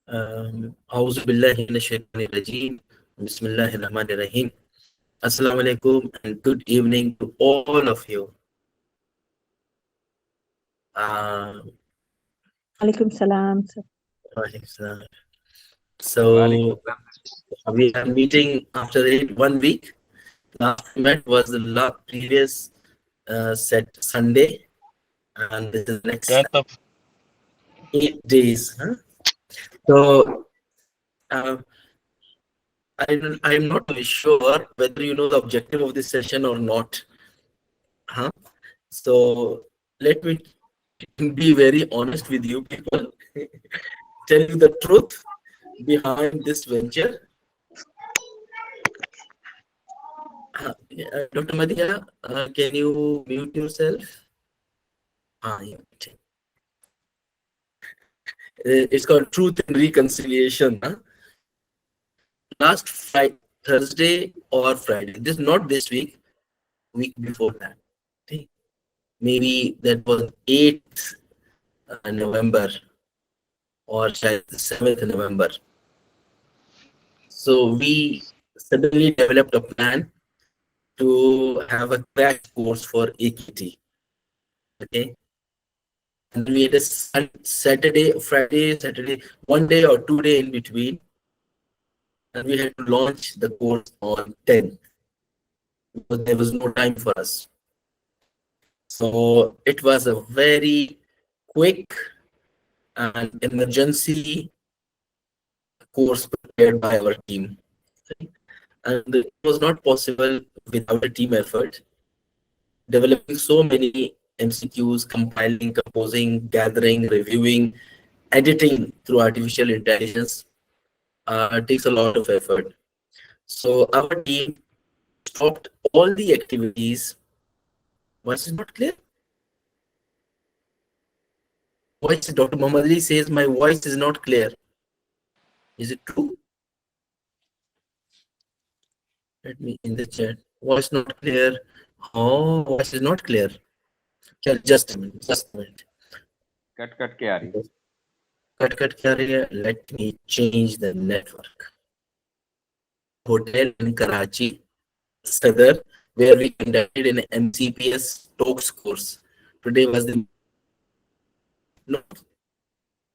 Auzu billahi minash shaitanir rajeem. Bismillahir Rahmanir Rahim. Assalamu alaikum and good evening to all of you. Uh, Alaikum salam. so we are meeting after 1 week. Last we met was the previous set Sunday, and this is the next 8 days. Huh? So I'm not really sure whether you know the objective of this session or not. Huh? So let me be very honest with you people. Tell you the truth behind this venture. Dr. Madhya, can you mute yourself? Yeah. It's called Truth and Reconciliation. Huh? Last Friday, Thursday or Friday. This not this week before that. Okay? Maybe that was 8th November or 7th November. So we suddenly developed a plan to have a crash course for AKT. Okay. And we had a Saturday, Friday, Saturday, 1 day or 2 day in between. And we had to launch the course on 10th because there was no time for us. So it was a very quick and emergency course prepared by our team. And it was not possible without a team effort. Developing so many MCQs, compiling, composing, gathering, reviewing, editing through artificial intelligence takes a lot of effort. So our team stopped all the activities. Voice is not clear? Voice, Dr. Muhammad Ali says my voice is not clear. Is it true? Let me in the chat. Voice not clear. Oh, voice is not clear. Just a minute. Just a minute. Cut के आ रही है. Cut के आ रही है. Let me change the network. Hotel in Karachi, Sadr, where we conducted an MCPS talks course. Today was the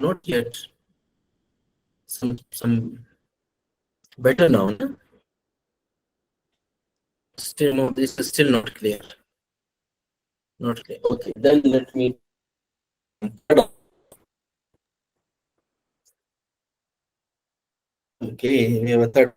not yet. Some better now. No? Still no. This is still not clear. Not clear. Okay, then let me. Okay, we have a third.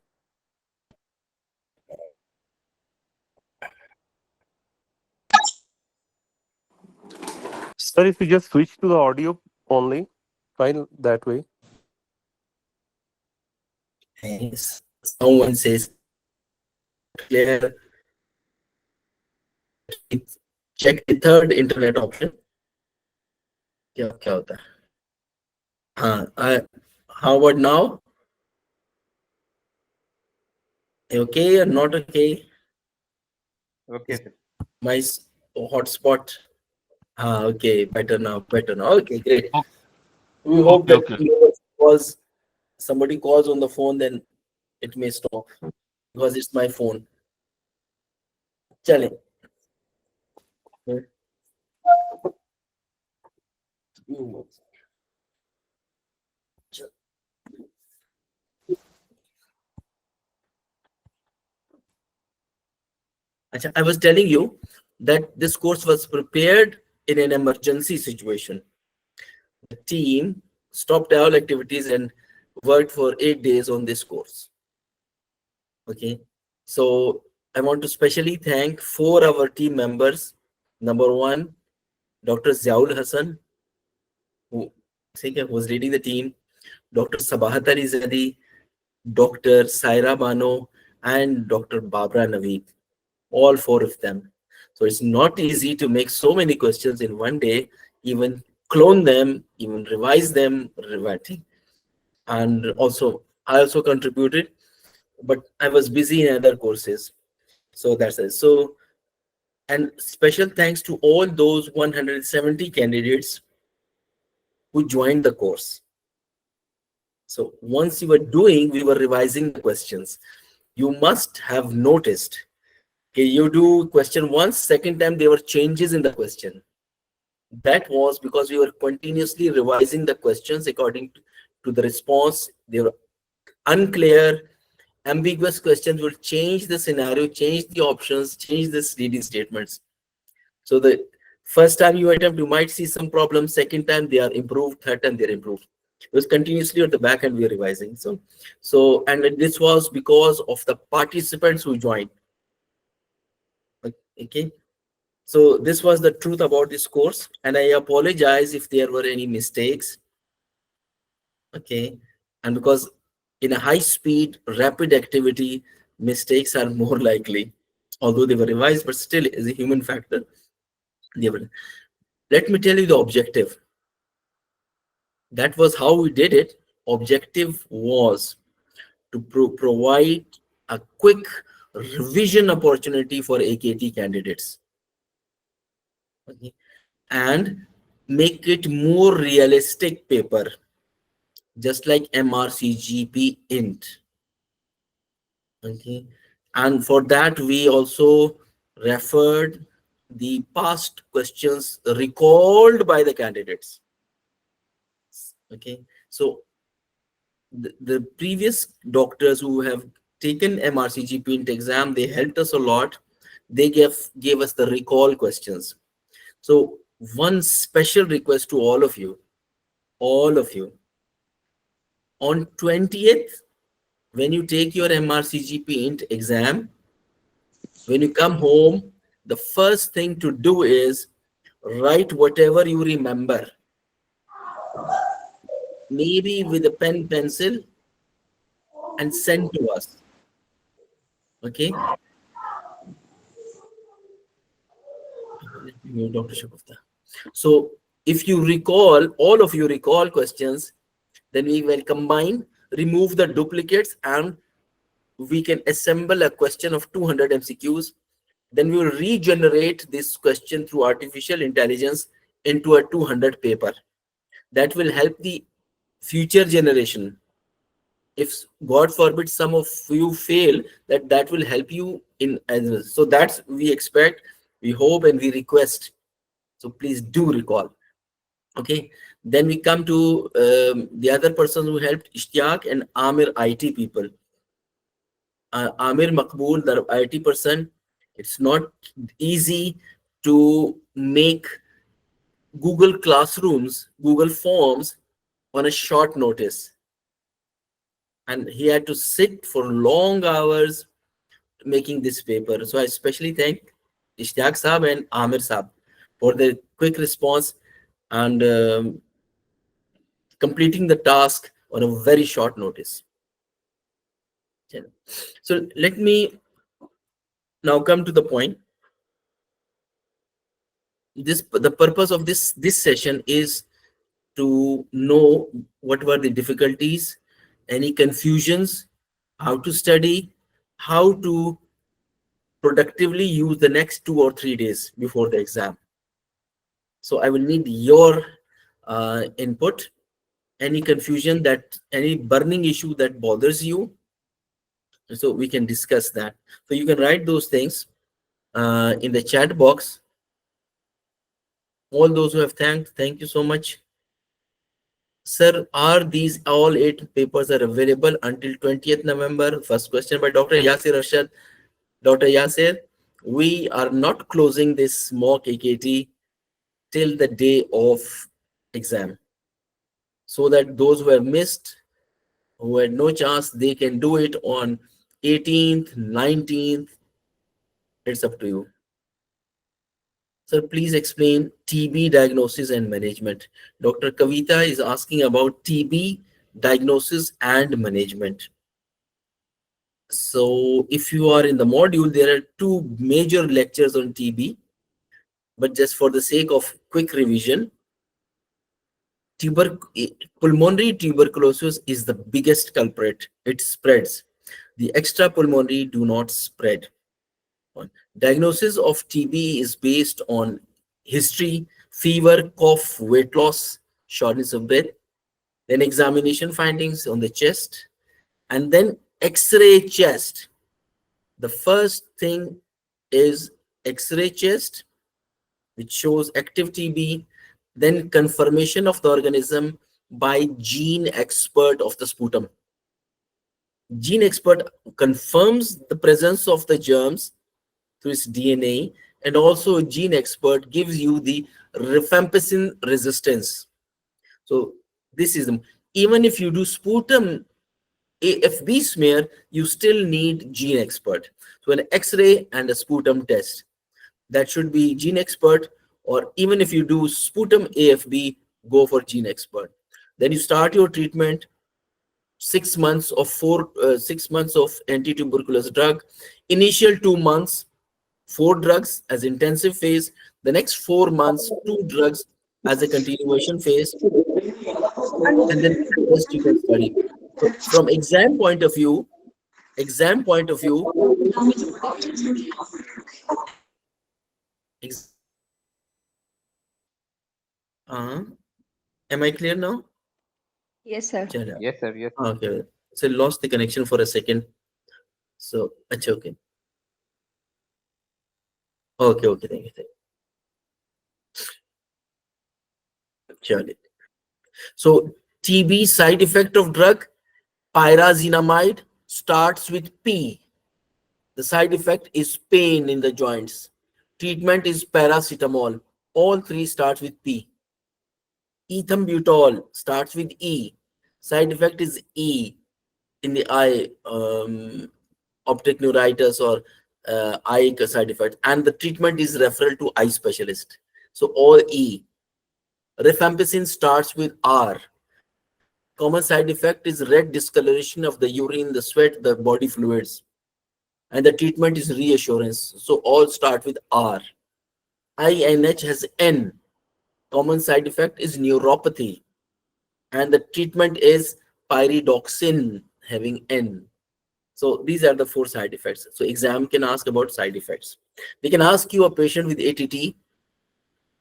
Sir, if you just switch to the audio only, fine that way. Yes. Someone says clear. Check the third internet option. क्या होता है? How about now? Okay or not okay? Okay, sir. My hotspot. Okay, better now. Okay, great. We hope that somebody calls on the phone, then it may stop because it's my phone. Chale. I was telling you that this course was prepared in an emergency situation. The team stopped all activities and worked for 8 days on this course. Okay, so I want to specially thank 4 of our team members. Number 1, Dr. Ziaul Hassan, who was leading the team, Dr. Sabahat Ali Zadi, Dr. Saira Bano, and Dr. Babra Naveed, all 4 of them. So it's not easy to make so many questions in one day, even clone them, even revise them, and also I also contributed, but I was busy in other courses. So that's it. So, and special thanks to all those 170 candidates who joined the course. So once you were doing, we were revising the questions. You must have noticed, okay, you do question once, second time there were changes in the question. That was because we were continuously revising the questions according to the response. They were unclear, ambiguous questions will change the scenario, change the options, change the leading statements. So the first time you attempt, you might see some problems. Second time they are improved. Third time they're improved. It was continuously at the back end we are revising. And this was because of the participants who joined. Okay. So this was the truth about this course, and I apologize if there were any mistakes. Okay. And because in a high speed, rapid activity, mistakes are more likely, although they were revised, but still is a human factor. They were. Let me tell you the objective. That was how we did it. Objective was to provide a quick revision opportunity for AKT candidates. Okay. And make it more realistic paper, just like MRCGP Int. Okay. And for that, we also referred the past questions recalled by the candidates. Okay. So the previous doctors who have taken MRCGP Int exam, they helped us a lot. They gave us the recall questions. So one special request to all of you, on 20th, when you take your MRCGP Int exam, when you come home, the first thing to do is write whatever you remember, maybe with a pen, pencil, and send to us. Okay. Dr. Shagufta. So if you recall, all of you recall questions, then we will combine, remove the duplicates, and we can assemble a question of 200 MCQs. Then we will regenerate this question through artificial intelligence into a 200 paper. That will help the future generation. If God forbid some of you fail, that will help you in others. So that's we expect, we hope, and we request. So please do recall. Okay. Then we come to the other persons who helped, Ishtiaq and Amir, IT people. Amir Makbul, the IT person. It's not easy to make Google Classrooms, Google Forms on a short notice. And he had to sit for long hours making this paper. So I especially thank Ishtiaq Saab and Amir Saab for their quick response and completing the task on a very short notice. So let me now come to the point. The purpose of this session is to know what were the difficulties, any confusions, how to study, how to productively use the next 2 or 3 days before the exam. So I will need your input. Any confusion, that any burning issue that bothers you, so we can discuss that. So you can write those things in the chat box. All those who have thank you so much. Sir, are these all 8 papers are available until 20th November? First question by Dr. Yasir Arshad. Dr. Yasir, we are not closing this mock AKT till the day of exam, so that those who have missed, who had no chance, they can do it on 18th, 19th. It's up to you. Sir, please explain TB diagnosis and management. Dr. Kavita is asking about TB diagnosis and management. So if you are in the module, there are 2 major lectures on TB, but just for the sake of quick revision, pulmonary tuberculosis is the biggest culprit. It spreads. The extrapulmonary do not spread. Diagnosis of TB is based on history, fever, cough, weight loss, shortness of breath. then examination findings on the chest, and then X-ray chest. The first thing is X-ray chest, which shows active TB, then confirmation of the organism by gene expert of the sputum. Gene expert confirms the presence of the germs through its DNA, and also gene expert gives you the rifampicin resistance. So this is even if you do sputum AFB smear, you still need gene expert. So an X-ray and a sputum test, that should be gene expert, or even if you do sputum AFB, go for gene expert. Then you start your treatment. 6 months of 6 months of anti-tuberculosis drug. Initial 2 months, 4 drugs as intensive phase. The next 4 months, 2 drugs as a continuation phase, and then the rest you can study. So from exam point of view, ex- am I clear now? Yes, sir. Chalo. Yes, sir. Yes. Okay. So lost the connection for a second. So अच्छा, okay. Okay, thank you. Chalo. So TB side effect of drug, pyrazinamide starts with P. The side effect is pain in the joints. Treatment is paracetamol. All three starts with P. Ethambutol starts with E. Side effect is E in the eye, optic neuritis or eye side effect. And the treatment is referral to eye specialist. So all E. Rifampicin starts with R. Common side effect is red discoloration of the urine, the sweat, the body fluids. And the treatment is reassurance. So all start with R. INH has N. Common side effect is neuropathy. And the treatment is pyridoxine having N. So these are the 4 side effects. So exam can ask about side effects. They can ask you a patient with ATT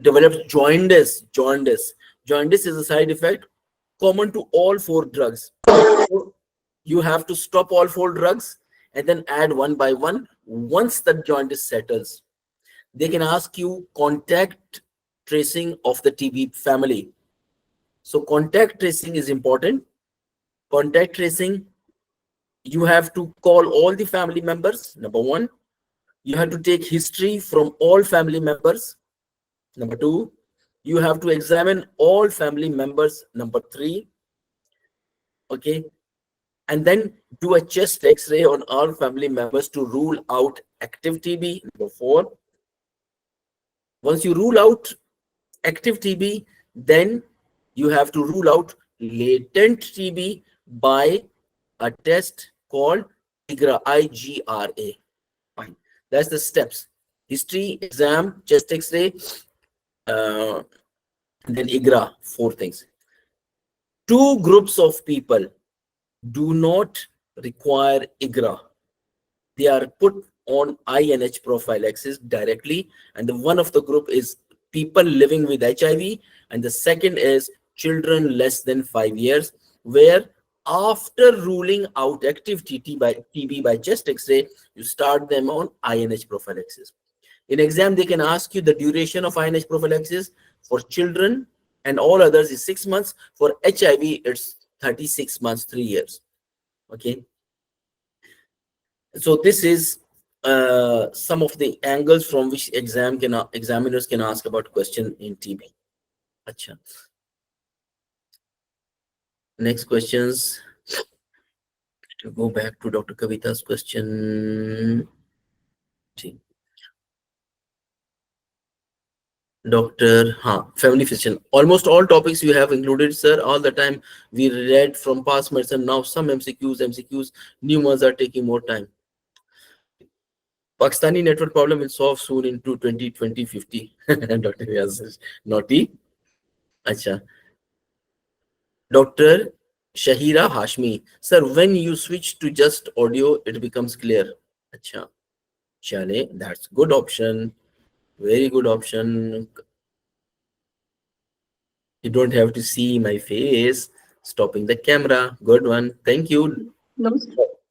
develops jaundice. Jaundice is a side effect common to all 4 drugs. So you have to stop all 4 drugs and then add one by one once the jaundice settles. They can ask you contact tracing of the TB family. So contact tracing is important. Contact tracing, you have to call all the family members, number 1. You have to take history from all family members, number 2. You have to examine all family members, number 3. Okay. And then do a chest X-ray on all family members to rule out active TB, number 4. Once you rule out active TB, then you have to rule out latent TB by a test called IGRA, I-G-R-A. Fine. That's the steps. History, exam, chest X-ray, then IGRA, 4 things. 2 groups of people do not require IGRA. They are put on INH prophylaxis directly, and the one of the group is people living with HIV, and the second is children less than 5 years, where after ruling out active TB by chest X-ray, you start them on INH prophylaxis. In exam, they can ask you the duration of INH prophylaxis. For children and all others is 6 months. For HIV, it's 36 months, 3 years. Okay. So this is some of the angles from which examiners can ask about question in TB. Achha. Next questions. To go back to Dr. Kavita's question. Doctor, family physician. Almost all topics you have included, sir. All the time we read from past medicine. Now some MCQs, new ones are taking more time. Pakistani network problem will solve soon into 2050. Dr. Yazir, naughty. Acha. Dr. Shahira Hashmi. Sir, when you switch to just audio, it becomes clear. Acha. Chale, that's good option. Very good option. You don't have to see my face. Stopping the camera. Good one. Thank you. No,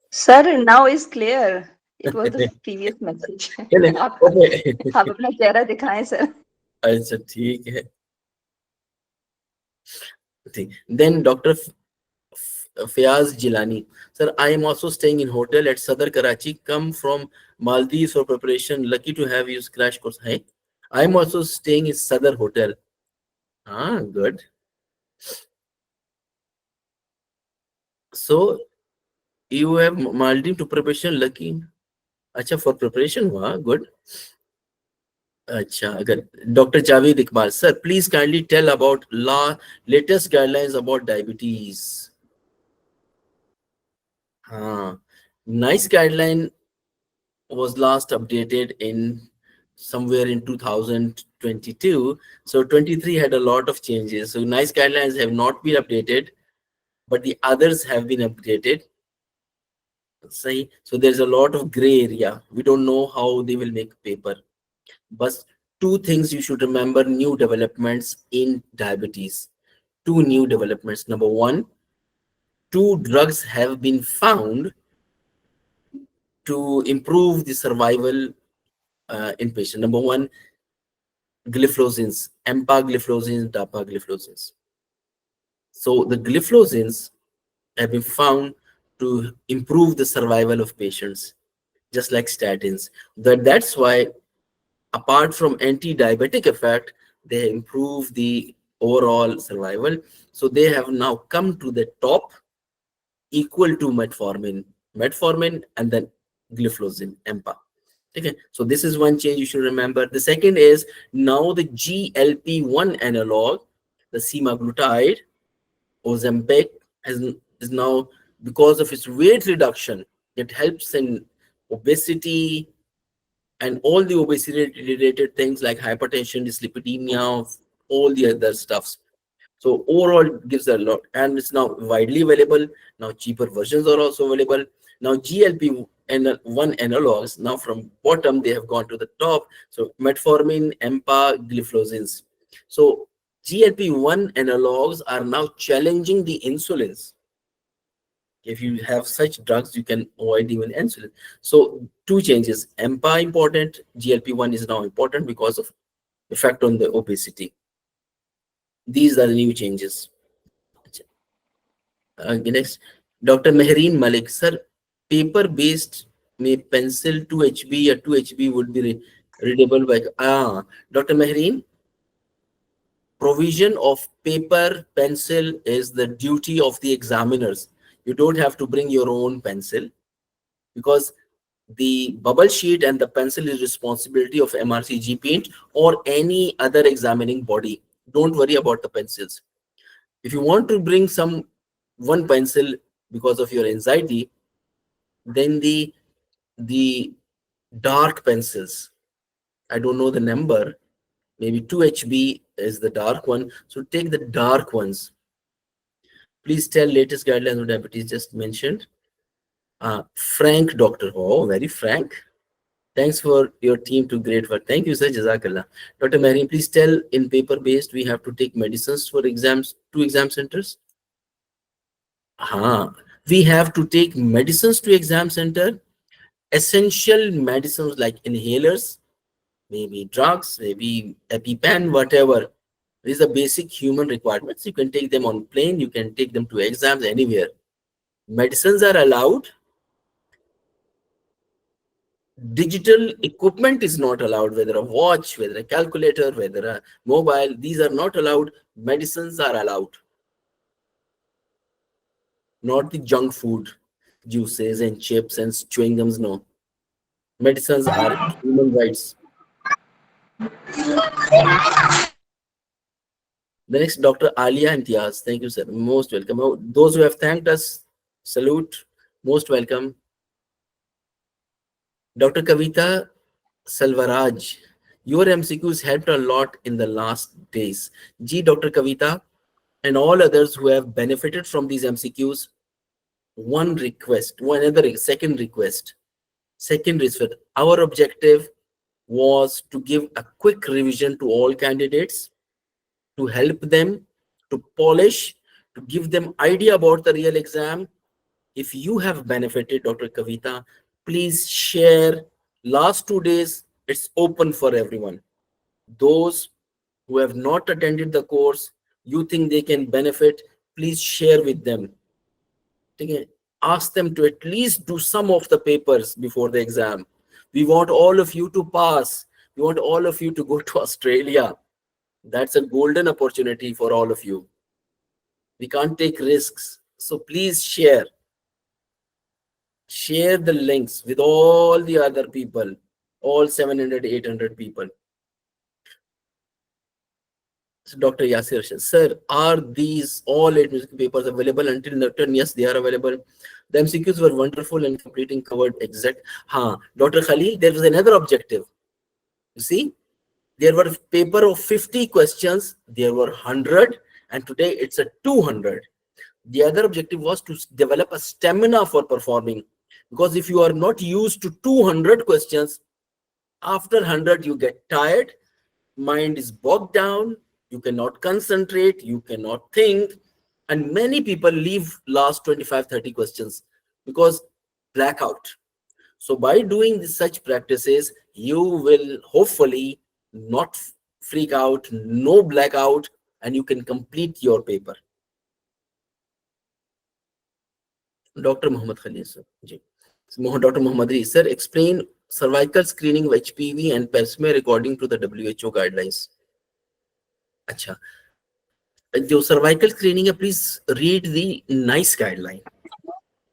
sir, now is clear. It was the previous message. चले, आप okay. आप अपना चेहरा दिखाएं sir. अच्छा ठीक है. ठीक. Then Dr. Fayaz Jilani. Sir, I am also staying in hotel at Sadar Karachi. Come from Maldives for preparation. Lucky to have you crash course. Hey, I am also staying in Sadar Hotel. Ah, good. So you have Maldives to preparation. Lucky. Acha, for preparation. Wow, good. Acha, good. Dr. Javed Iqbal. Sir, please kindly tell about latest guidelines about diabetes. Nice guideline was last updated in somewhere in 2022. So 23 had a lot of changes. So nice guidelines have not been updated, but the others have been updated. See, so there's a lot of gray area. We don't know how they will make paper. But two things you should remember: new developments in diabetes. Two new developments. Number one, two drugs have been found to improve the survival in patient. Number one, gliflozins, empagliflozins, dapagliflozins. So the gliflozins have been found to improve the survival of patients, just like statins. That's why, apart from anti-diabetic effect, they improve the overall survival. So they have now come to the top, equal to metformin, and then gliflozin, empa. Okay, so this is one change you should remember. The second is now the GLP-1 analog, the semaglutide, Ozempic, is now, because of its weight reduction, it helps in obesity and all the obesity related things like hypertension, dyslipidemia, all the other stuffs. So overall it gives a lot, and it's now widely available. Now cheaper versions are also available. Now GLP-1 analogs, now from bottom they have gone to the top. So metformin, empagliflozins. So GLP-1 analogs are now challenging the insulins. If you have such drugs, you can avoid even insulin. So two changes: empa important, GLP-1 is now important because of effect on the obesity. These are the new changes. Next, Dr. Mehreen Malik. Sir, paper based may pencil 2 HB or 2 HB would be readable by Dr. Mehreen, provision of paper pencil is the duty of the examiners. You don't have to bring your own pencil, because the bubble sheet and the pencil is responsibility of MRCGP Int or any other examining body. Don't worry about the pencils. If you want to bring one pencil because of your anxiety, then the dark pencils, I don't know the number, maybe 2 HB is the dark one. So take the dark ones. Please tell latest guidelines on diabetes just mentioned. Frank Doctor. Oh, very frank. Thanks for your team to great work. Thank you, sir. Jazakallah. Dr. Mariam, please tell, in paper-based, we have to take medicines for exams to exam centers. We have to take medicines to exam center. Essential medicines like inhalers, maybe drugs, maybe EpiPen, whatever. These are basic human requirements. You can take them on plane. You can take them to exams anywhere. Medicines are allowed. Digital equipment is not allowed, whether a watch, whether a calculator, whether a mobile. These are not allowed. Medicines are allowed. Not the junk food, juices and chips and chewing gums. No. Medicines are human rights. The next, Dr. Alia Imtiaz. Thank you, sir. Most welcome. Those who have thanked us, salute. Most welcome. Dr. Kavita Salvaraj, your MCQs helped a lot in the last days. Dr. Kavita and all others who have benefited from these MCQs, second request. Our objective was to give a quick revision to all candidates, to help them to polish, to give them idea about the real exam. If you have benefited, Dr. Kavita, please share. Last 2 days, it's open for everyone. Those who have not attended the course, you think they can benefit, please share with them. Okay? Ask them to at least do some of the papers before the exam. We want all of you to pass. We want all of you to go to Australia. That's a golden opportunity for all of you. We can't take risks. So please share. Share the links with all the other people, all 700, 800 people. So Dr. Yasir Shah, sir, are these all 8 papers available until the turn? Yes, they are available. The MCQs were wonderful and completing covered exact. Dr. Khalil, there was another objective. You see, there were a paper of 50 questions, there were 100, and today it's a 200. The other objective was to develop a stamina for performing. Because if you are not used to 200 questions, after 100 you get tired, mind is bogged down, you cannot concentrate, you cannot think, and many people leave last 25-30 questions because blackout. So by doing such practices, you will hopefully not freak out, no blackout, and you can complete your paper. Dr. Muhammad Khalil sir. Dr. Muhammad Ali, sir, explain cervical screening of HPV and pap smear according to the WHO guidelines. अच्छा, जो cervical screening है, please read the NICE guideline,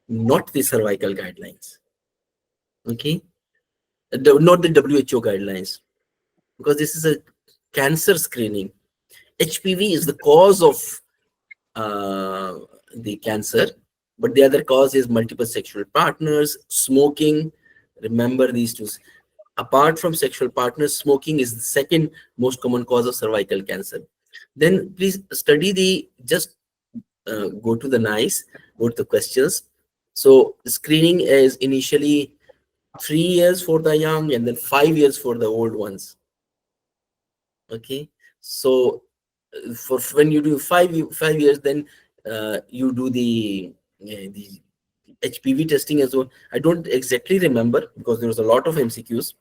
not the cervical guidelines. Okay, not the WHO guidelines, because this is a cancer screening. HPV is the cause of the cancer, but the other cause is multiple sexual partners, smoking. Remember these two. Apart from sexual partners, smoking is the second most common cause of cervical cancer. Then please study the, just go to the NICE, go to the questions. So screening is initially 3 years for the young and then 5 years for the old ones. Okay, so for when you do 5 years, then you do the HPV testing as well. I don't exactly remember because there was a lot of MCQs.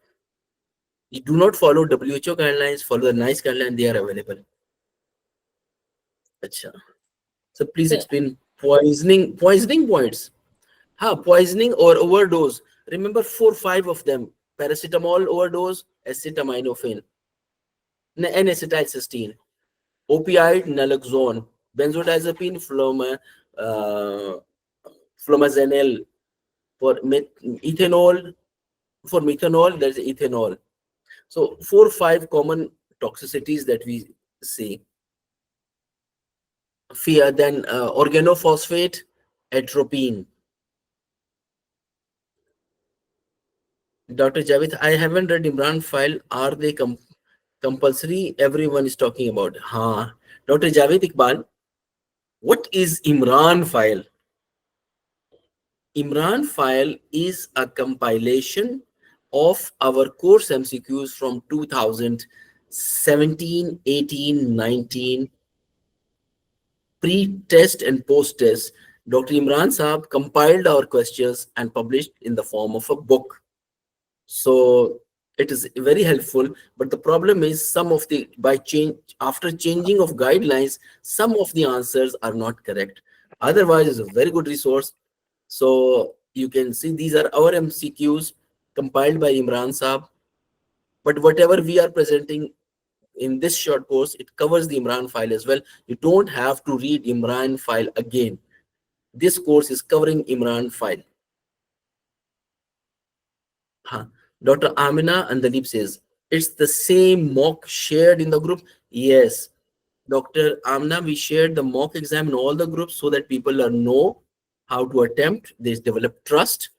You do not follow WHO guidelines, follow the NICE guidelines, they are available. Achha. So please explain poisoning points. Poisoning or overdose. Remember 4-5 of them. Paracetamol overdose, acetaminophen, N-acetylcysteine, opioid, naloxone, benzodiazepine, flumazenil, for ethanol, for methanol, there's ethanol. So 4-5 common toxicities that we see. Then organophosphate, atropine. Dr. Javed, I haven't read Imran file. Are they compulsory? Everyone is talking about. Dr. Javed Iqbal, what is Imran file? Imran file is a compilation of our course MCQs from 2017, 18, 19, pre-test and post-test. Dr. Imran Saab compiled our questions and published in the form of a book. So it is very helpful, but the problem is after changing of guidelines, some of the answers are not correct. Otherwise, it's a very good resource. So you can see these are our MCQs compiled by Imran Saab. But whatever we are presenting in this short course, it covers the Imran file as well. You don't have to read Imran file again. This course is covering Imran file. Dr. Amina Andalib says, it's the same mock shared in the group. Yes, Dr. Amna, we shared the mock exam in all the groups so that people know how to attempt. They develop trust.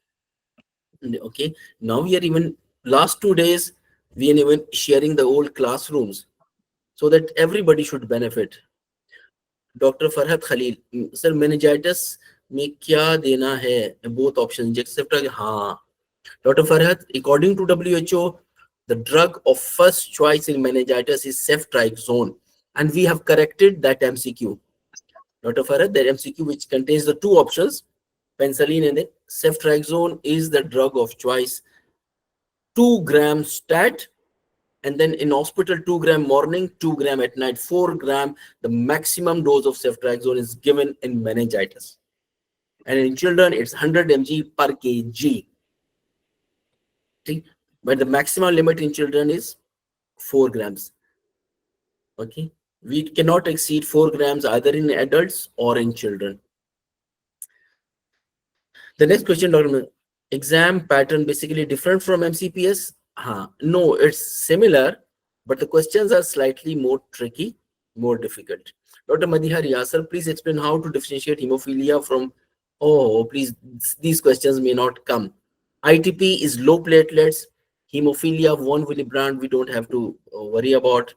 Okay, now we are even last 2 days, we are even sharing the old classrooms so that everybody should benefit. Dr. Farhat Khalil, sir, meningitis में क्या देना है? Both options, except Dr. Farhat, according to WHO, the drug of first choice in meningitis is ceftriaxone, and we have corrected that MCQ. Dr. Farad, that MCQ which contains the two options, penicillin and ceftriaxone is the drug of choice. 2 gram stat, and then in hospital 2 gram morning, 2 gram at night, 4 gram. The maximum dose of ceftriaxone is given in meningitis, and in children it's 100 mg per kg. Okay? But the maximum limit in children is 4 grams. Okay, we cannot exceed 4 grams either in adults or in children. The next question, Dr. Exam pattern basically different from MCPS? No, it's similar, but the questions are slightly more tricky, more difficult. Dr. Madihar Yasser, please explain how to differentiate hemophilia from, oh, please, these questions may not come. ITP is low platelets, hemophilia, von Willebrand, we don't have to worry about.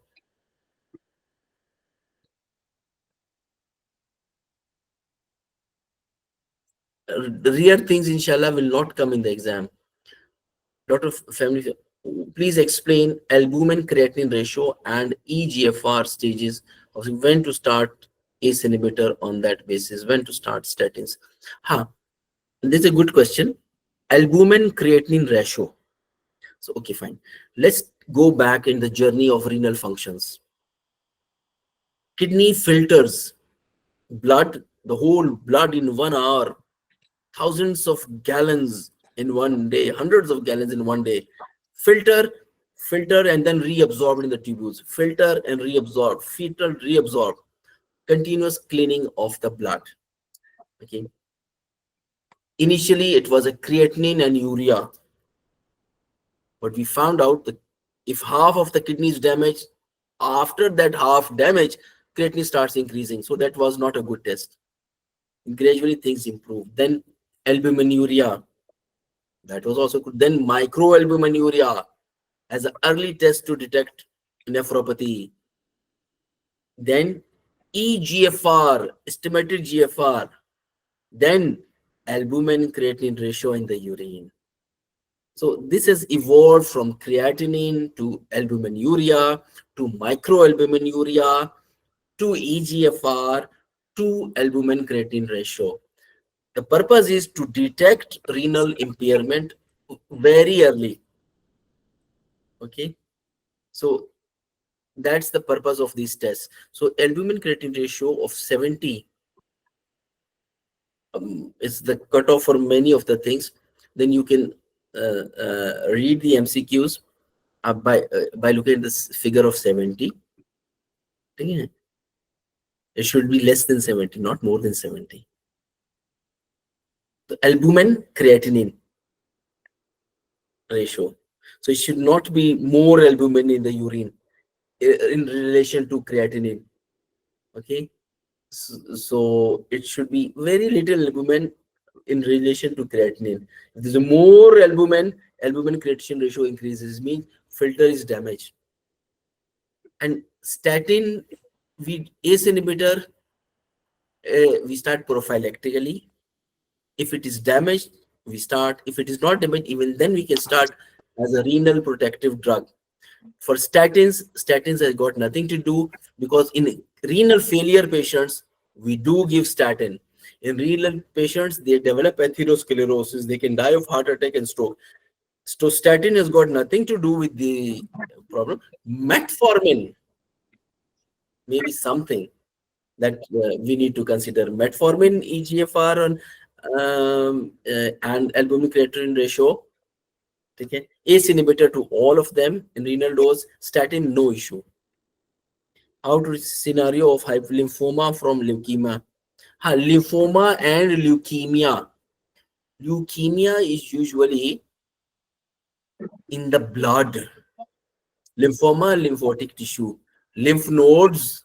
The rare things, inshallah, will not come in the exam. Dr. Family, please explain albumin creatinine ratio and EGFR stages of when to start ACE inhibitor on that basis, when to start statins. This is a good question. Albumin creatinine ratio. So, okay, fine. Let's go back in the journey of renal functions. Kidney filters blood, the whole blood in 1 hour, thousands of gallons in one day, hundreds of gallons in one day. Filter, and then reabsorb in the tubules. Filter and reabsorb, filter, reabsorb. Continuous cleaning of the blood. Okay. Initially, it was a creatinine and urea, but we found out that if half of the kidney is damaged, after that half damage, creatinine starts increasing. So that was not a good test. Gradually, things improve. Then albuminuria, that was also good. Then microalbuminuria as an early test to detect nephropathy. Then EGFR, estimated GFR. Then albumin creatinine ratio in the urine. So this has evolved from creatinine to albuminuria to microalbuminuria to EGFR to albumin creatinine ratio. The purpose is to detect renal impairment very early. Okay, so that's the purpose of these tests. So albumin creatinine ratio of 70 is the cutoff for many of the things. Then you can read the MCQs by looking at this figure of 70. Okay. It should be less than 70, not more than 70. The albumin creatinine ratio. So it should not be more albumin in the urine in relation to creatinine. Okay. So it should be very little albumin in relation to creatinine. If there's more albumin creatinine ratio increases, means filter is damaged. And statin, ACE inhibitor, we start prophylactically. If it is damaged, we start. If it is not damaged, even then we can start as a renal protective drug. For statins has got nothing to do, because in renal failure patients, we do give statin. In renal patients, they develop atherosclerosis, they can die of heart attack and stroke. So statin has got nothing to do with the problem. Metformin may be something that we need to consider. Metformin, EGFR, and albumin creatinine ratio. Okay. ACE inhibitor to all of them in renal dose. Statin, no issue. How to scenario of lymphoma from leukemia? Lymphoma and leukemia. Leukemia is usually in the blood. Lymphoma, lymphatic tissue. Lymph nodes,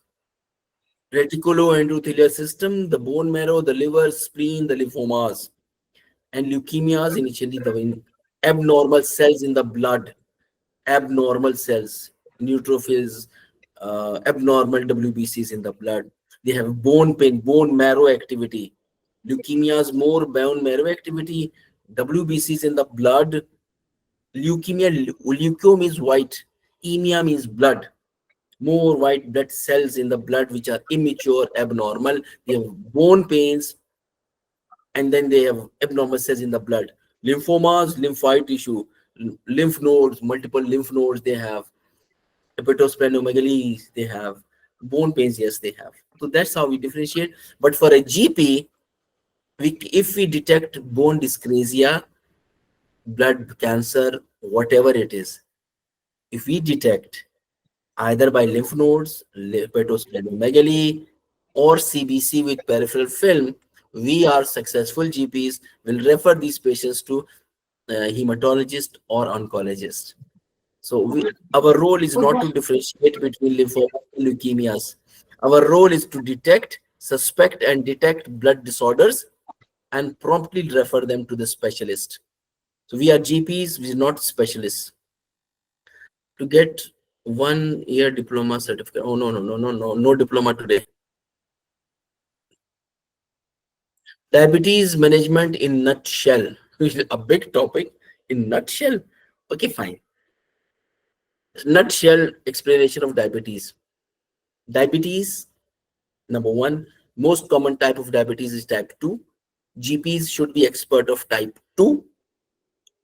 reticuloendothelial system, the bone marrow, the liver, spleen, the lymphomas. And leukemias, initially the abnormal cells in the blood, abnormal cells, neutrophils, abnormal WBCs in the blood. They have bone pain, bone marrow activity. Leukemias, more bone marrow activity, WBCs in the blood. Leukemia, leuco means white, emia means blood. more white blood cells in the blood which are immature, abnormal. They have bone pains, and then they have abnormal cells in the blood. Lymphomas, lymphoid tissue, lymph nodes, multiple lymph nodes they have. Hepatosplenomegaly they have. Bone pains, yes, they have. So that's how we differentiate. But for a GP, if we detect bone dyscrasia, blood cancer, whatever it is, if we detect either by lymph nodes, hepatosplenomegaly, or CBC with peripheral film, we are successful GPs will refer these patients to hematologist or oncologist. So our role is not to differentiate between lymphoma and leukemias. Our role is to detect, suspect, and detect blood disorders and promptly refer them to the specialist. So we are GPs, we are not specialists. To get 1 year diploma certificate. Oh, no diploma today. Diabetes management in nutshell. A big topic in nutshell. Okay, fine. Nutshell explanation of diabetes. Diabetes, number one, most common type of diabetes is type 2. GPs should be expert of type 2.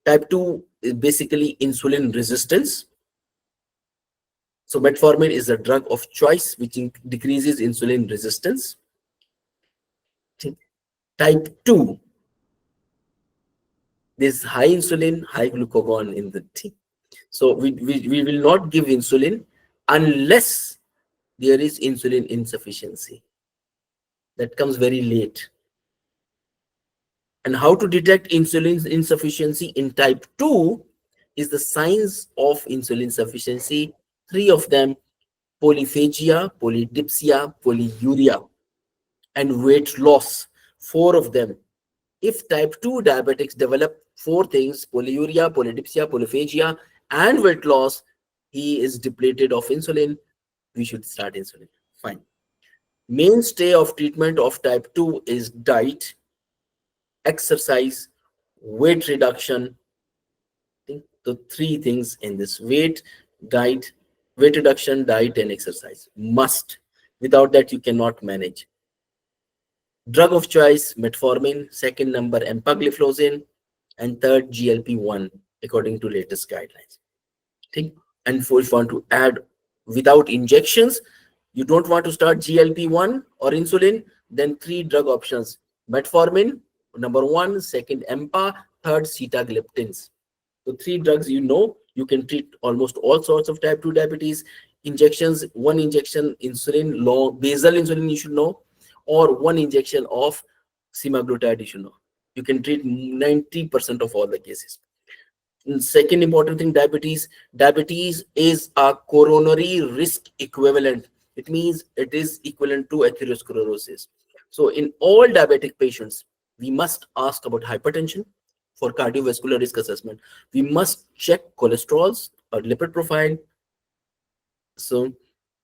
Type 2 is basically insulin resistance. So metformin is a drug of choice which decreases insulin resistance. Type 2, there's high insulin, high glucagon in the tea. So we will not give insulin unless there is insulin insufficiency. That comes very late. And how to detect insulin insufficiency in type 2 is the signs of insulin insufficiency. 3 of them: polyphagia, polydipsia, polyuria, and weight loss. 4 of them. If type 2 diabetics develop 4 things: polyuria, polydipsia, polyphagia, and weight loss, he is depleted of insulin. We should start insulin. Fine. Mainstay of treatment of type 2 is diet, exercise, weight reduction. I think the 3 things in this: weight, diet, weight reduction, diet, and exercise. Must. Without that, you cannot manage. Drug of choice, metformin. Second number, empagliflozin. And third, GLP-1, according to latest guidelines. Okay? And if you want to add without injections, you don't want to start GLP-1 or insulin, then 3 drug options: metformin, number 1, second empa, third sitagliptins. So 3 drugs, you can treat almost all sorts of type 2 diabetes. Injections, 1 injection insulin, basal insulin you should know, or 1 injection of semaglutide you should know. You can treat 90% of all the cases. And second important thing, diabetes is a coronary risk equivalent. It means it is equivalent to atherosclerosis. So in all diabetic patients, we must ask about hypertension for cardiovascular risk assessment. We must check cholesterols or lipid profile. So,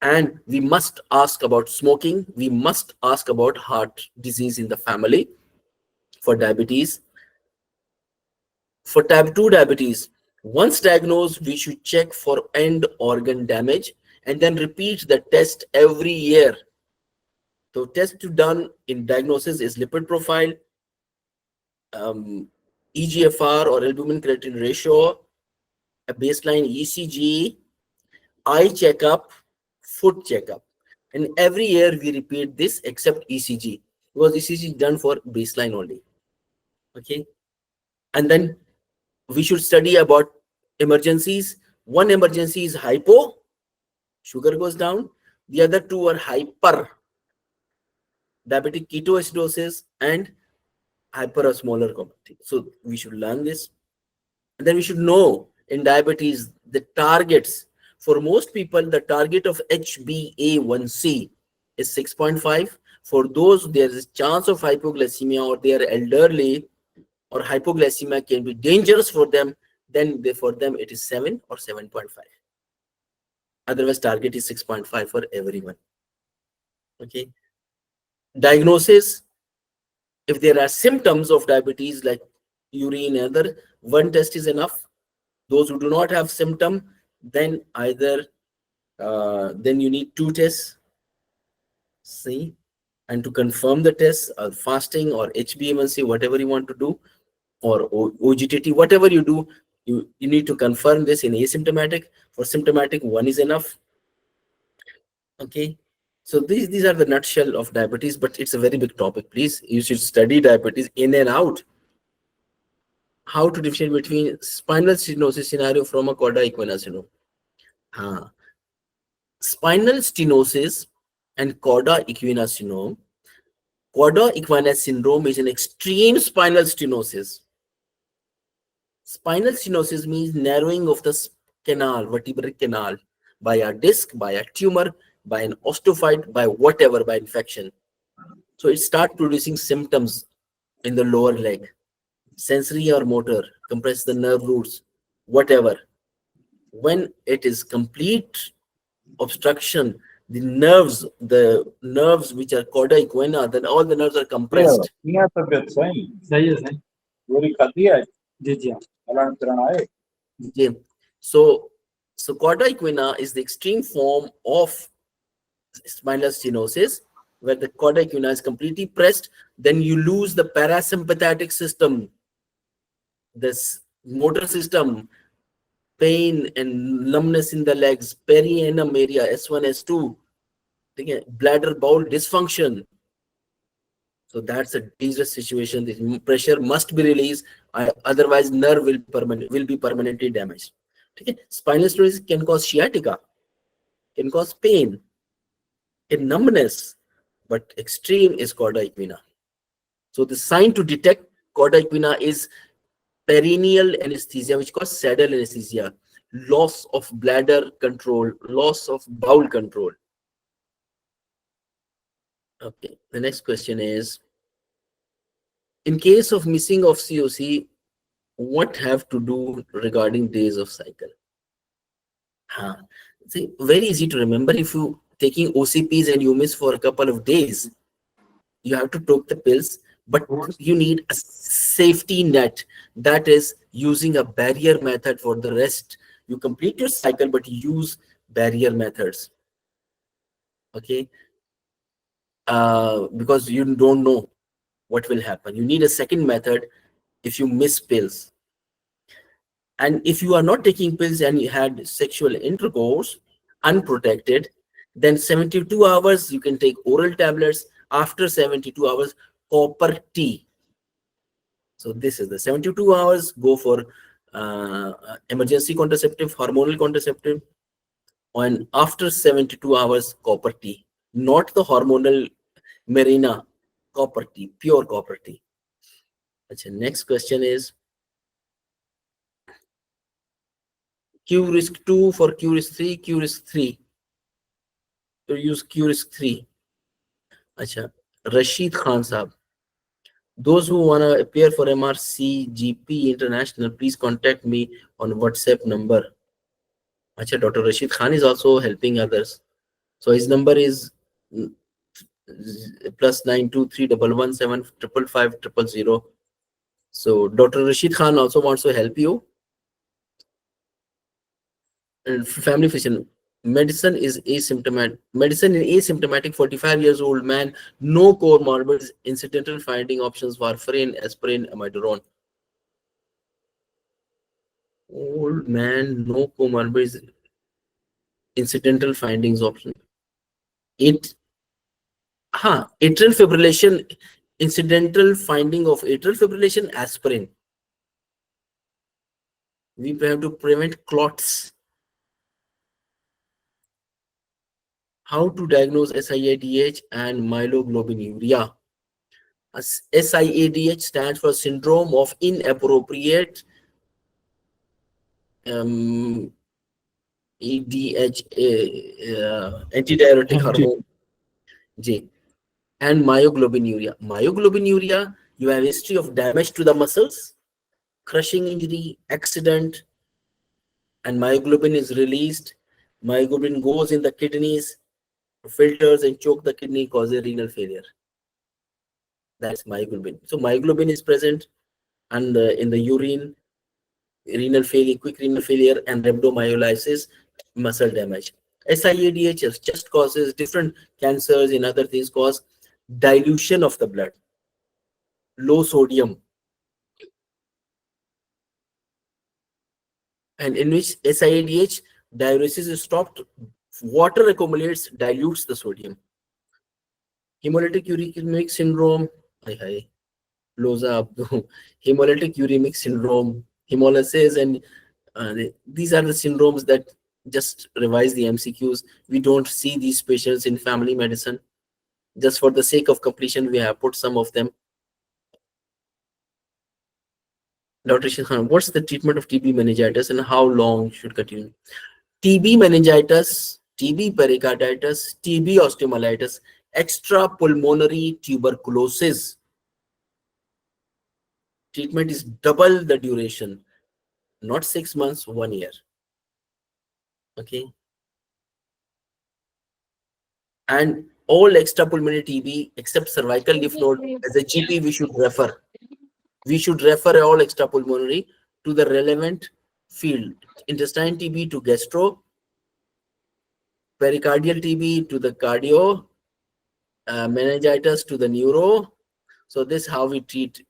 and we must ask about smoking. We must ask about heart disease in the family for diabetes. For type 2 diabetes, once diagnosed, we should check for end organ damage and then repeat the test every year. So test to done in diagnosis is lipid profile, EGFR or albumin creatinine ratio, a baseline ECG, eye checkup, foot checkup. And every year we repeat this except ECG, because ECG is done for baseline only. Okay. And then we should study about emergencies. One emergency is hypo, sugar goes down. The other 2 are hyper, diabetic ketoacidosis, and hyperosmolar. So we should learn this. And then we should know in diabetes the targets. For most people, the target of HbA1c is 6.5. For those, there is a chance of hypoglycemia or they are elderly or hypoglycemia can be dangerous for them, then for them it is 7 or 7.5. Otherwise, target is 6.5 for everyone. Okay. Diagnosis: if there are symptoms of diabetes like urine and other, 1 test is enough. Those who do not have symptom, then either Then you need 2 tests. See, and to confirm the test, fasting or HbA1c, whatever you want to do, or OGTT, whatever you do, you need to confirm this in asymptomatic. For symptomatic, 1 is enough. Okay, so these are the nutshell of diabetes, but it's a very big topic. Please, you should study diabetes in and out. How to differentiate between spinal stenosis scenario from a cauda equina syndrome. Spinal stenosis and cauda equina syndrome. Cauda equina syndrome is an extreme spinal stenosis. Spinal stenosis means narrowing of the canal, vertebral canal, by a disc, by a tumor, by an osteophyte, by whatever, by infection. So it starts producing symptoms in the lower leg, sensory or motor, compress the nerve roots, whatever. When it is complete obstruction, the nerves which are cauda equina, then all the nerves are compressed. So cauda equina is the extreme form of spinal stenosis, where the cauda equina is completely pressed. Then you lose the parasympathetic system, this motor system, pain and numbness in the legs, perianum area, S1, S2, bladder bowel dysfunction. So that's a dangerous situation. The pressure must be released, otherwise nerve will be permanently damaged. Okay. Spinal stenosis can cause sciatica, can cause pain, can numbness, but extreme is cauda equina. So the sign to detect cauda equina is perineal anesthesia, which causes saddle anesthesia, loss of bladder control, loss of bowel control. Okay, the next question is, in case of missing of COC, what have to do regarding days of cycle? See, very easy to remember. If you taking OCPs and you miss for a couple of days, you have to take the pills, but you need a safety net. That is using a barrier method for the rest. You complete your cycle, but use barrier methods. Okay, because you don't know what will happen. You need a second method if you miss pills. And if you are not taking pills and you had sexual intercourse unprotected, then 72 hours you can take oral tablets. After 72 hours, copper T. So this is the 72 hours, go for emergency contraceptive, hormonal contraceptive. And after 72 hours, copper T, not the hormonal Marina, copper T, pure copper T. Okay, next question is, Q risk 2 for Q risk 3, Q risk 3. So use Q risk 3. Acha, Rashid Khan Sahab. Those who want to appear for MRCGP International, please contact me on WhatsApp number. Acha, Dr. Rashid Khan is also helping others. So his number is +9231175550. So Dr. Rashid Khan also wants to help you. And family physician, medicine is asymptomatic. Medicine in asymptomatic 45 years old man, no comorbidities, incidental finding options: warfarin, aspirin, amiodarone. Old man, no comorbidities, incidental findings option. Atrial fibrillation, incidental finding of atrial fibrillation, aspirin. We have to prevent clots. How to diagnose SIADH and myeloglobinuria? SIADH stands for syndrome of inappropriate antidiuretic hormone J, and myoglobinuria. Myoglobinuria, you have history of damage to the muscles, crushing injury, accident, and myoglobin is released. Myoglobin goes in the kidneys, filters and choke the kidney, causing renal failure. That's myoglobin. So myoglobin is present and in the urine, renal failure, quick renal failure, and rhabdomyolysis, muscle damage. SIADH just causes different cancers and other things, cause dilution of the blood, low sodium, and in which SIADH diuresis is stopped, water accumulates, dilutes the sodium. Hemolytic uremic syndrome, hi, Loza Abdu, hemolytic uremic syndrome, hemolysis, and these are the syndromes that just revise the MCQs. We don't see these patients in family medicine. Just for the sake of completion, we have put some of them. Dr. Shikhan, what's the treatment of TB meningitis and how long should continue? TB meningitis, TB pericarditis, TB osteomyelitis, extrapulmonary tuberculosis. Treatment is double the duration, not 6 months, 1 year. Okay. And all extrapulmonary TB except cervical lymph node, as a GP, we should refer. We should refer all extrapulmonary to the relevant field. Intestine TB to gastro, pericardial TB to the cardio, meningitis to the neuro. So this is how we treat.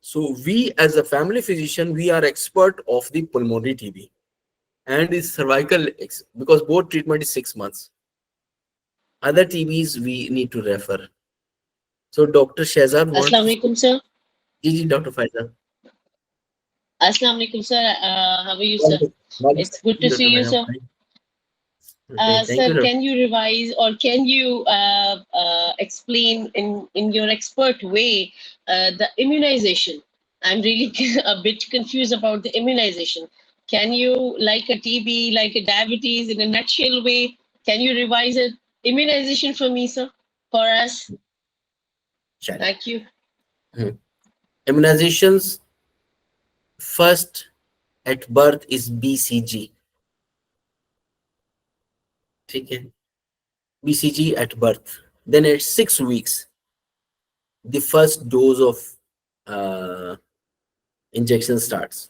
So we as a family physician, we are expert of the pulmonary TB and the cervical, because both treatment is 6 months. Other TBs we need to refer. So Dr. Shehzad wants. Assalamu alaikum, sir. Ji, Dr. Faisal. Assalamu alaikum, sir. How are you, sir? It's good to see you, sir. Sir, can you revise or can you explain in your expert way the immunization? I'm really a bit confused about the immunization. Can you, like a TB, like a diabetes, in a nutshell way, can you revise it? Immunization for me, sir, for us? Sure. Thank you. Immunizations, first at birth is BCG. Okay. BCG at birth. Then at 6 weeks, the first dose of injection starts.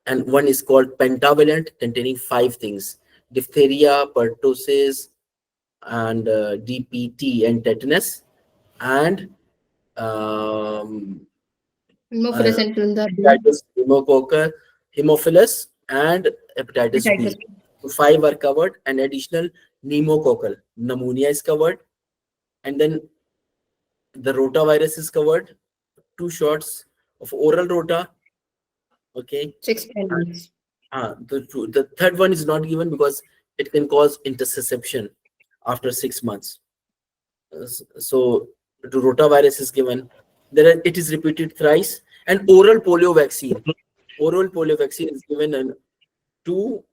And one is called pentavalent, containing 5 things: diphtheria, pertussis, and DPT and tetanus, and Hemophilus influenza B. hepatitis, pneumococcal, hemophilus, and hepatitis B. So 5 are covered, and additional pneumococcal pneumonia is covered, and then the rotavirus is covered. 2 shots of oral rota. Okay. 6 weeks. The third one is not given because it can cause interception after 6 months. So the rotavirus is given. It is repeated thrice. And oral polio vaccine. Oral polio vaccine is given, and 2,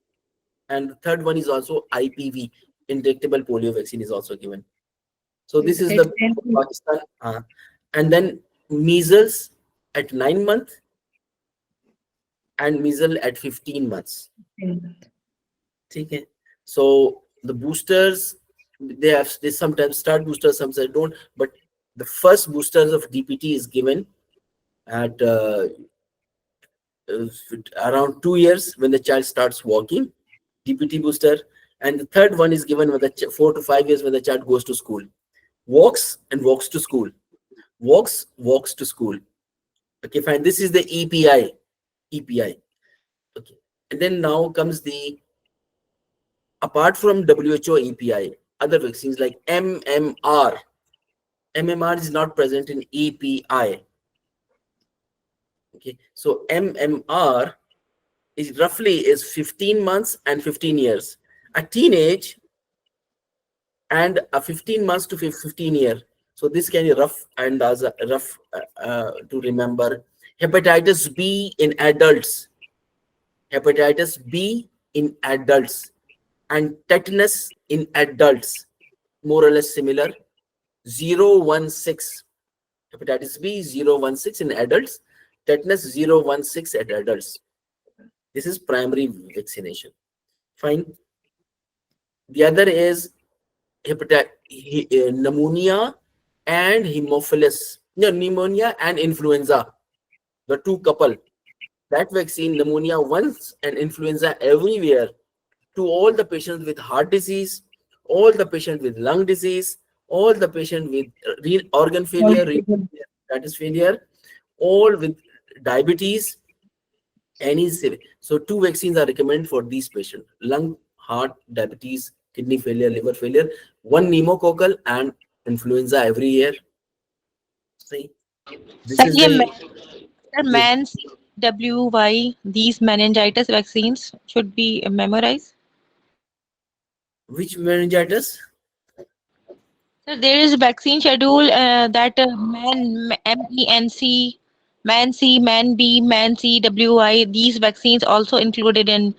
and the third one is also IPV, injectable polio vaccine is also given. So this is the Pakistan. And then measles at 9 months and measles at 15 months. Okay. So the boosters, they sometimes start boosters, sometimes don't, but the first boosters of DPT is given at around 2 years when the child starts walking, DPT booster, and the third one is given when the 4 to 5 years when the child goes to school, walks to school, walks to school. Okay, fine. This is the EPI. Okay, and then now comes the, apart from WHO EPI, other vaccines like MMR. MMR is not present in EPI. Okay, so MMR is roughly 15 months and 15 years. A teenage and a 15 months to 15 year. So this can be rough and as a rough to remember. Hepatitis B in adults. Hepatitis B in adults and tetanus in adults, more or less similar. 016. Hepatitis B 016 in adults, tetanus 016 at adults. This is primary vaccination. Fine. The other is pneumonia and hemophilus. No, pneumonia and influenza. The 2 couple. That vaccine, pneumonia once and influenza everywhere. to all the patients with heart disease, all the patients with lung disease, all the patients with renal organ failure, hepatitis failure, all with diabetes, so 2 vaccines are recommended for these patients: lung, heart, diabetes, kidney failure, liver failure, 1 pneumococcal and influenza every year. See, this is the yes. Man's WY, these meningitis vaccines should be memorized. Which meningitis? So there is a vaccine schedule that MENC, Man C, Man B, Man C, WI. These vaccines also included in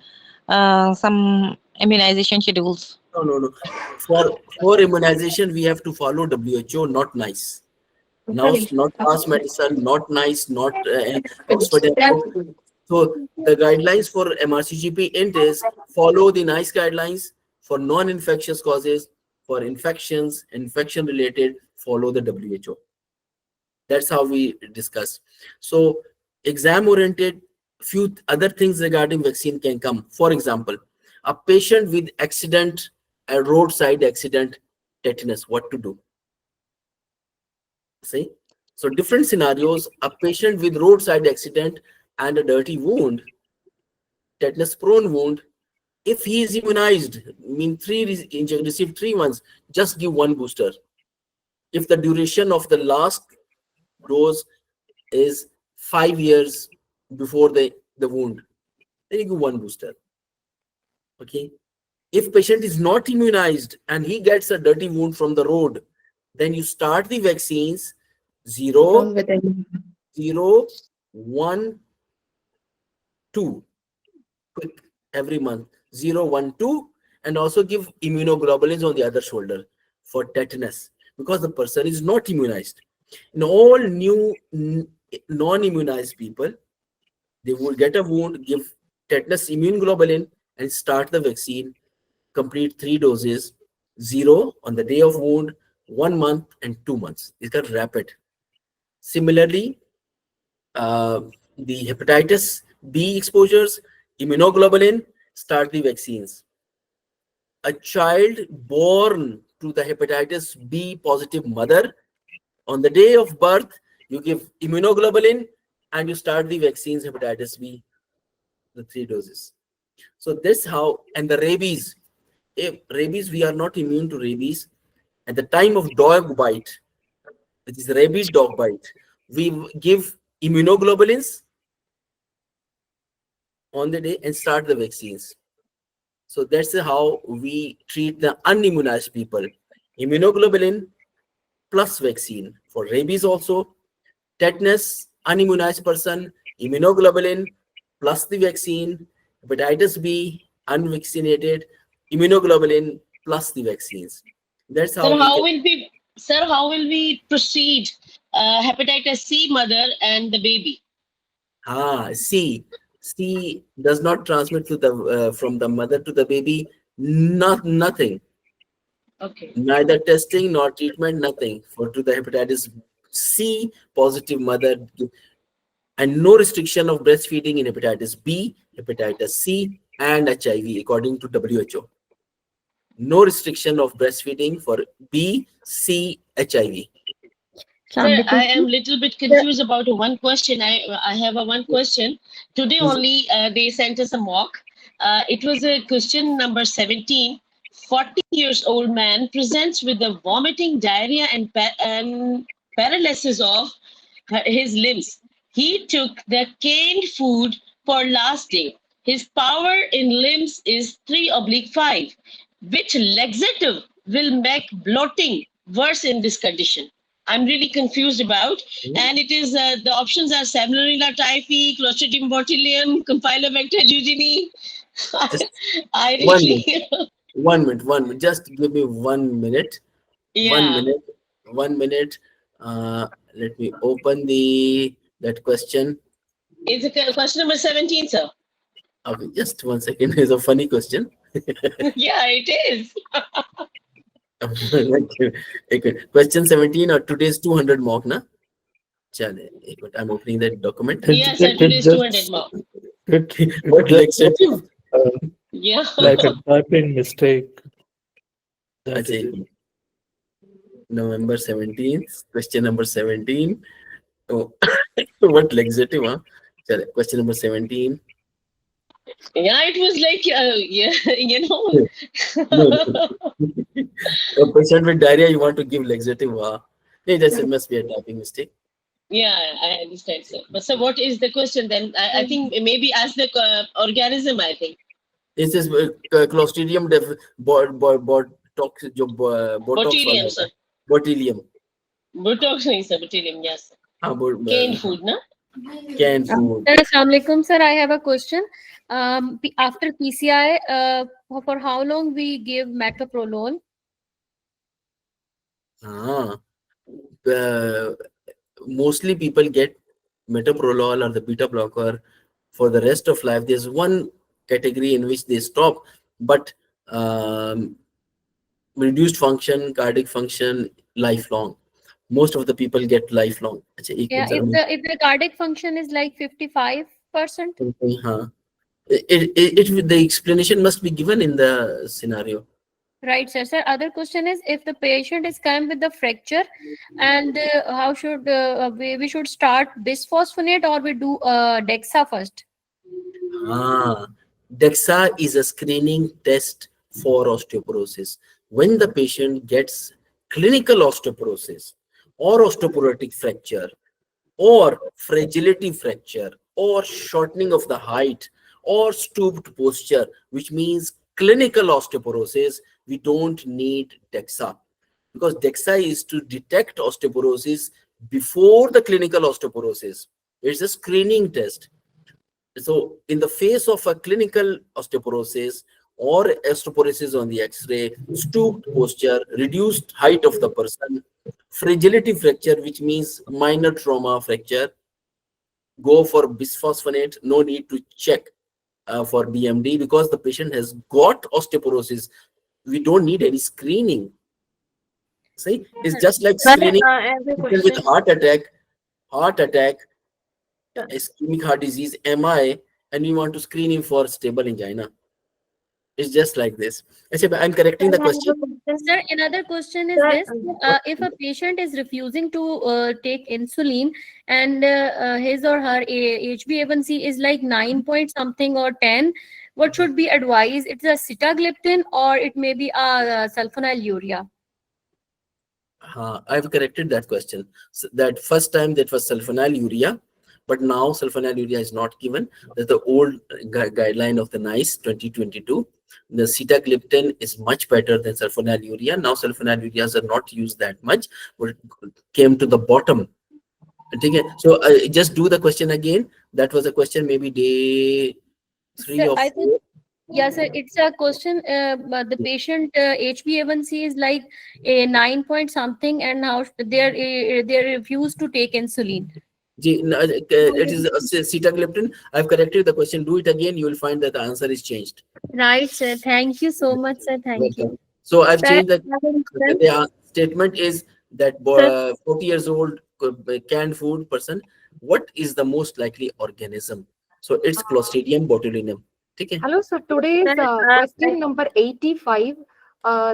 some immunization schedules. No. For immunization, we have to follow WHO, not NICE. Now, not Fast Medicine, not NICE, not Oxford. So the guidelines for MRCGP Int is follow the NICE guidelines for non-infectious causes. For infections, infection related, follow the WHO. That's how we discuss. So exam oriented, few other things regarding vaccine can come. For example, a patient with accident, a roadside accident, tetanus, what to do? See, so different scenarios: a patient with roadside accident and a dirty wound, tetanus prone wound, if he is immunized, received 3 months, just give 1 booster. If the duration of the last dose is 5 years before the wound, then you give 1 booster. Okay. If patient is not immunized and he gets a dirty wound from the road, then you start the vaccines 0, 0, 1, 2, quick every month, 0, 1, 2, and also give immunoglobulins on the other shoulder for tetanus, because the person is not immunized. In all new non-immunized people, they will get a wound, give tetanus immunoglobulin and start the vaccine, complete 3 doses, 0 on the day of wound, 1 month and 2 months. These are rapid. Similarly, the hepatitis B exposures, immunoglobulin, start the vaccines. A child born to the hepatitis B positive mother, on the day of birth, you give immunoglobulin and you start the vaccines, hepatitis B, the 3 doses. So this how, and the rabies. If rabies, we are not immune to rabies. At the time of dog bite, which is rabies dog bite, we give immunoglobulins on the day and start the vaccines. So that's how we treat the unimmunized people. Immunoglobulin plus vaccine for rabies also. Tetanus, unimmunized person, immunoglobulin plus the vaccine. Hepatitis B, unvaccinated, immunoglobulin plus the vaccines. That's how how will we proceed? Hepatitis C mother and the baby. C does not transmit to the from the mother to the baby. Nothing. Okay. Neither testing nor treatment, nothing for to the hepatitis C positive mother, and no restriction of breastfeeding in hepatitis B, hepatitis C, and HIV according to WHO. No restriction of breastfeeding for B, C, HIV. Sir, I am a little bit confused about one question. I have one question. Today only they sent us a mock. It was a question number 17. 40 years old man presents with the vomiting, diarrhea, and paralysis of his limbs. He took the canned food for last day. His power in limbs is 3/5. Which laxative will make bloating worse in this condition? I'm really confused about, and it is the options are Salmonella typhi, Clostridium botulinum, Campylobacter jejuni. I really 1 minute. Just give me 1 minute. Yeah. 1 minute. Let me open that question. It's a question number 17, sir. Okay, just 1 second. It's a funny question. Yeah, it is. Question 17 or today's 200 mock, na? Chale, I'm opening that document. Yes, sir. Today's 200 mark. Okay. What laxative? Yeah. Like a typing mistake. That अच्छा, is it. November 17th, question number 17. Oh, what laxative, huh? Chale, question number 17. Yeah, it was like, yeah, No, no. A patient with diarrhea, you want to give laxative, huh? Hey, that must be a typing mistake. Yeah, I understand, sir. But so what is the question then? I think maybe as the organism, I think. It says Clostridium botox, जो botox वाला Botulium, होता sir. है, botulium. Botox nahi, sir. Botulium, yes. हाँ, Canned food, na? canned food. Sir, Assalamu alaikum, sir. I have a question. After PCI, for how long we give metoprolol? Mostly people get metoprolol or the beta blocker for the rest of life. There's one category in which they stop, but reduced function, cardiac function, lifelong. Most of the people get lifelong. अच्छा, एक Yeah, minute जरा if the cardiac function is like 55%. हाँ. The explanation must be given in the scenario. Right, sir. Sir, other question is if the patient is come with the fracture, and how should we should start bisphosphonate or we do DEXA first? DEXA is a screening test for osteoporosis. When the patient gets clinical osteoporosis or osteoporotic fracture or fragility fracture or shortening of the height or stooped posture, which means clinical osteoporosis, we don't need DEXA, because DEXA is to detect osteoporosis before the clinical osteoporosis. It's a screening test. So in the face of a clinical osteoporosis or osteoporosis on the X-ray, stooped posture, reduced height of the person, fragility fracture, which means minor trauma fracture, go for bisphosphonate. No need to check for BMD because the patient has got osteoporosis. We don't need any screening. See, it's just like Sir, screening I have a people with question. heart attack, Sure. ischemic heart disease, MI, and we want to screen him for stable angina. It's just like this. I'm correcting Sir, the I have question. a question. Sir, another question is Sir, this: if a patient is refusing to take insulin and his or her HbA1c is like 9 point something or 10, what should be advised? It's a sitagliptin or it may be a sulfonylurea. I've corrected that question. So that first time that was sulfonylurea, but now sulfonylurea is not given. That's the old guideline of the NICE 2022. The sitagliptin is much better than sulfonylurea. Now sulfonylureas are not used that much, but it came to the bottom. Okay, so just do the question again. That was a question maybe day 3 Sir, or I 4. think yes, sir. It's a question. But the patient HbA1c is like a 9 point something, and now they refuse to take insulin. It is sitagliptin. I've corrected the question. Do it again. You will find that the answer is changed. Right, sir. Thank you so much, sir. Thank you. Welcome. So I've sir, changed that. I have a question. The statement is that Sir, 40 years old canned food person, what is the most likely organism? So it's Clostridium botulinum. Okay. Hello, so today's sir, question number 85.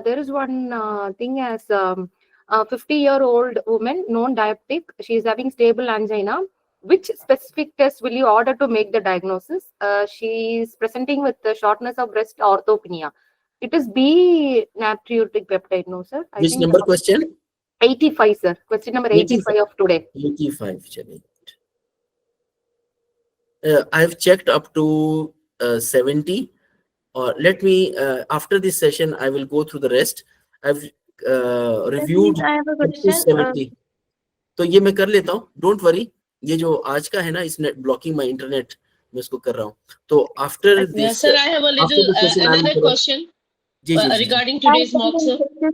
There is one thing as a 50-year-old woman, non-diabetic. She is having stable angina. Which specific test will you order to make the diagnosis? She is presenting with the shortness of breast orthopnea. It is B natriuretic peptide, no, sir? I Which think number question? 85, sir. Question number 85 of today. 85. Chale. I've checked up to 70. Let me, after this session, I will go through the rest. I've sir, reviewed please, I have a up to question. 70. तो ये मैं कर लेता हूँ, don't worry. ये जो आज का है ना, इसने ब्लॉकिंग माय इंटरनेट, मैं इसको कर रहा हूँ. तो after Yeah, this, sir, I have a after little this session I another will. question जी जी जी जी. regarding I have today's done mock, the sir. infectious,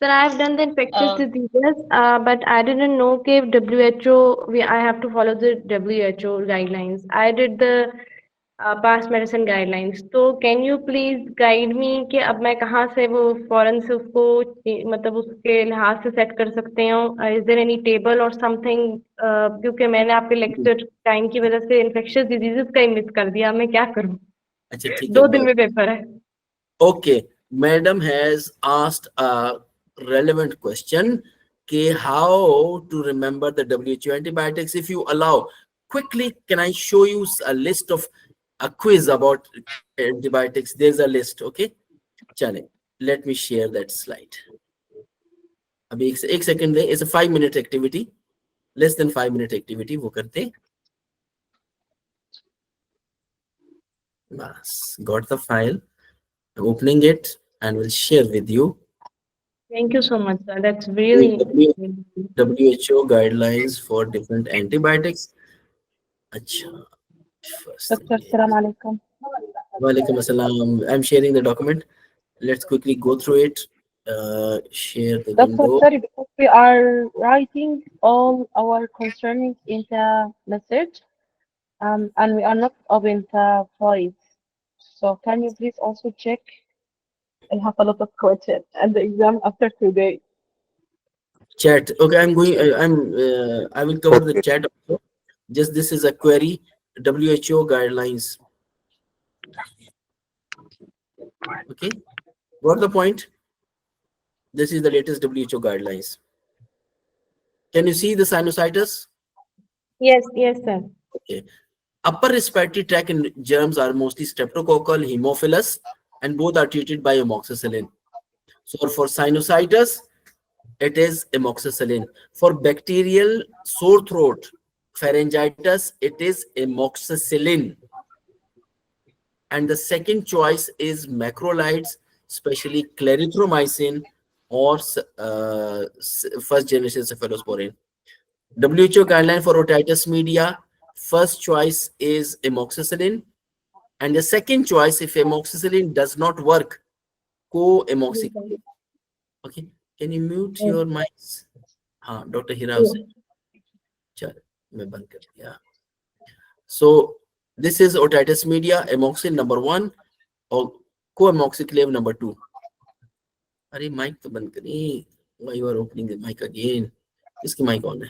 sir, I have done the infectious diseases, but I didn't know that WHO, I have to follow the WHO guidelines. I did the past medicine guidelines. So can you please guide me कि अब मैं कहाँ से वो फौरन से उसको मतलब उसके लिहाज से सेट कर सकते हूँ? Is there any table or something? क्योंकि मैंने आपके लेक्चर टाइम की वजह से infectious diseases का ही मिस कर दिया, मैं क्या करूँ? अच्छा ठीक है 2 दिन में पेपर है. Okay, madam has asked a relevant question. Okay, how to remember the WHO antibiotics? If you allow, quickly, can I show you a list of a quiz about antibiotics? There's a list. Okay, chale. Let me share that slide. अभी एक second दें. It's a 5-minute activity. Less than 5-minute activity. वो करते. बस. Got the file. I'm opening it and will share with you. Thank you so much, sir. That's really WHO guidelines for different antibiotics. Acha, first Doctor, thing. Assalamu alaikum. Walaikum assalam. I'm sharing the document. Let's quickly go through it. Share the Doctor, window. sorry, because we are writing all our concerns in the message, and we are not open the files. So can you please also check? I have a lot of questions and the exam after today. Chat. Okay, I'm going. I will cover the chat also. Just this is a query. WHO guidelines. Okay. What the point? This is the latest WHO guidelines. Can you see the sinusitis? Yes, sir. Okay. Upper respiratory tract germs are mostly streptococcal, hemophilus, and both are treated by amoxicillin. So for sinusitis, it is amoxicillin. For bacterial sore throat, pharyngitis, it is amoxicillin. And the second choice is macrolides, especially clarithromycin or first generation cephalosporin. WHO guideline for otitis media, first choice is amoxicillin. And the second choice, if amoxicillin does not work, co-amoxicillin. Okay, can you mute your mics? Dr. Hira. So this is otitis media, amoxicillin number 1 or co-amoxicillin number 2. Are mic to band kari? Why you are opening the mic again? Kiski mic on hai?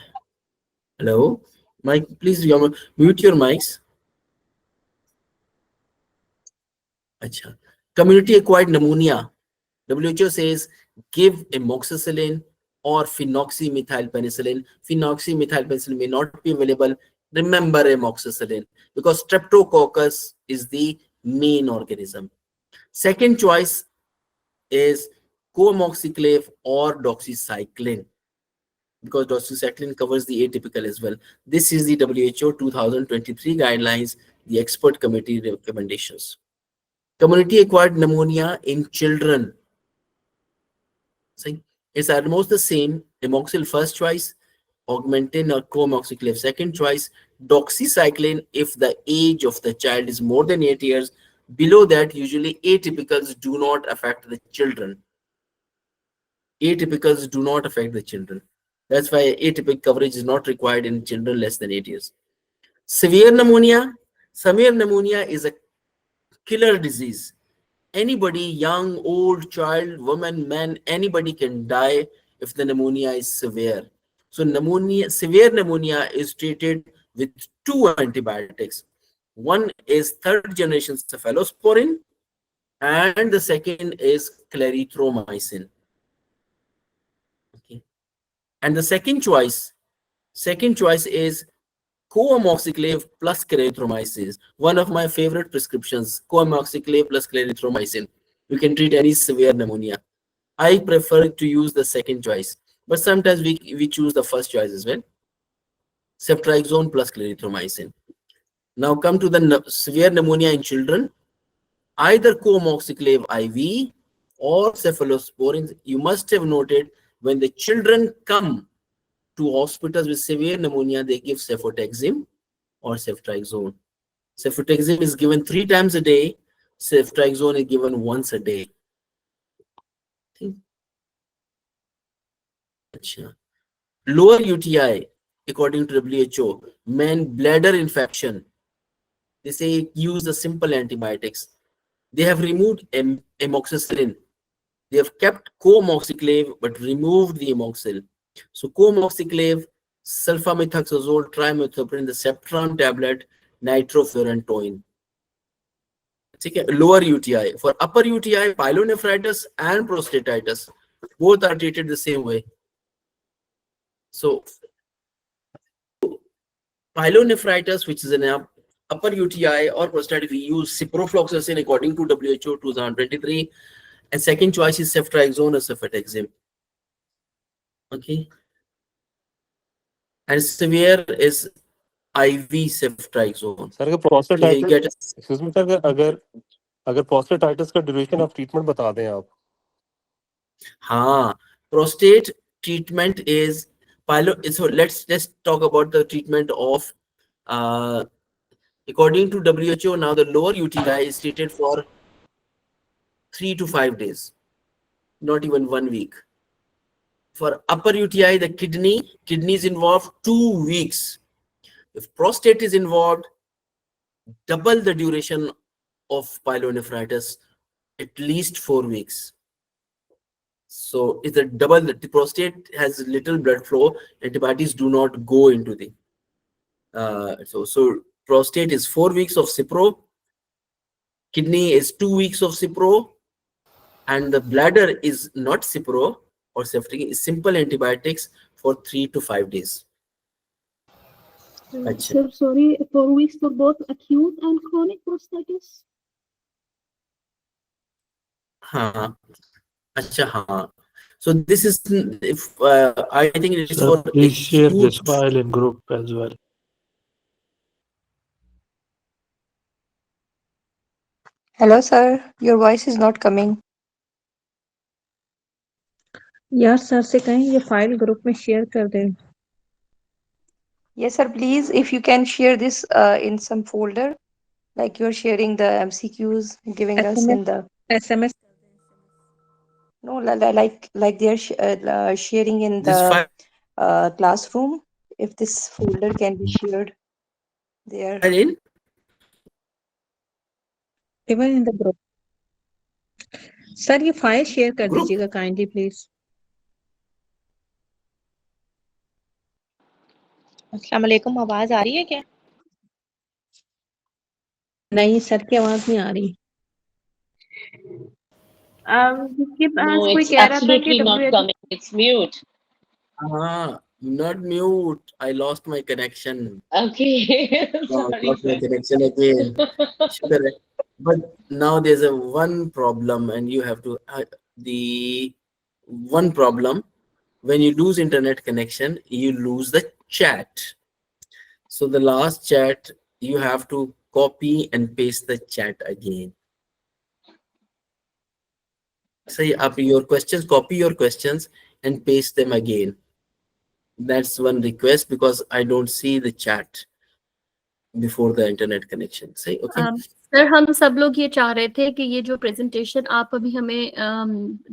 Hello? Mic, please mute your mics. Acha. Community acquired pneumonia. WHO says give amoxicillin or phenoxymethylpenicillin. Phenoxymethylpenicillin may not be available. Remember amoxicillin because streptococcus is the main organism. Second choice is co-amoxiclav or doxycycline because doxycycline covers the atypical as well. This is the WHO 2023 guidelines, the expert committee recommendations. Community acquired pneumonia in children. It's almost the same. Amoxil first choice, augmentin or co-amoxiclav second choice, doxycycline if the age of the child is more than 8 years. Below that, usually atypicals do not affect the children. Atypicals do not affect the children. That's why atypical coverage is not required in children less than 8 years. Severe pneumonia. Severe pneumonia is a killer disease. Anybody, young, old, child, woman, man, anybody can die if the pneumonia is severe. So severe pneumonia is treated with 2 antibiotics. One is third generation cephalosporin and the second is clarithromycin. Okay. And the second choice is co-amoxiclav plus clarithromycin. One of my favorite prescriptions, co-amoxiclav plus clarithromycin. You can treat any severe pneumonia. I prefer to use the second choice, but sometimes we choose the first choice as well. Ceftriaxone plus clarithromycin. Now come to the severe pneumonia in children. Either co-amoxiclav IV or cephalosporin. You must have noted when the children come to hospitals with severe pneumonia, they give cefotaxime or ceftriaxone. Cefotaxime is given 3 times a day. Ceftriaxone is given once a day. Lower UTI, according to WHO, men bladder infection. They say use the simple antibiotics. They have removed amoxicillin. They have kept co-amoxiclav but removed the amoxil. So co-amoxiclav, sulfamethoxazole, trimethoprim, the Septran tablet, nitrofurantoin. Lower UTI. For upper UTI, pyelonephritis and prostatitis, both are treated the same way. So pyelonephritis, which is an upper UTI or prostatitis, we use ciprofloxacin according to WHO 2023, and second choice is ceftriaxone or cefataxime. Okay, and severe is IV ceftriaxone. Sir अगर prostatitis, excuse me sir, अगर prostatitis का duration of treatment बता दें आप. हाँ, prostate treatment is so let's talk about the treatment of according to WHO. Now the lower UTI is treated for 3 to 5 days, not even 1 week. For upper UTI, the kidney is involved, 2 weeks. If prostate is involved, double the duration of pyelonephritis, at least 4 weeks. So it's a double. The prostate has little blood flow. Antibiotics do not go into the. So prostate is 4 weeks of Cipro. Kidney is 2 weeks of Cipro, and the bladder is not Cipro or ceftriaxone. It's simple antibiotics for 3 to 5 days. Sir, sorry, 4 weeks for both acute and chronic prostatitis? So this is, if I think it is Sir, for please share this file in group as well. Hello, sir. Your voice is not coming. यार sir से कहें ये file group में share कर दें. Yes, sir. Please, if you can share this in some folder, like you're sharing the MCQs, giving us in the SMS. no, like they're sharing in this the file classroom. If this folder can be shared there. in Even in the group. Sir ये file share कर Group? दीजिएगा kindly please. अस्सलाम वालेकुम, आवाज आ रही है क्या? नहीं सर की आवाज नहीं आ रही. जिसके पास No, कोई it's कह रहा था कि absolutely not WHO coming. It's mute. not mute. I lost my connection. Okay. Sorry, Lost my sir. connection again. But now there's a one problem, and you have to the one problem. When you lose internet connection, you lose the chat. So the last chat, you have to copy and paste the chat again. Say up your questions, copy your questions and paste them again. That's one request, because I don't see the chat before the internet connection. Say okay. Sir हम सब लोग ये चाह रहे थे कि ये जो प्रेजेंटेशन आप अभी हमें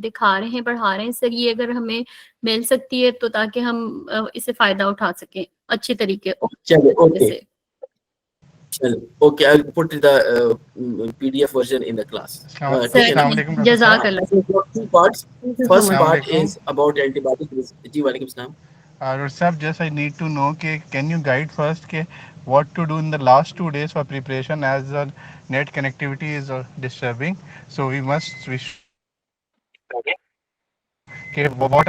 दिखा रहे हैं, पढ़ा रहे हैं सर, ये अगर हमें मिल सकती है तो ताकि हम इससे फायदा उठा सकें अच्छी तरीके Okay. Okay, I'll put the PDF version in the class. जज़ाकल्लाह. Two parts. First part is about antibiotic. जी वालेकुम सलाम. Sir, just I need to know can you guide first what to do in the last 2 days for preparation, as the net connectivity is disturbing. So we what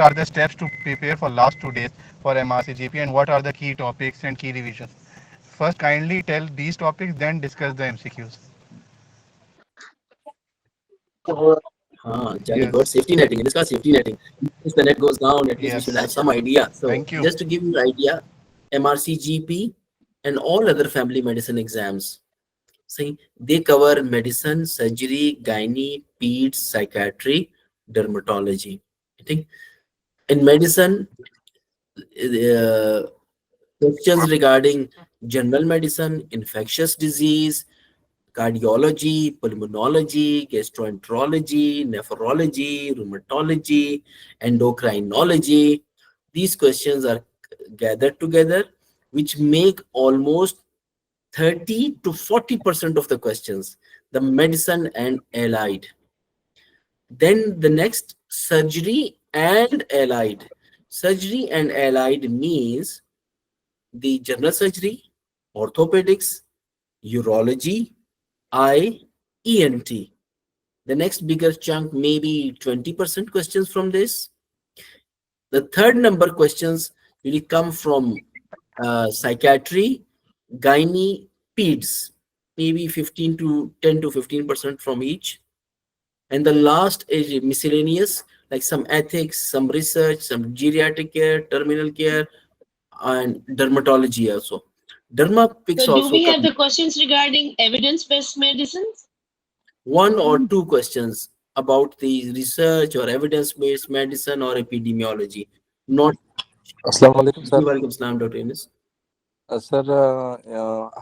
are the steps to prepare for last 2 days for MRCGP, and what are the key topics and key revisions? First, kindly tell these topics, then discuss the MCQs. Very good. Safety netting. Discuss safety netting. If the net goes down, at least we should have some idea. So Thank you. just to give you an idea, MRCGP and all other family medicine exams, see, they cover medicine, surgery, gynae, peds, psychiatry, dermatology. I think in medicine, questions regarding general medicine, infectious disease, cardiology, pulmonology, gastroenterology, nephrology, rheumatology, endocrinology. These questions are gathered together, which make almost 30 to 40% of the questions, the medicine and allied. Then the next, surgery and allied. Surgery and allied means the general surgery, orthopedics, urology, eye, ENT. The next bigger chunk, maybe 20% questions from this. The third number questions really come from psychiatry, gynae, peds, maybe 15 to 10 to 15% from each. And the last is miscellaneous, like some ethics, some research, some geriatric care, terminal care, and dermatology also. Derma picks So do also we have come. the questions regarding evidence-based medicines? One or two questions about the research or evidence-based medicine or epidemiology. Not. अस्सलाम वालेकुम sir. वालेकुम सलाम doctor Yunus. Sir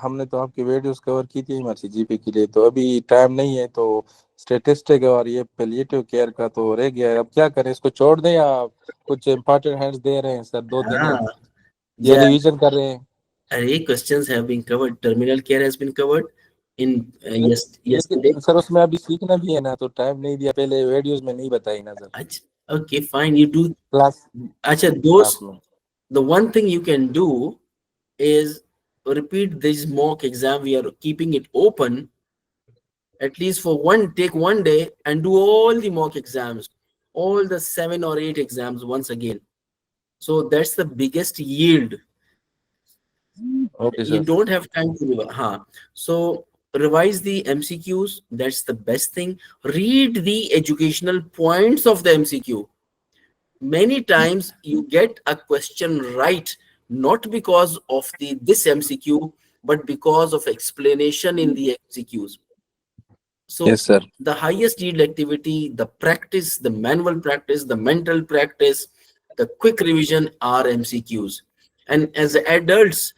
हमने तो आपकी videos cover की थी MRCGP के लिए, तो अभी टाइम नहीं है, तो स्टैटिस्टिक और ये पैलिएटिव केयर का तो रह गया है। अब क्या करें, इसको छोड़ दें या कुछ इंपॉर्टेंट हैंड्स दे रहे हैं सर? 2 दिन है या रिवीजन कर रहे हैं? Questions have been covered. Terminal care has been covered in yesterday. लेकिन सर उसमें अभी सीखना भी है ना, तो टाइम नहीं दिया, पहले वीडियोस में नहीं बताई ना sir. Okay, fine. You do class. अच्छा, those, the one thing you can do is repeat this mock exam. We are keeping it open at least for take one day and do all the mock exams, all the 7 or 8 exams once again. So that's the biggest yield. Okay, you sir. don't have time to revise. So revise the MCQs. That's the best thing. Read the educational points of the MCQ. Many times you get a question right, not because of this MCQ, but because of explanation in the MCQs. So yes, sir. The highest yield activity, the practice, the manual practice, the mental practice, the quick revision are MCQs. And as adults,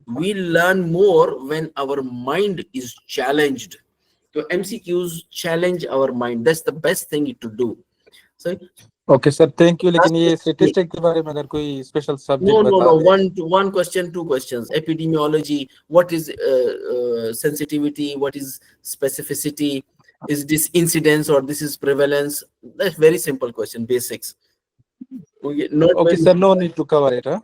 we learn more when our mind is challenged. So MCQs challenge our mind. That's the best thing to do. So okay sir, thank you. लेकिन ये statistic के बारे में अगर कोई special subject बता दे। one question, two questions. Epidemiology, what is sensitivity, what is specificity, is this incidence or this is prevalence? That's very simple question, basics. Okay, sir, no need to cover it, huh?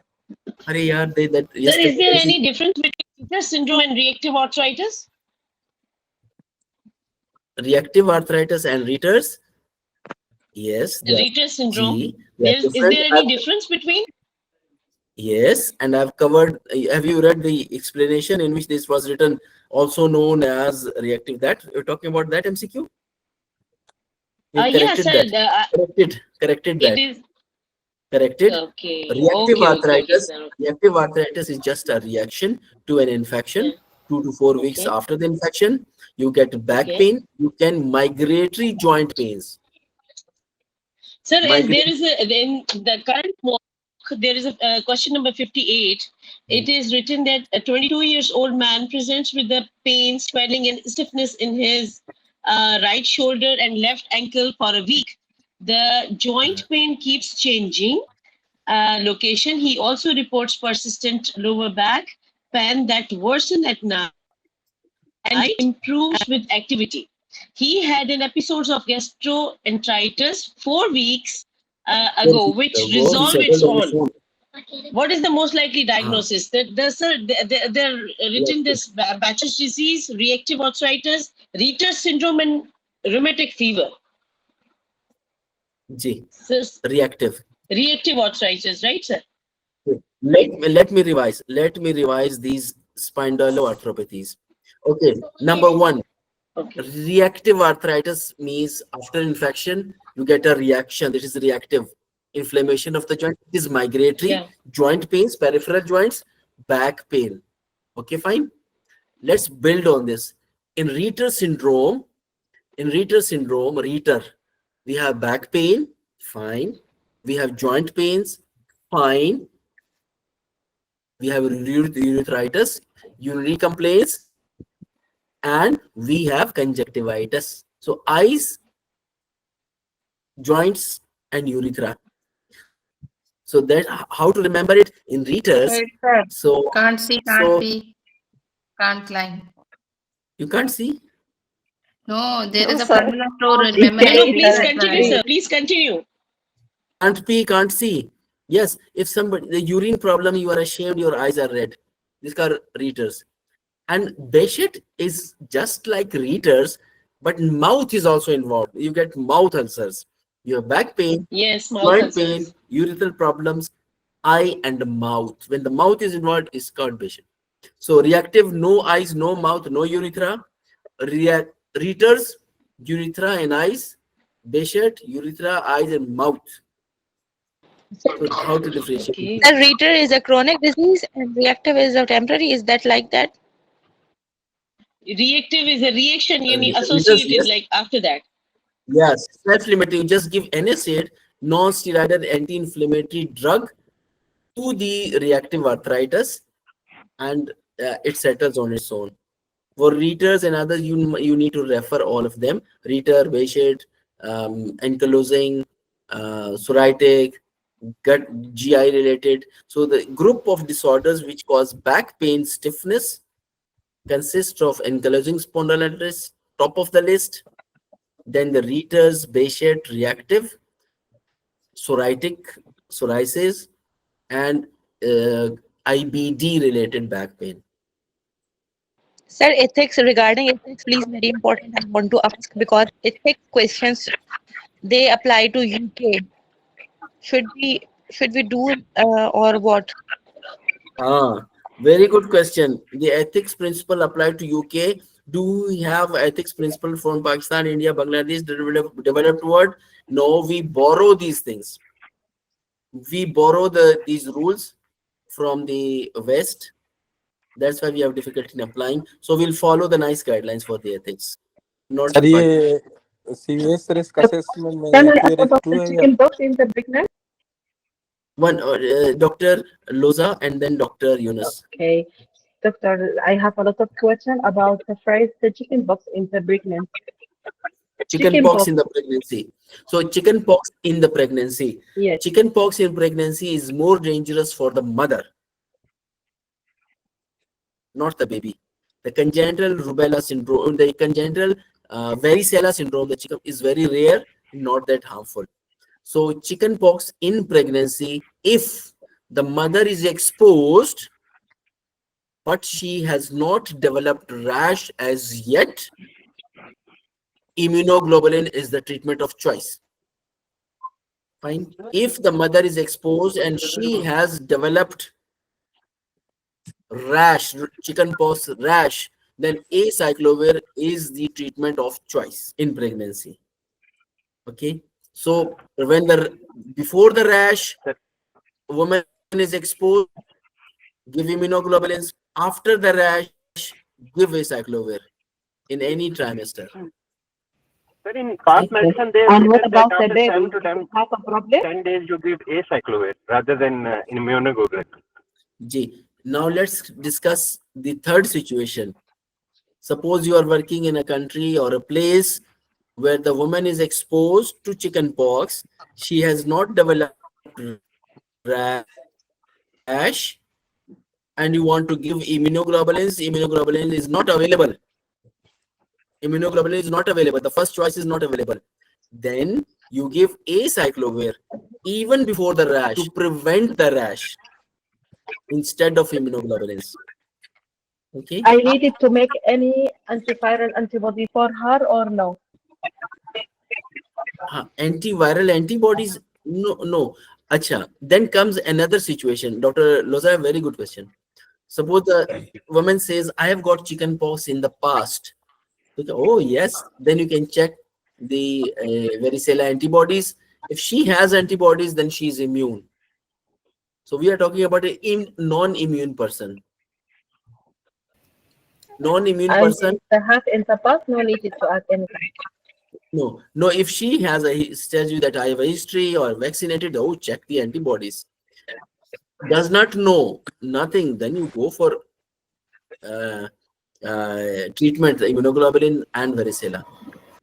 Arey yaar, Sir, is there any difference between Ritter syndrome and reactive arthritis? Reactive arthritis and Ritter's? Yes. Ritter syndrome. Is different. there any difference between? Yes, and I've covered. Have you read the explanation in which this was written, also known as reactive? That you're talking about that MCQ? Yes, sir. Corrected that. It is corrected. Okay. Reactive arthritis. Okay, sir. Reactive arthritis is just a reaction to an infection. 2 to 4 weeks after the infection, you get back pain. You can migratory joint pains. Sir, there is in the current mock, there is a question number 58. It is written that a 22 years old man presents with the pain, swelling, and stiffness in his right shoulder and left ankle for a week. The joint pain keeps changing location. He also reports persistent lower back pain that worsen at night and improves with activity. He had an episode of gastroenteritis 4 weeks ago, which resolved its own. What is the most likely diagnosis? They're written this Batch's disease, reactive arthritis, Ritter syndrome, and rheumatic fever. Reactive. Reactive arthritis, right, sir? Let me revise. Let me revise these spondyloarthropathies. Okay, number one. Reactive arthritis means after infection, you get a reaction. This is reactive inflammation of the joint. It is migratory, joint pains, peripheral joints, back pain. Okay, fine. Let's build on this. In Ritter syndrome, Ritter, we have back pain, fine. We have joint pains, fine. We have urethritis, urinary complaints, and we have conjunctivitis. So eyes, joints, and urethra. So that how to remember it in Ritters. So can't see, can't climb. You can't see? No, there is a sir. formula to memorize. No, please continue, sir. Please continue. Can't pee, can't see. Yes, if somebody, the urine problem, you are ashamed, your eyes are red. These are Ritters. And Behcet is just like Ritters, but mouth is also involved. You get mouth ulcers, you have back pain, Yes, mouth joint pain, ulcers. urethral problems, eye and mouth. When the mouth is involved, is called patient. So reactive, no eyes, no mouth, no urethra. Reaters, urethra and eyes. Bashet, urethra, eyes and mouth. So how to differentiate? Okay. The reader is a chronic disease and reactive is a temporary. Is that like that? Reactive is a reaction you need Reaters, associated yes. like after that. Yes, self-limiting. Just give NSAID, non-steroidal anti-inflammatory drug to the reactive arthritis, and it settles on its own. For readers and others, you need to refer all of them. Reader, Behçet, ankylosing, psoriatic, gut GI related. So the group of disorders which cause back pain, stiffness consists of ankylosing spondylitis, top of the list. Then the readers, Behçet, reactive, psoriatic, psoriasis, and IBD related back pain. Sir, ethics regarding ethics, please, very important. I want to ask because ethics questions they apply to UK. Should we do or what? Very good question. The ethics principle applied to UK. Do we have ethics principle from Pakistan, India, Bangladesh, developed world? No, we borrow these things. We borrow these rules from the West. That's why we have difficulty in applying. So we'll follow the nice guidelines for the ethics. Not sir the ये सीवियस risk assessment में Can I कोई ask about to the है या chicken pox in the pregnant? one. Dr. Loza and then Dr. Yunus. Okay, doctor, I have a lot of questions about the phrase the chicken pox in the pregnant. Chicken pox in the pregnancy. So chicken pox in the pregnancy. Yes. Chicken pox in pregnancy is more dangerous for the mother, not the baby. The congenital rubella syndrome, the congenital varicella syndrome, the chicken is very rare, not that harmful. So chicken pox in pregnancy, if the mother is exposed, but she has not developed rash as yet, immunoglobulin is the treatment of choice. Fine. If the mother is exposed and she has developed rash, chicken pox rash, then acyclovir is the treatment of choice in pregnancy. Okay. So when before the rash, woman is exposed, give immunoglobulins. After the rash, give acyclovir in any trimester. Sir, in past medicine, they have And what written that about the after baby? 7 to 10, Have a problem? 10 days you give acyclovir rather than immunoglobulin. G. Now let's discuss the third situation. Suppose you are working in a country or a place where the woman is exposed to chicken pox. She has not developed rash and you want to give immunoglobulins. Immunoglobulin is not available. Immunoglobulin is not available. The first choice is not available. Then you give acyclovir even before the rash to prevent the rash instead of immunoglobulins. Okay. I needed to make any antiviral antibody for her or no? Antiviral antibodies? No. Acha. Then comes another situation. Dr. Loza, very good question. Suppose the woman says, I have got chicken pox in the past. Okay, oh, yes. Then you can check the varicella antibodies. If she has antibodies, then she is immune. So we are talking about a non-immune person. Non-immune And person. if they have in the past, no needed to add anything. No. If she has tells you that I have a history or vaccinated, oh, check the antibodies. Does not know nothing, then you go for treatment, immunoglobulin and varicella.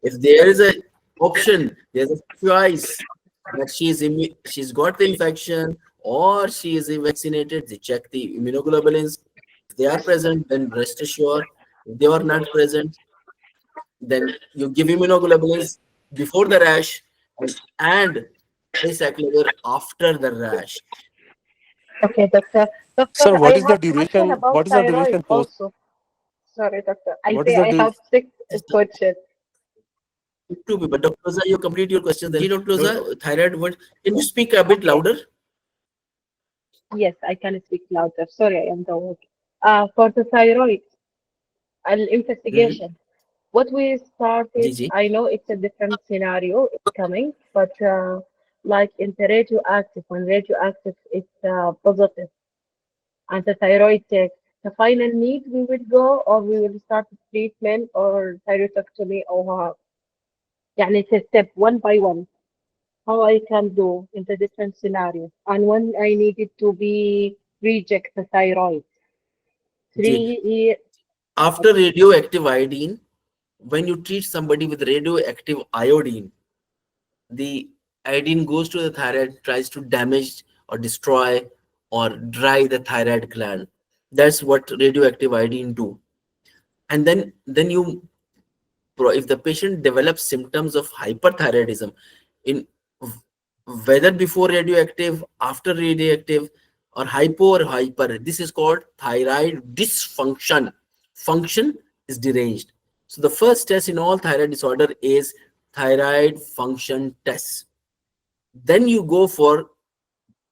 If there is a option, there's a choice that she's got the infection or she is vaccinated, they check the immunoglobulins. If they are present, then rest assured. If they are not present, then you give immunoglobulins before the rash and acyclovir after the rash. Okay, doctor. Sir, Doctor, I what is the have question duration? about What is the thyroid duration post? also. Sorry, doctor. I What is say the I have six questions. Two people. Dr. Rosa, you complete your question. Then, Dr. Rosa, thyroid. What? Can you speak a bit louder? Yes, I can speak louder. Sorry, I am the work. For the thyroid investigation, what we started, GG. I know it's a different scenario it's coming, but like in the radioactive, when radioactive it's positive, and the thyroid test, the final need we will go or we will start the treatment or thyroidectomy or يعني it's a step one by one how I can do in the different scenarios and when I needed to be reject the thyroid. G. 3 years. After radioactive iodine, when you treat somebody with radioactive iodine, the iodine goes to the thyroid, tries to damage or destroy or dry the thyroid gland. That's what radioactive iodine do. And then you, if the patient develops symptoms of hyperthyroidism, in whether before radioactive, after radioactive, or hypo or hyper, this is called thyroid dysfunction. Function is deranged. So the first test in all thyroid disorder is thyroid function test. Then you go for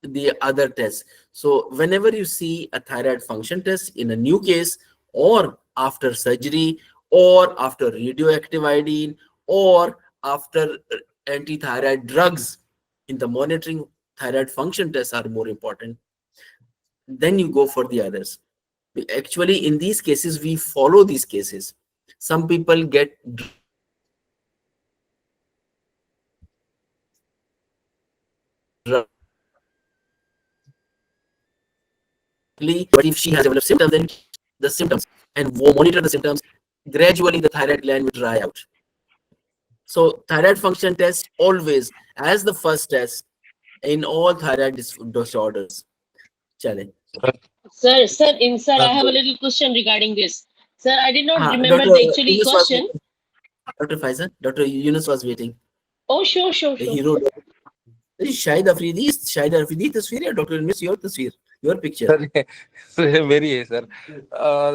the other tests. So whenever you see a thyroid function test in a new case, or after surgery, or after radioactive iodine, or after anti-thyroid drugs, in the monitoring, thyroid function tests are more important. Then you go for the others. Actually, in these cases, we follow these cases. Some people get drug, but if she has developed symptoms, then the symptoms and monitor the symptoms. Gradually, the thyroid gland will dry out. So thyroid function test always as the first test in all thyroid disorders. Chale. Sir, I have a little question regarding this. Sir, I did not remember Dr. the actually Yunus was question. waiting. Dr. Faisal, Dr. Yunus was waiting. Oh, sure. The hero. Shahid Afridi, Shahid Afridi तस्वीर है doctor Yunus, your तस्वीर, your picture. Sir मेरी है sir.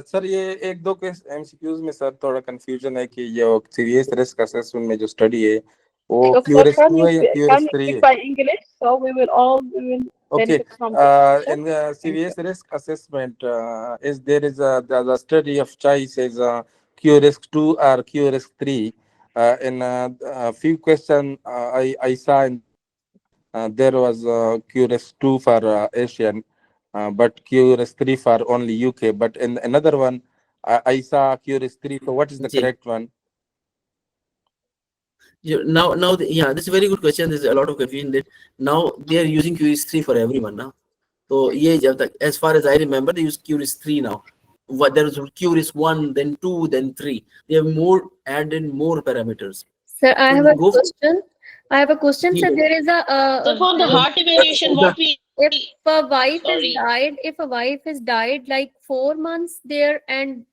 Sir ये एक दो case MCQs में sir थोड़ा कंफ्यूजन है कि ये सीरियस रिस्क असेसमेंट में जो स्टडी है वो Doctor, QRS2 है या can you QRS3 speak है? by English so we will Okay. benefit from this In the serious risk assessment, is there is the study of choice is QRISK 2 or QRISK 3. In a few questions I saw in there was QRISK 2 for Asian, but QRISK 3 for only UK. But in another one, I saw QRISK 3. So what is the correct one? Now, yeah, this is a very good question. There's a lot of confusion that now they are using QRIS3 for everyone now. So yeah, as far as I remember, they use QRIS3 now. What there is QRIS1, then 2, then 3. They have added more parameters. Sir, I So have you a go for question. I have a question. Yeah. So there is So for the heart evaluation, what we if a wife is sorry. died, if a wife has died like 4 months there and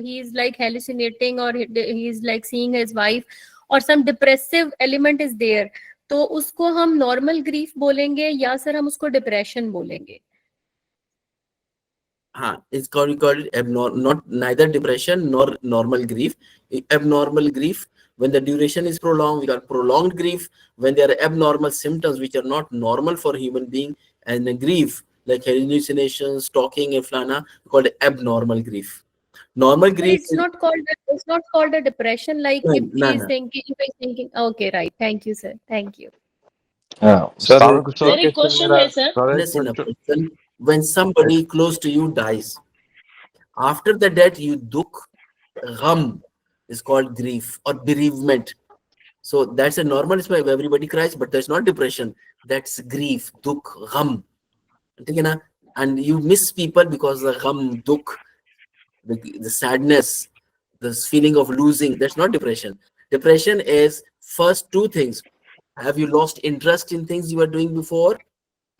he's like hallucinating or he's like seeing his wife or some depressive element is there, तो उसको हम normal grief बोलेंगे या sir हम उसको depression बोलेंगे? It's called, we call it not neither depression nor normal grief. Abnormal grief, when the duration is prolonged, we got prolonged grief. When there are abnormal symptoms which are not normal for human being, and the grief like hallucinations, talking, inflana, called abnormal grief. Normal grief It's not called a depression. Like if no, he's thinking. Okay, right. Thank you, sir. Thank you. Sir Sir, एक question है sir. in a person when somebody close to you dies. After the death, you dukh, gham is called grief or bereavement. So that's a normal where everybody cries, but that's not depression. That's grief, dukh, gham. And you miss people because the gham, dukh, the sadness, this feeling of losing. That's not depression. Depression is first two things. Have you lost interest in things you were doing before?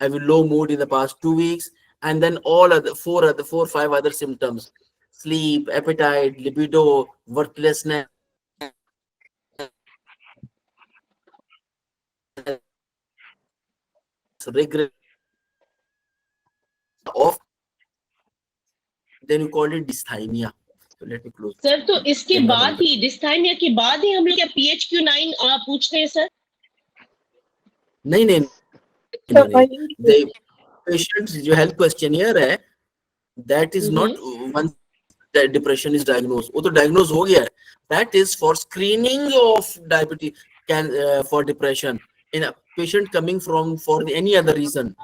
Have you low mood in the past 2 weeks? And then all other four, 5 other symptoms: sleep, appetite, libido, worthlessness, regret, of then you call it dysthymia. Let me close sir तो इसके camera बाद बंद ही डिस्थाइमिया के बाद ही हम लोग क्या PHQ-9 पूछते हैं सर? नहीं नहीं So I नहीं think the patient जो health questionnaire है that is not once that depression is diagnosed, वो तो diagnose हो गया है, that is for screening of diabetes can for depression in a patient coming from for any other reason.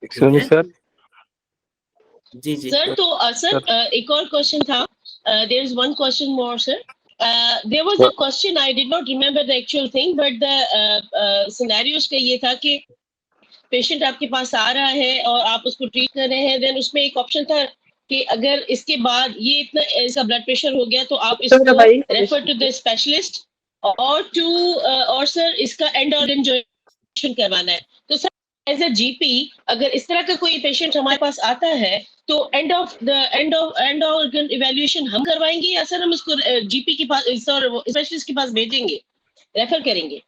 Excuse me, sir. Ji ji sir तो sir एक और question था. There is one question more, sir. There was a question, I did not remember the actual thing, but the scenarios का ये था कि patient आपके पास आ रहा है और आप उसको ट्रीट कर रहे हैं, देन उसमें एक ऑप्शन था कि अगर इसके बाद ये इतना इसका ब्लड प्रेशर हो गया तो आप इसको रेफर टू द स्पेशलिस्ट और सर इसका एंड ऑर्गन जॉइंट करवाना है. तो सर एज अ जीपी अगर इस तरह का कोई पेशेंट हमारे पास आता है तो एंड ऑर्गन इवैल्यूएशन हम करवाएंगे या सर हम उसको जीपी के पास स्पेशलिस्ट के पास भेजेंगे, रेफर करेंगे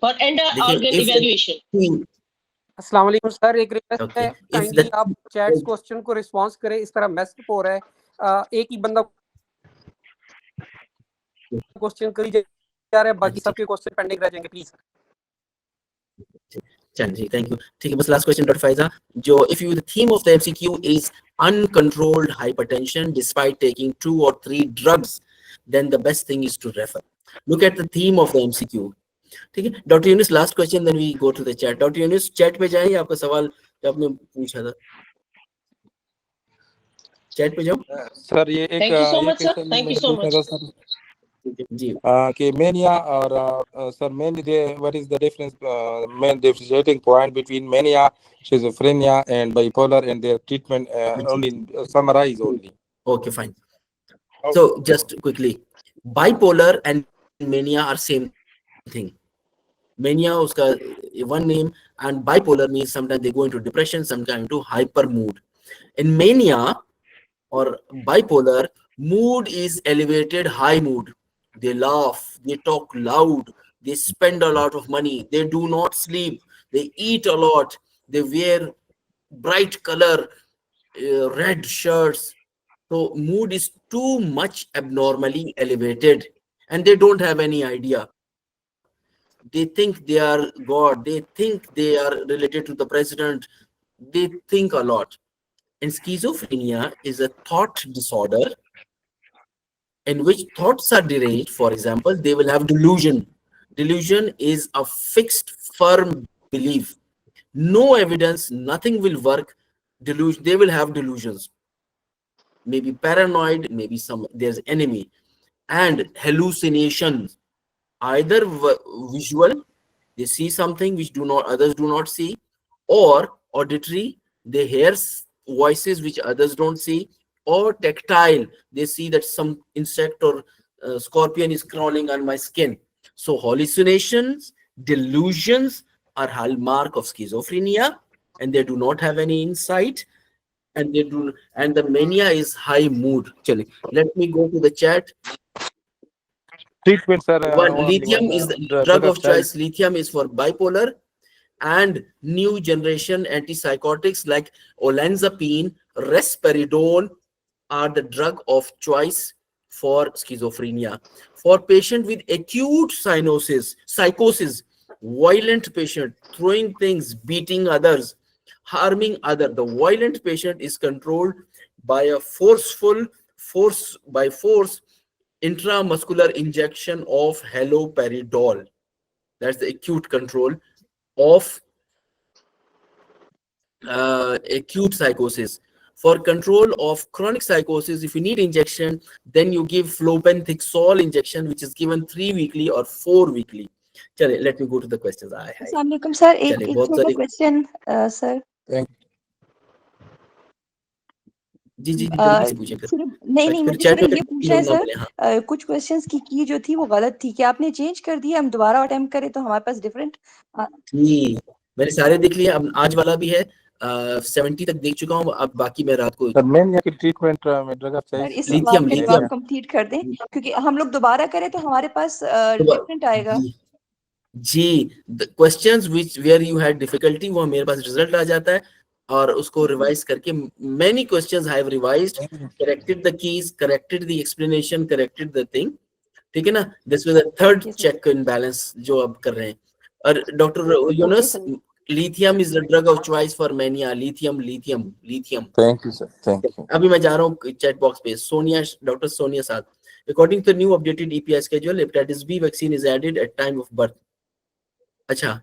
फॉर एंड ऑर्गन इवैल्यूएशन? अस्सलाम वालेकुम सर, एक रिक्वेस्ट है, if काइंडली the आप चैट्स क्वेश्चन को रिस्पांस करें. इस तरह मैसेज हो रहा है, एक ही बंदा क्वेश्चन करी जा रहा है, बाकी सबके क्वेश्चन पेंडिंग रह जाएंगे, प्लीज. चलिए थैंक यू. ठीक है, बस लास्ट क्वेश्चन डॉक्टर फाइजा, जो if you the theme of the MCQ is uncontrolled hypertension despite taking 2 or 3 drugs, then the best thing is to refer. Look at the theme of the MCQ. ठीक है doctor Younis, last question, then we go to the chat. Doctor Younis chat पे जाएं, आपका सवाल जो आपने पूछा था चैट पे जाओ. सर ये एक thank you so much sir, question thank you मैंने सो पूछा मच. था सर जी कि मेनिया और sir mainly what is the difference main differentiating point between mania, schizophrenia and bipolar and their treatment, only summarize only. Okay, fine. So just quickly, bipolar and mania are same thing. Mania uska one name, and bipolar means sometimes they go into depression, sometimes into hyper mood. In mania or bipolar, mood is elevated high mood. They laugh, they talk loud, they spend a lot of money, they do not sleep, they eat a lot, they wear bright color, red shirts. So mood is too much abnormally elevated, and they don't have any idea. They think they are God, they think they are related to the president, they think a lot. And schizophrenia is a thought disorder in which thoughts are deranged. For example, they will have delusion. Delusion is a fixed, firm belief. No evidence, nothing will work. Delusion, they will have delusions. Maybe paranoid, maybe there's enemy. And hallucinations, either visual, they see something which others do not see, or auditory, they hear voices which others don't see, or tactile, they see that some insect or scorpion is crawling on my skin. So hallucinations, delusions are hallmark of schizophrenia, and they do not have any insight, and the mania is high mood. Chale, let me go to the chat. Treatment, sir. Lithium is the drug of choice. Lithium is for bipolar, and new generation antipsychotics like olanzapine, risperidone are the drug of choice for schizophrenia. For patient with acute psychosis, violent patient, throwing things, beating others, harming others, the violent patient is controlled by a force intramuscular injection of haloperidol. That's the acute control of acute psychosis. For control of chronic psychosis, if you need injection, then you give flopentixol injection, which is given 3 weekly or 4 weekly. Chale, let me go to the questions. अस्सलाम वालेकुम sir, एक छोटा question sir. जी जी जल्दी से पूछिए फिर. नहीं मुझे सिर्फ ये पूछना है सर, कुछ क्वेश्चंस की जो थी वो गलत थी, क्या आपने चेंज कर दिया? हम दोबारा अटेम्प्ट करें तो हमारे पास डिफरेंट. जी मैंने सारे देख लिए, अब आज वाला भी है, 70 तक देख चुका हूँ. अब बाकी मैं रात को ट्रीटमेंट में ड्रग ऑफ चॉइस इस सवाल का जवाब कंप्लीट कर दें, क्योंकि हम लोग दोबारा करें तो हमारे पास डिफरेंट आएगा. जी the questions which were you had difficulty, वो मेरे पास रिजल्ट आ जाता है. और उसको रिवाइज करके many questions I have revised, corrected the keys, corrected the explanation, corrected the thing. ठीक है ना? This was the third check and balance जो अब कर रहे हैं. और doctor Yunus, lithium is the drug of choice for mania. lithium. Thank you, sir. Thank you. अभी मैं जा रहा हूँ चैट बॉक्स पे. सोनिया, डॉक्टर सोनिया साहब, according to the new updated EPI schedule, hepatitis B vaccine is added at time of birth. अच्छा,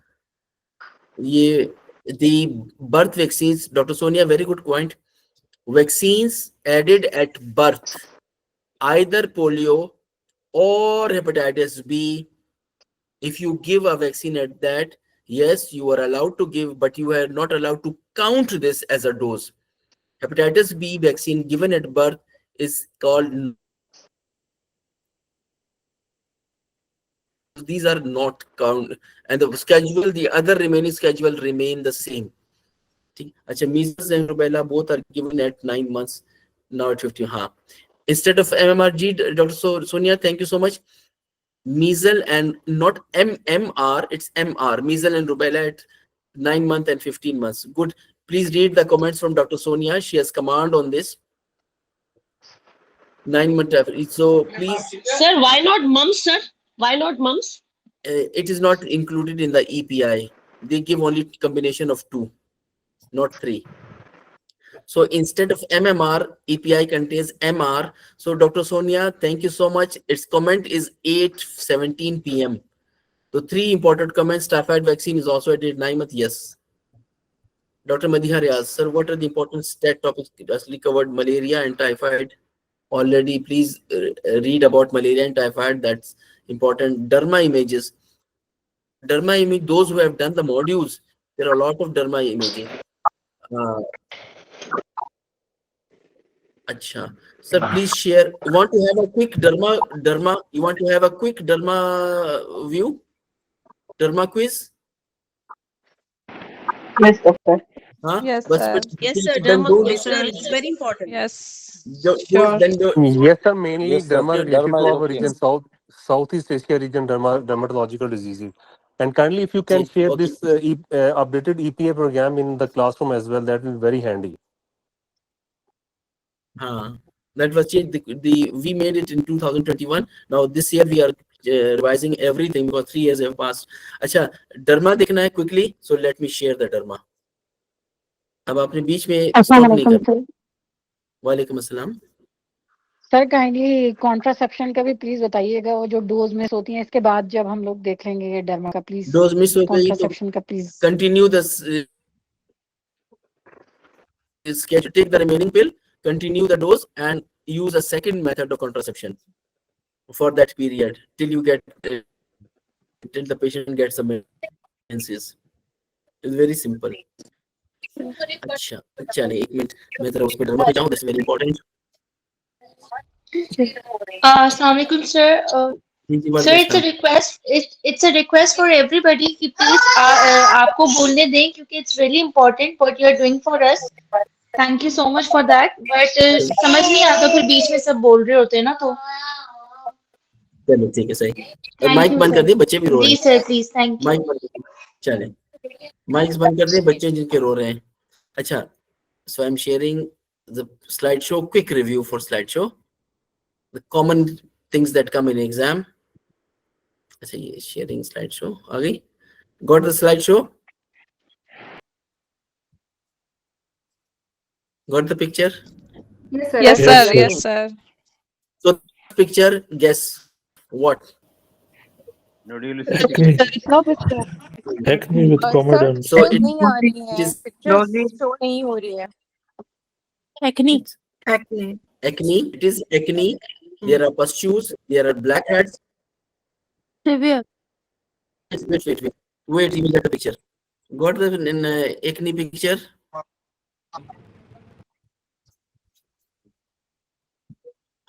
ये the birth vaccines, Dr. Sonia, very good point. Vaccines added at birth, either polio or hepatitis B. If you give a vaccine at that, yes, you are allowed to give, but you are not allowed to count this as a dose. Hepatitis B vaccine given at birth is called, these are not count, and the schedule, the other remaining schedule remain the same. Achha, measles and rubella both are given at 9 months, now at 50. Instead of MMRG, Dr. Sonia, thank you so much. Measles and not MMR, it's MR, measles and rubella at 9 months and 15 months. Good. Please read the comments from Dr. Sonia. She has command on this. 9 months. So please. Sir, why not mumps, sir? Why not mumps? It is not included in the EPI. They give only combination of 2, not 3. So instead of MMR, EPI contains MR. So Dr. Sonia, thank you so much. Its comment is 8:17 p.m. So 3 important comments. Typhoid vaccine is also at 9 months. Yes. Dr. Madiha Riaz, sir, what are the important stat topics? Actually covered malaria and typhoid already. Please read about malaria and typhoid. That's important. Derma images. Derma image, those who have done the modules, there are a lot of derma imaging. Acha. Sir, please share. You want to have a quick derma? You want to have a quick derma view? Derma quiz? Yes, doctor. Huh? Yes, But sir. Yes, sir. then Derma don't, quiz, sir. It's very important. Yes, don't, then don't. Yes, sir. Mainly Yes, sir. derma related Derma to is our okay. region, Southeast Asia region, dermatological diseases. And kindly, if you can share Okay. this updated EPA program in the classroom as well, that will be very handy. That was changed. We made it in 2021. Now this year we are revising everything because 3 years have passed. Acha, derma देखना है quickly. So let me share the derma. अब आपने बीच में stop नहीं करना. वालेकुम अस्सलाम. Sir kindly contraception का भी प्लीज बताइएगा, वो जो डोज मिस होती हैं इसके बाद जब हम लोग देख लेंगे ये डर्मा का, प्लीज Dose miss हो गई तो कॉन्ट्रासेप्शन का please. continue the schedule. Take the remaining pill, continue the dose, and use a second method of contraception for that period till you get till the patient gets the menses. It's very simple. अच्छा, चलिए 1 minute मैं जरा उस पे डरमा पे जाऊं. That's very important. Assalamu alaikum, sir. Sir, it's a request. It's a request for everybody कि please आपको बोलने दें क्योंकि it's really important what you are doing for us. Thank you so much for that. But समझ नहीं आता फिर बीच में सब बोल रहे होते हैं ना तो. चलिए ठीक है सही. Thank माइक you, बंद sir. कर दिए, बच्चे भी रो रहे जी हैं. sir, please. Thank you. Mic बंद कर दिए. चलें, माइक बंद कर दिए, बच्चे जिनके रो रहे हैं. अच्छा, so I'm sharing the slideshow. Quick review for slideshow. The common things that come in exam. अच्छा, ये sharing slideshow आ गई. Got the slideshow? Got the picture? Yes, sir. Yes, sir. Yes, Yes, sir. sir. So picture, guess what? Nodulousness. Acne. No picture. Acne with sir comedon. So pictures नहीं आ रही it हैं, is pictures show नहीं हो रही है. Acne. Acne. acne. It is acne. There are pustules. There are blackheads. Severe. Wait, you will get a picture. Got the acne picture?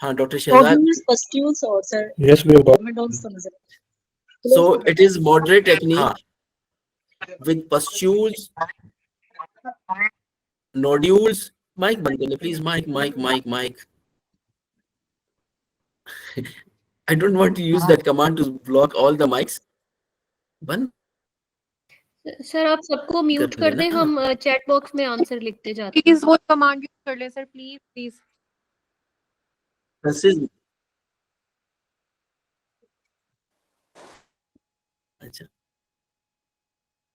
हाँ, Dr. Shahzad. Nodules, pustules, or sir. Yes, we have got. Comedons तो नजर. So it is moderate acne with pustules, nodules. Mic बंद कर ले, please. Mic. I don't want to use that command to block all the mics. One. Sir आप सबको mute कर दें, हम चैट बॉक्स में आंसर लिखते जाते हैं। प्लीज वो कमांड यूज कर ले sir, please please.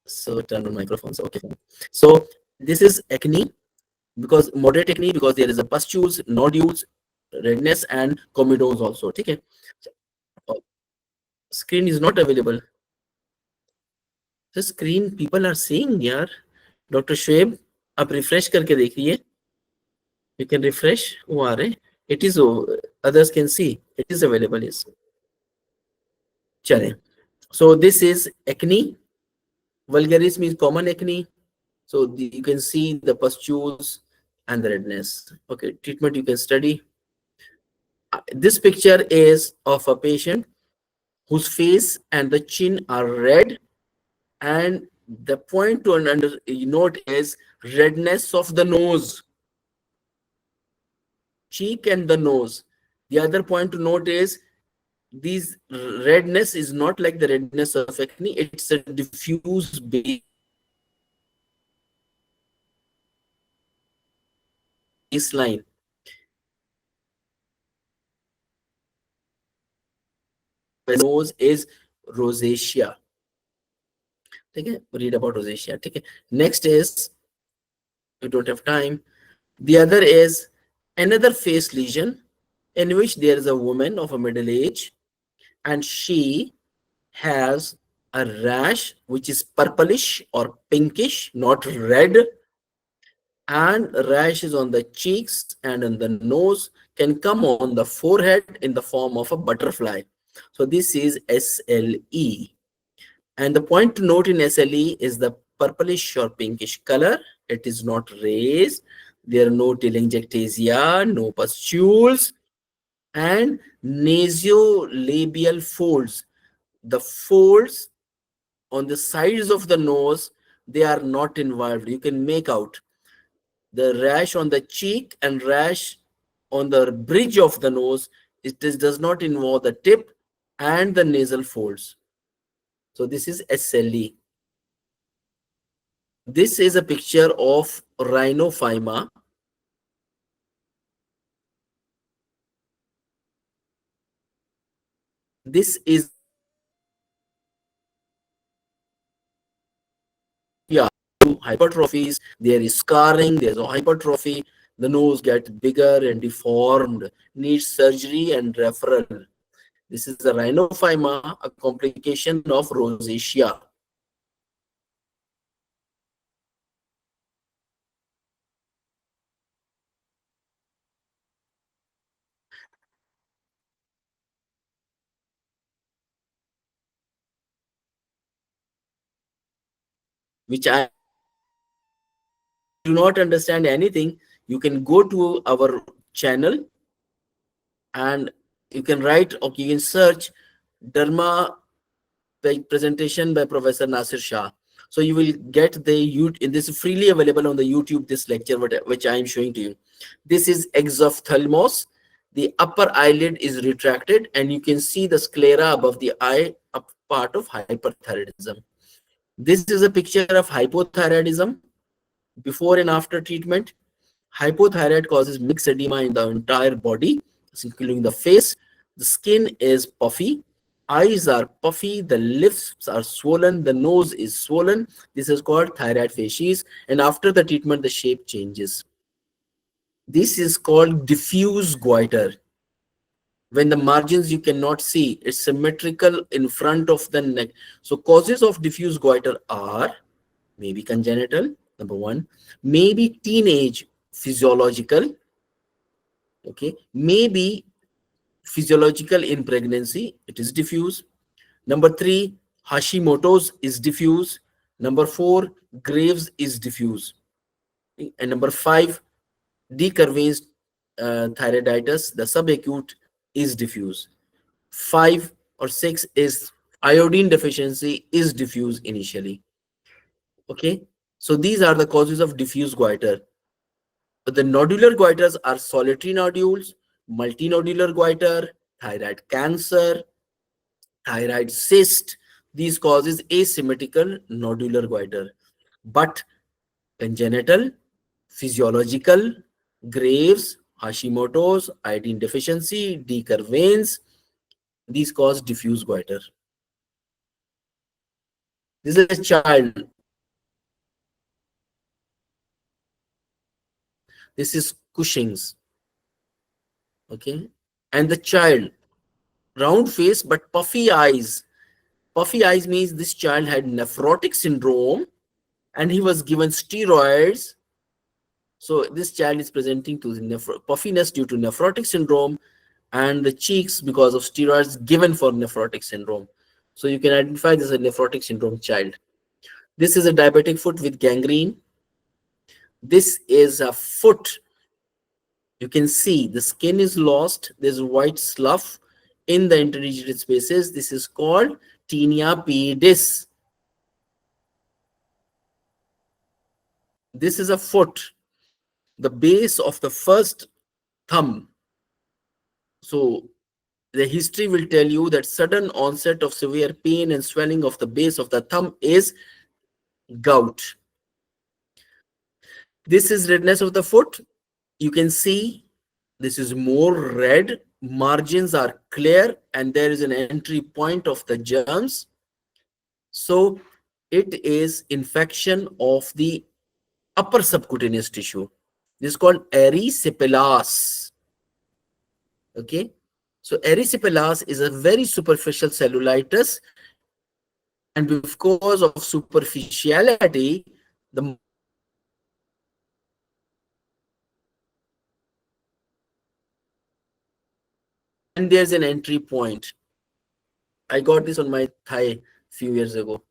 So turn on microphones. Okay. So this is acne, because moderate acne, because there is a pustules, nodules, redness, and comedones also. Okay. Screen is not available. The screen people are seeing here. Dr. Shoaib, आप refresh करके देखिए. You can refresh. वो आ रहे. It is others can see. It is available. Yes. चलें. So this is acne. Vulgaris means common acne. So you can see the pustules and the redness. Okay, treatment you can study. This picture is of a patient whose face and the chin are red, and the point to note is redness of the nose, cheek and the nose. The other point to note is these redness is not like the redness of acne, it's a diffuse baseline. The nose is rosacea. Okay, read about rosacea. Okay, next is, we don't have time. The other is another face lesion in which there is a woman of a middle age, and she has a rash which is purplish or pinkish, not red, and rashes on the cheeks and on the nose, can come on the forehead in the form of a butterfly. So this is SLE. And the point to note in SLE is the purplish or pinkish color. It is not raised. There are no telangiectasia, no pustules, and nasolabial folds. The folds on the sides of the nose, they are not involved. You can make out the rash on the cheek and rash on the bridge of the nose. Does not involve the tip and the nasal folds. So this is SLE. This is a picture of rhinophyma. This is hypertrophies. There is scarring, there's a hypertrophy. The nose gets bigger and deformed, needs surgery and referral. This is a rhinophyma, a complication of rosacea. Which I do not understand anything. You can go to our channel and you can write, or you can search Derma presentation by Professor Nasir Shah. So you will get the this is freely available on the YouTube, this lecture which I am showing to you. This is exophthalmos. The upper eyelid is retracted and you can see the sclera above the eye, up part of hyperthyroidism. This is a picture of hypothyroidism before and after treatment. Hypothyroid causes mixed edema in the entire body, including the face. The skin is puffy, eyes are puffy, the lips are swollen, the nose is swollen. This is called thyroid facies, and after the treatment, the shape changes. This is called diffuse goiter. When the margins you cannot see, it's symmetrical in front of the neck. So causes of diffuse goiter are maybe congenital, number one, maybe teenage physiological, okay, maybe physiological in pregnancy, it is diffuse. Number three, Hashimoto's is diffuse. Number four, Graves is diffuse. And number five, decurvained thyroiditis, the subacute, is diffuse. 5 or 6 is iodine deficiency is diffuse initially. Okay, so these are the causes of diffuse goiter. But the nodular goiters are solitary nodules, multinodular goiter, thyroid cancer, thyroid cyst, These causes asymmetrical nodular goiter, but congenital, physiological, Graves, Hashimoto's, iodine deficiency, decurve veins, these cause diffuse goiter. This is a child. This is Cushing's. Okay. And the child, round face but puffy eyes. Puffy eyes means this child had nephrotic syndrome and he was given steroids. So this child is presenting to the puffiness due to nephrotic syndrome, and the cheeks because of steroids given for nephrotic syndrome. So you can identify this as a nephrotic syndrome child. This is a diabetic foot with gangrene. This is a foot. You can see the skin is lost. There's white slough in the interdigital spaces. This is called tinea pedis. This is a foot, the base of the first thumb. So the history will tell you that sudden onset of severe pain and swelling of the base of the thumb is gout. This is redness of the foot. You can see this is more red. Margins are clear and there is an entry point of the germs. So it is infection of the upper subcutaneous tissue. This is called erysipelas. Okay. So erysipelas is a very superficial cellulitis, and because of superficiality, the and there's an entry point. I got this on my thigh few years ago.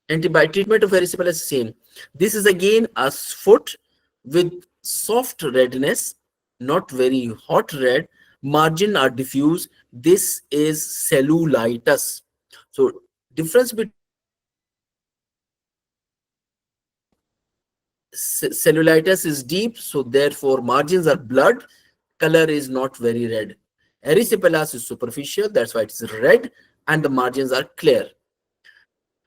Antibiotic treatment of erysipelas is same. This is again a foot with soft redness, not very hot red. Margin are diffuse. This is cellulitis. So difference between cellulitis is deep, so therefore margins are blood. Color is not very red. Erysipelas is superficial, that's why it is red, and the margins are clear.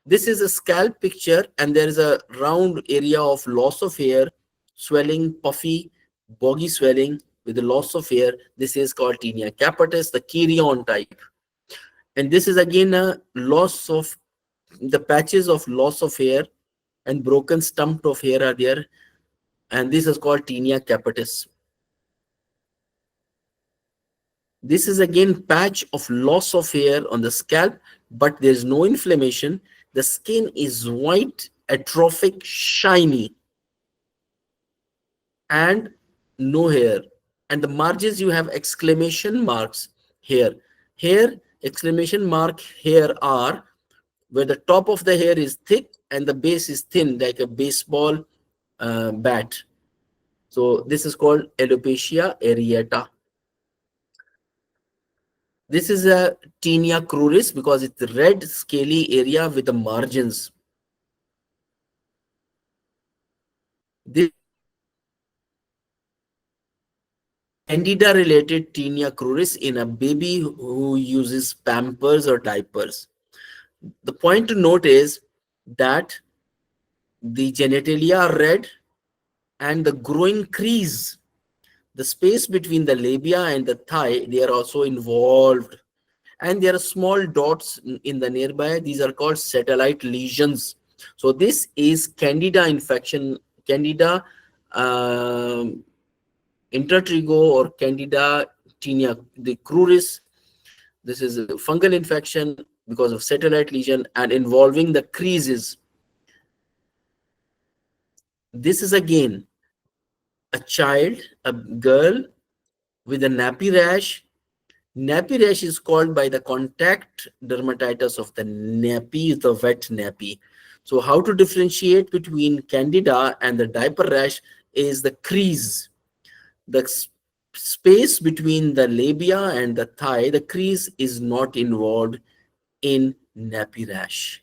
This is a scalp picture, and there is a round area of loss of hair, swelling, puffy, boggy swelling with the loss of hair. This is called tinea capitis, the Kirion type. And this is again a loss of the patches of loss of hair, and broken stump of hair are there. And this is called tinea capitis. This is again patch of loss of hair on the scalp, but there is no inflammation. The skin is white, atrophic, shiny, and no hair. And the margins, you have exclamation marks here. Here, exclamation mark here are where the top of the hair is thick and the base is thin, like a baseball bat. So this is called alopecia areata. This is a tinea cruris because it's the red scaly area with the margins. This candida related tinea cruris in a baby who uses pampers or diapers. The point to note is that the genitalia are red and the growing crease, the space between the labia and the thigh, they are also involved. And there are small dots in the nearby. These are called satellite lesions. So this is candida infection, candida intertrigo or candida tinea the cruris. This is a fungal infection because of satellite lesion and involving the creases. This is again a child, a girl with a nappy rash. Nappy rash is called by the contact dermatitis of the nappy, the wet nappy. So how to differentiate between candida and the diaper rash is the crease. The space between the labia and the thigh, the crease is not involved in nappy rash.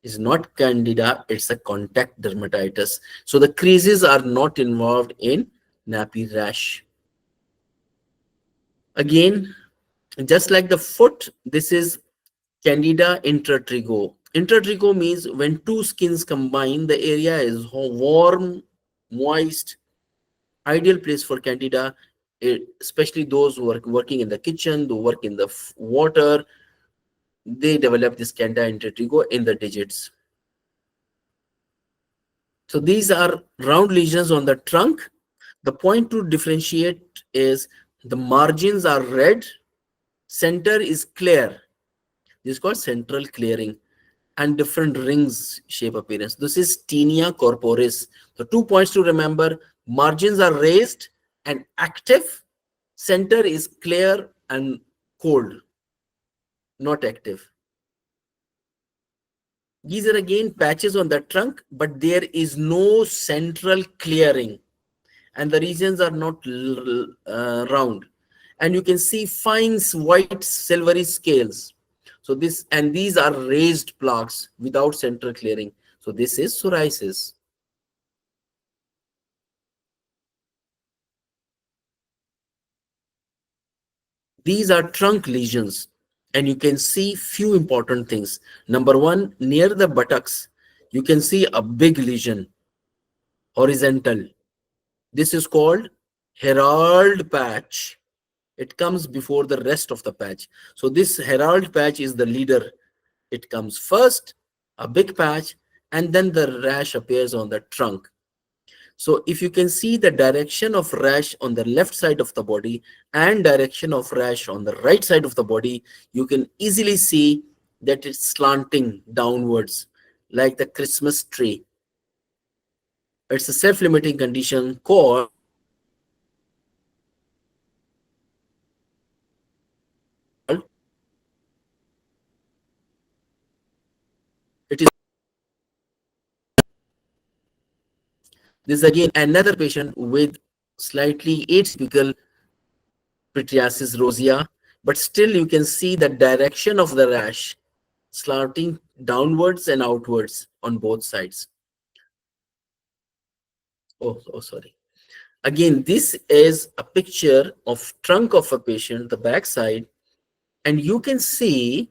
It's not candida, it's a contact dermatitis. So the creases are not involved in nappy rash. Again, just like the foot, this is Candida intratrigo. Intratrigo means when two skins combine, the area is warm, moist, ideal place for Candida, especially those who are working in the kitchen, who work in the water. They develop this Candida intratrigo in the digits. So these are round lesions on the trunk. The point to differentiate is the margins are red, center is clear. This is called central clearing, and different rings shape appearance. This is tinea corporis. So 2 points to remember: margins are raised and active, center is clear and cold, not active. These are again patches on the trunk, but there is no central clearing, and the regions are not round, and you can see fine white silvery scales. So this, and these are raised plaques without central clearing. So this is psoriasis. These are trunk lesions, and you can see few important things. Number one, near the buttocks, you can see a big lesion, horizontal. This is called herald patch. It comes before the rest of the patch. So this herald patch is the leader. It comes first, a big patch, and then the rash appears on the trunk. So if you can see the direction of rash on the left side of the body and direction of rash on the right side of the body, you can easily see that it's slanting downwards like the Christmas tree. It's a self-limiting condition called it is. This is again another patient with slightly atypical pityriasis rosea, but still you can see the direction of the rash slanting downwards and outwards on both sides. Oh, sorry. Again, this is a picture of trunk of a patient, the back side, and you can see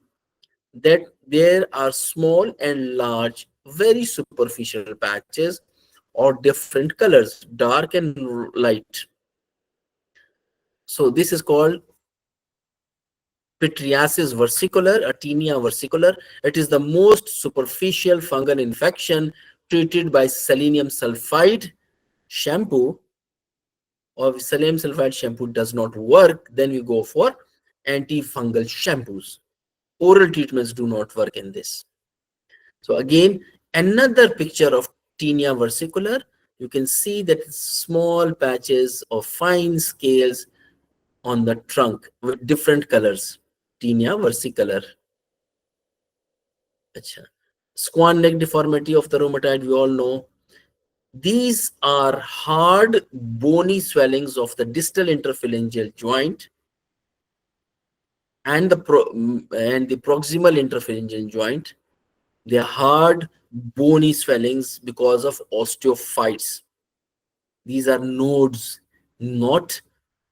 that there are small and large, very superficial patches or different colors, dark and light. So this is called pityriasis versicolor, Tinea versicolor. It is the most superficial fungal infection treated by selenium sulfide shampoo. Or if selenium sulfide shampoo does not work, then we go for antifungal shampoos. Oral treatments do not work in this. So again, another picture of Tinea versicolor. You can see that small patches of fine scales on the trunk with different colors. Tinea versicolor. Swan neck deformity of the rheumatoid, we all know. These are hard bony swellings of the distal interphalangeal joint and the proximal interphalangeal joint. They are hard bony swellings because of osteophytes. These are nodes, not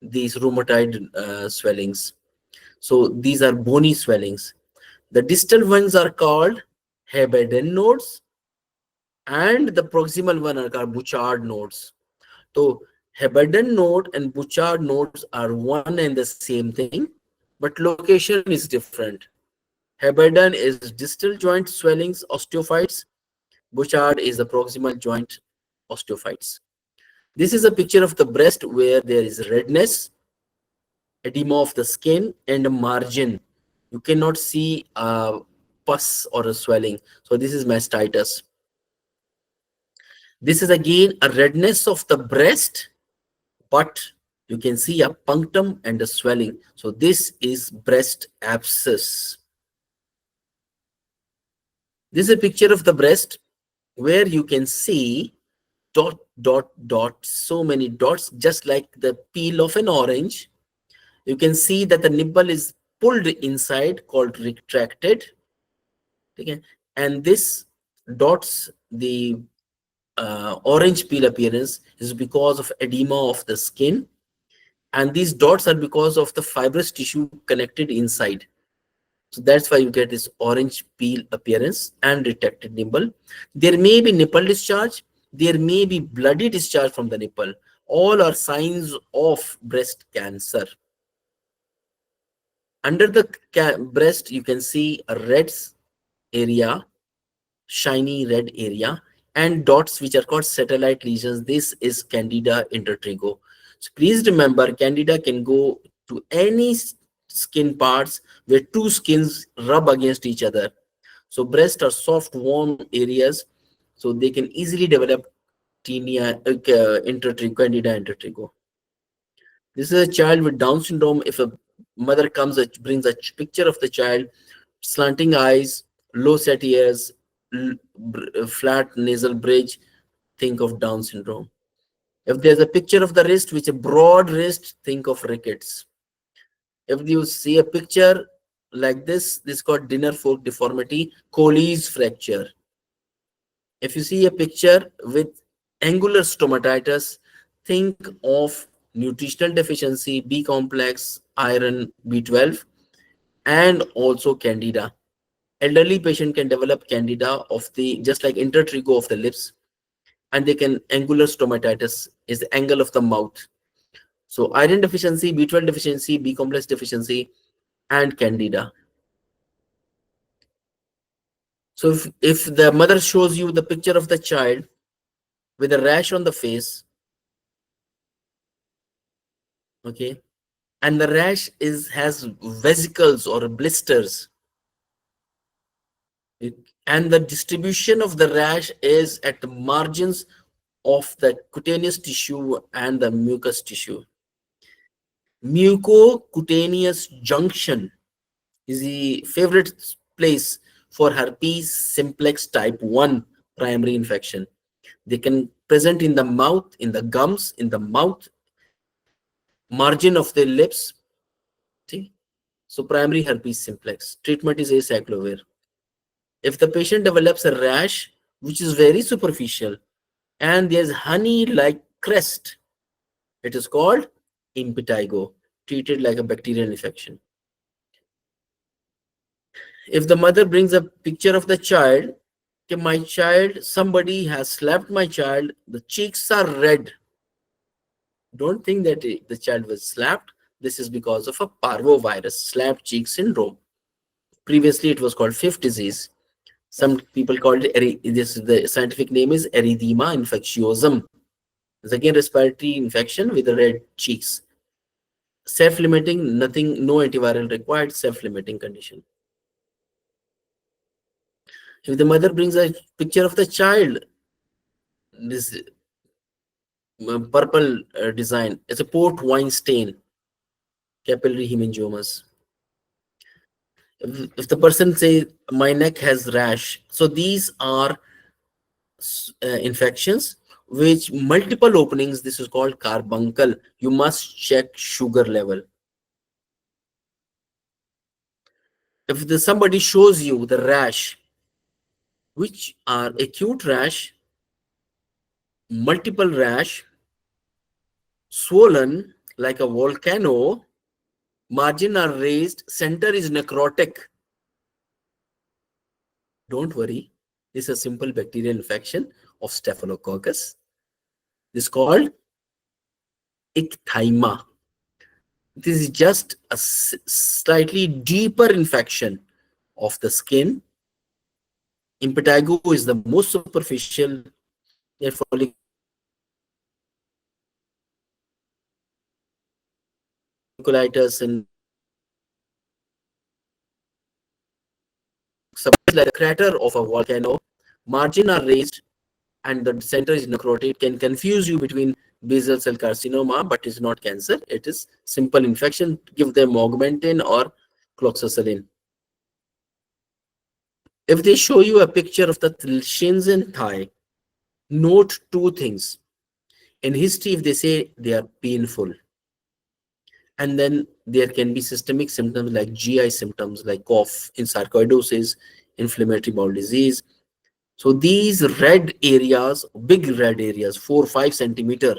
these rheumatoid swellings. So these are bony swellings. The distal ones are called Hebden nodes, and the proximal one are called Bouchard nodes. So Hebden node and Bouchard nodes are one and the same thing, but location is different. Hebden is distal joint swellings, osteophytes. Bouchard is the proximal joint osteophytes. This is a picture of the breast where there is redness, edema of the skin, and a margin. You cannot see a pus or a swelling. So this is mastitis. This is again a redness of the breast, but you can see a punctum and a swelling. So this is breast abscess. This is a picture of the breast where you can see dot, dot, dot, so many dots, just like the peel of an orange. You can see that the nipple is pulled inside, called retracted. Okay. And this dots, the orange peel appearance, is because of edema of the skin. And these dots are because of the fibrous tissue connected inside. So that's why you get this orange peel appearance and retracted nipple. There may be nipple discharge. There may be bloody discharge from the nipple. All are signs of breast cancer. Under the breast, you can see a red area, shiny red area, and dots which are called satellite lesions. This is Candida intertrigo. So please remember, Candida can go to any skin parts where two skins rub against each other. So breast are soft, warm areas, so they can easily develop intertrigo, Candida intertrigo. This is a child with Down syndrome. If a mother comes, brings a picture of the child, slanting eyes, low set ears, flat nasal bridge, think of Down syndrome. If there's a picture of the wrist, which is a broad wrist, think of rickets. If you see a picture like this is called dinner fork deformity, Colles fracture. If you see a picture with angular stomatitis, think of nutritional deficiency, B complex, iron, B12, and also Candida. Elderly patient can develop Candida of the, just like intertrigo of the lips, and they can, angular stomatitis is the angle of the mouth. So iron deficiency, B12 deficiency, B complex deficiency, and Candida. So if the mother shows you the picture of the child with a rash on the face, okay, and the rash has vesicles or blisters, and the distribution of the rash is at the margins of the cutaneous tissue and the mucous tissue. Mucocutaneous junction is the favorite place for herpes simplex type 1 primary infection. They can present in the mouth, in the gums, in the mouth, margin of the lips. See? So primary herpes simplex. Treatment is acyclovir. If the patient develops a rash, which is very superficial, and there's honey-like crest, it is called impetigo, treated like a bacterial infection. If the mother brings a picture of the child, okay, my child, somebody has slapped my child, the cheeks are red. Don't think that the child was slapped. This is because of a parvovirus, slapped cheek syndrome. Previously, it was called fifth disease. Some people called it, this is the scientific name is erythema infectiosum. It's again respiratory infection with the red cheeks. Self-limiting, nothing, no antiviral required, self-limiting condition. If the mother brings a picture of the child, this purple design, it's a port wine stain, capillary hemangiomas. If the person say my neck has rash, so these are infections which multiple openings, this is called carbuncle. You must check sugar level. If somebody shows you the rash, which are acute rash, multiple rash, swollen like a volcano, margin are raised, center is necrotic, don't worry, this is a simple bacterial infection of staphylococcus. This is called ichthymia. This is just a slightly deeper infection of the skin. Impetigo is the most superficial, folliculitis and like a crater of a volcano. Margin are raised and the center is necrotic. Can confuse you between basal cell carcinoma, but it's not cancer. It is simple infection. Give them augmentin or cloxacillin. If they show you a picture of the shins and thigh, note two things. In history, if they say they are painful, and then there can be systemic symptoms like GI symptoms like cough, in sarcoidosis, inflammatory bowel disease. So these red areas, big red areas, 4 or 5 centimeter,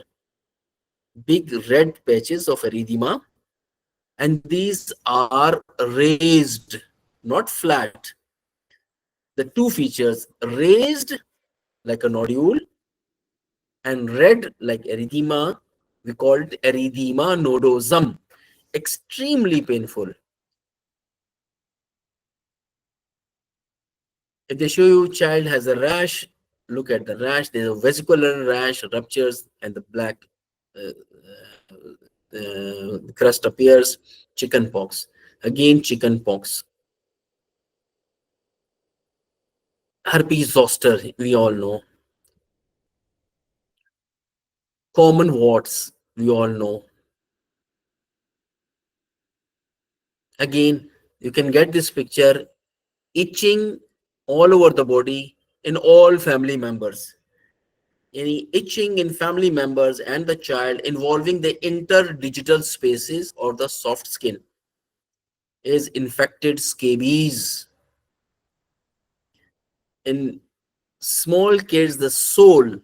big red patches of erythema, and these are raised. not flat. The two features, raised like a nodule and red like erythema. We call it erythema nodosum. Extremely painful. If they show you child has a rash, look at the rash. There's a vesicular rash, ruptures, and the black crust appears. Chicken pox. Again, chicken pox. Herpes zoster, we all know. Common warts, we all know. Again, you can get this picture, itching all over the body in all family members. Any itching in family members and the child involving the interdigital spaces or the soft skin is infected scabies. In small kids, the soul,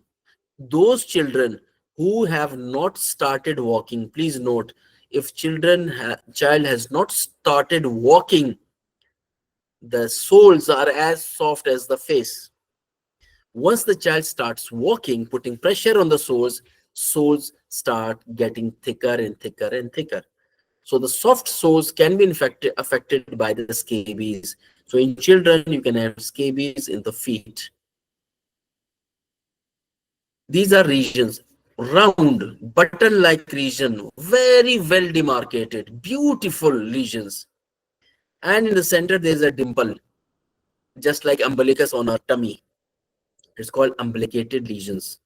those children who have not started walking, please note, if child has not started walking, the soles are as soft as the face. Once the child starts walking, putting pressure on the soles start getting thicker and thicker and thicker. So the soft soles can be affected by the scabies. So in children, you can have scabies in the feet. These are regions, round, button-like region, very well demarcated, beautiful lesions. And in the center, there is a dimple, just like umbilicus on our tummy. It's called umbilicated lesions.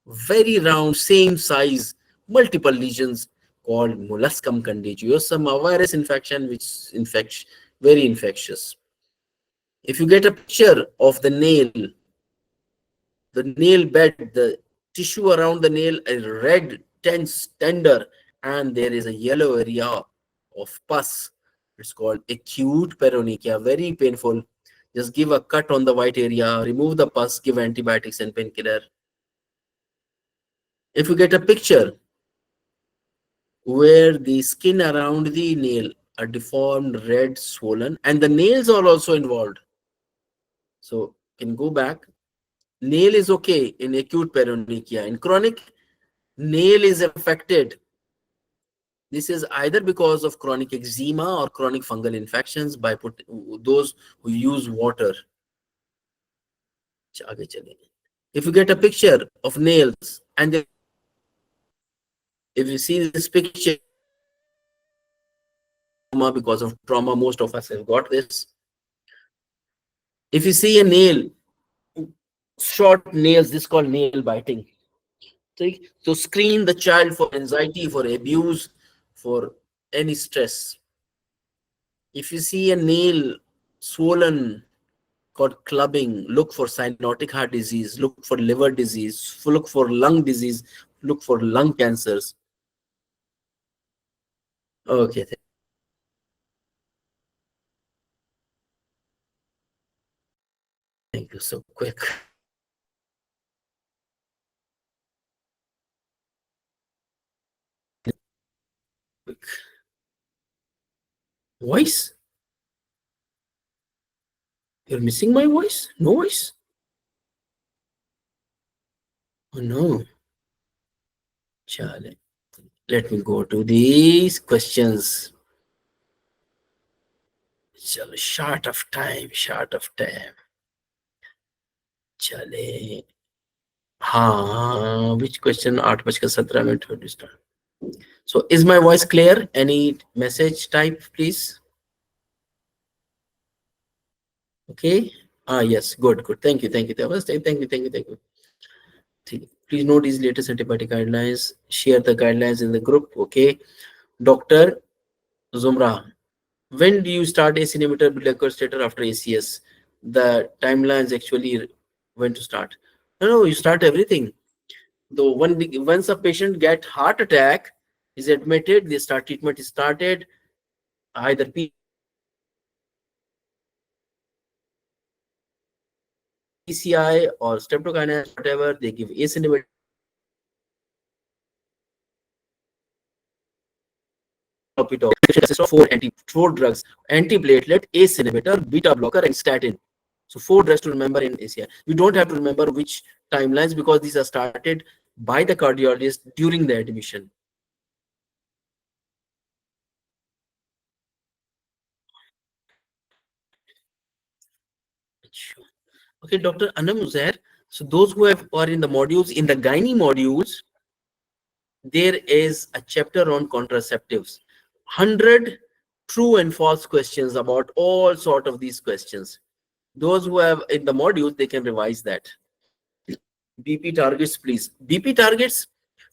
Very round, same size, multiple lesions called molluscum contagiosum, a virus infection which infects, very infectious. If you get a picture of the nail bed, the tissue around the nail is red, tense, tender, and there is a yellow area of pus. It's called acute paronychia, very painful. Just give a cut on the white area, remove the pus, give antibiotics and painkiller. If you get a picture where the skin around the nail are deformed, red, swollen, and the nails are also involved. So can go back. Nail is okay in acute paronychia. In chronic, nail is affected. This is either because of chronic eczema or chronic fungal infections by those who use water. If you get a picture of nails and if you see this picture, because of trauma, most of us have got this. If you see a nail, short nails, this is called nail biting. So screen the child for anxiety, for abuse, for any stress. If you see a nail swollen, called clubbing, look for cyanotic heart disease, look for liver disease, look for lung disease, look for lung cancers. Okay. Thank you, so quick. Voice? You're missing my voice? No voice? Oh no. Charlie. Let me go to these questions. Short of time. Chale. Which question? 8:17 start. So is my voice clear? Any message type, please? Okay. Yes. Good. Thank you. Thank you. Please note these latest antibiotic guidelines. Share the guidelines in the group. Okay. Dr. Zumra, when do you start AC inhibitor glucostator after ACS? The timelines actually when to start. No, you start everything. Though once a patient get heart attack, is admitted, they start treatment is started, either PCI or streptokinase, whatever, they give ACE inhibitor. consists of four drugs: antiplatelet, ACE inhibitor, beta blocker, and statin. So 4 drugs to remember in ACI. You don't have to remember which timelines because these are started by the cardiologist during the admission. Okay, Dr. Anam Uzair. So those who are in the modules, in the gynae modules, there is a chapter on contraceptives. 100 true and false questions about all sort of these questions. Those who have in the modules, they can revise that. BP targets, please. BP targets,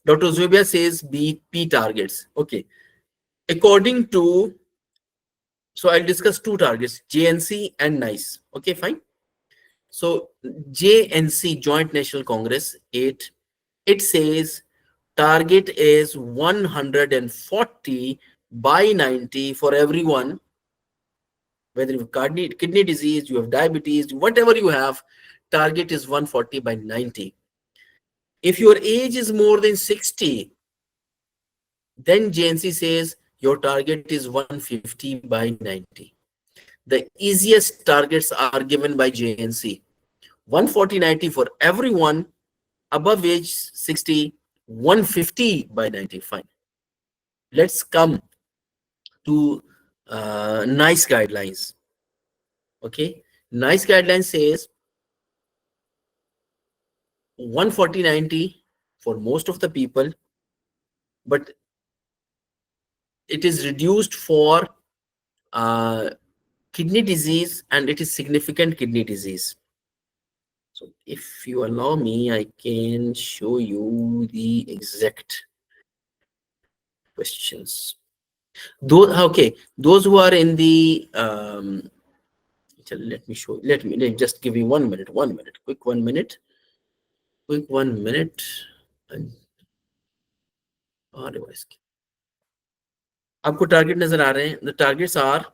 Dr. Zubia says BP targets. Okay. According to, so I'll discuss 2 targets, JNC and NICE. Okay, fine. So JNC, Joint National Congress 8, it says target is 140 by 90 for everyone, whether you have kidney disease, you have diabetes, whatever you have, target is 140 by 90. If your age is more than 60, then JNC says your target is 150 by 90. The easiest targets are given by JNC. 140/90 for everyone above age 60, 150 by 90. Fine. Let's come to NICE guidelines. Okay, NICE guidelines says 140/90 for most of the people, but it is reduced for kidney disease, and it is significant kidney disease. So if you allow me, I can show you the exact questions. Those who are in the let me just give you 1 minute, quick 1 minute. आपको target नजर आ रहे हैं? The targets are,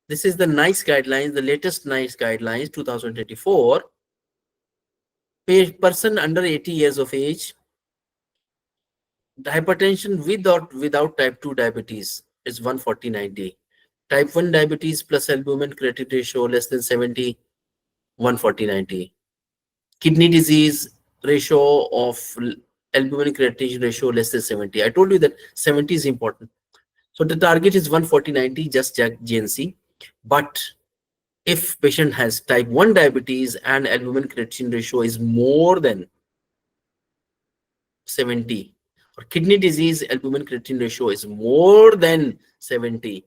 this is the NICE guidelines, the latest NICE guidelines 2024. Person under 80 years of age, the hypertension with or without type 2 diabetes is 140/90. Type 1 diabetes plus albumin creatinine ratio less than 70, 140/90. Kidney disease ratio of albumin creatinine ratio less than 70. I told you that 70 is important. So the target is 140/90, just GNC. But if patient has type 1 diabetes and albumin creatinine ratio is more than 70, or kidney disease albumin creatinine ratio is more than 70,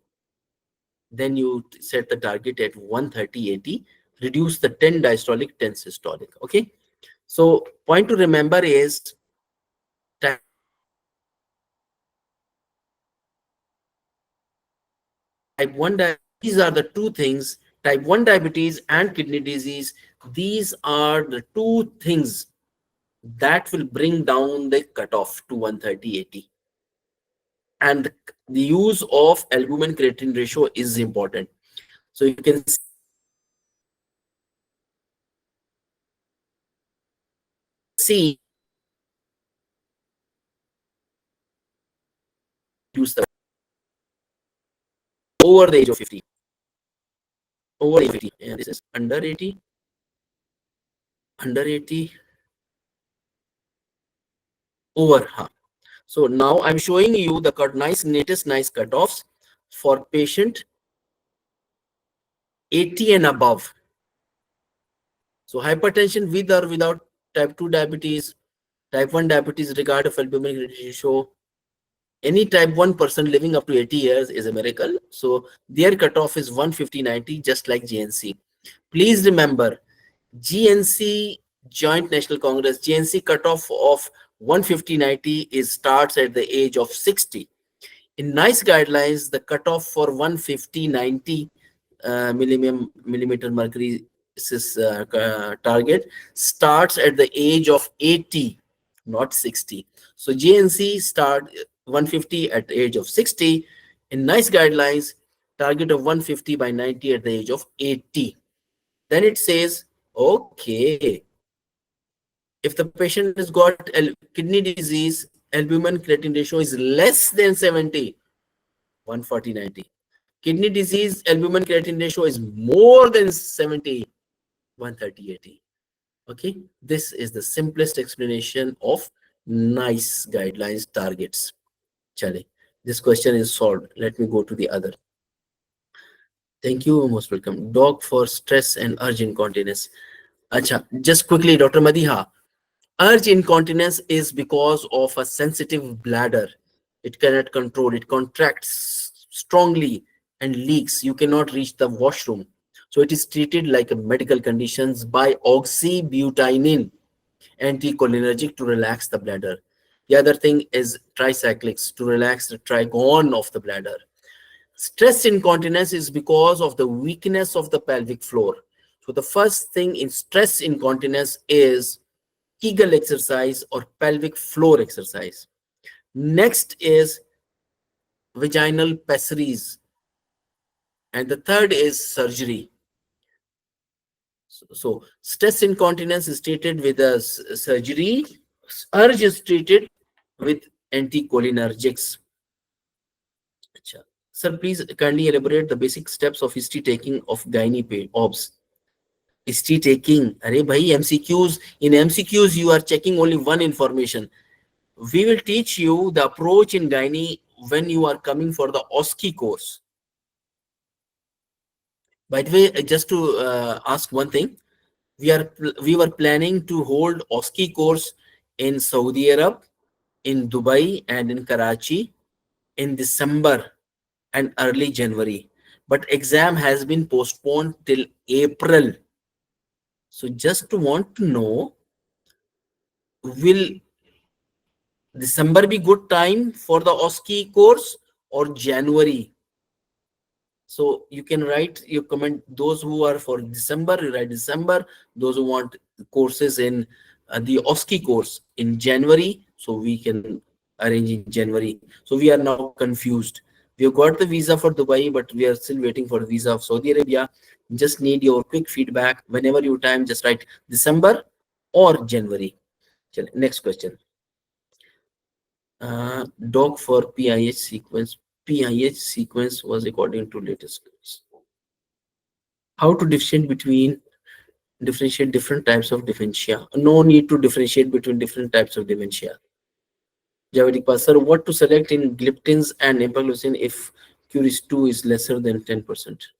then you set the target at 130/80, reduce the 10 diastolic, 10 systolic. Okay, so point to remember is type 1 diabetes. These are the 2 things, type 1 diabetes and kidney disease. These are the 2 things that will bring down the cutoff to 130/80. And the use of albumin creatinine ratio is important. So you can see use the over the age of 50, over 50, and this is under 80, over half. So now I'm showing you the latest NICE cutoffs for patient 80 and above. So hypertension with or without type 2 diabetes, type 1 diabetes regard of albumin ratio, any type 1 person living up to 80 years is a miracle. So their cutoff is 150/90, just like GNC. Please remember, GNC, Joint National Congress, GNC cutoff of 150/90 starts at the age of 60. In NICE guidelines, the cutoff for 150/90 millimeter mercury target starts at the age of 80, not 60. So GNC start 150 at the age of 60. In NICE guidelines, target of 150/90 at the age of 80. Then it says, okay, if the patient has got kidney disease, albumin creatinine ratio is less than 70, 140/90. Kidney disease albumin creatinine ratio is more than 70, 130/80. Okay, this is the simplest explanation of NICE guidelines targets. Chale, this question is solved. Let me go to the other. Thank you, most welcome. Dog for stress and urge incontinence. Acha, just quickly, Dr. Madiha. Urge incontinence is because of a sensitive bladder. It cannot control. It contracts strongly and leaks. You cannot reach the washroom. So it is treated like a medical conditions by oxybutynine, anticholinergic, to relax the bladder. The other thing is tricyclics to relax the trigon of the bladder. Stress incontinence is because of the weakness of the pelvic floor. So the first thing in stress incontinence is Kegel exercise or pelvic floor exercise. Next is vaginal pessaries. And the third is surgery. So stress incontinence is treated with a surgery. Urge is treated with anticholinergics. Sir, please kindly elaborate the basic steps of history taking of gynae obs. History taking, arey bhai, MCQs. In MCQs, you are checking only one information. We will teach you the approach in gynae when you are coming for the OSCE course. By the way, just to ask one thing, we were planning to hold OSCE course in Saudi Arab, in Dubai, and in Karachi in December and early January, but exam has been postponed till April. So just to want to know, will December be good time for the OSCE course or January? So you can write your comment. Those who are for December, you write December. Those who want courses in the OSCE course in January, so we can arrange in January. So we are now confused. We have got the visa for Dubai, but we are still waiting for the visa of Saudi Arabia. Just need your quick feedback. Whenever you time, just write December or January. Next question. Dog for PIH sequence. PIH sequence was according to latest studies. How to differentiate different types of dementia? No need to differentiate between different types of dementia. Javedic Passer, what to select in gliptins and empagliflozin if QRIS2 is lesser than 10%?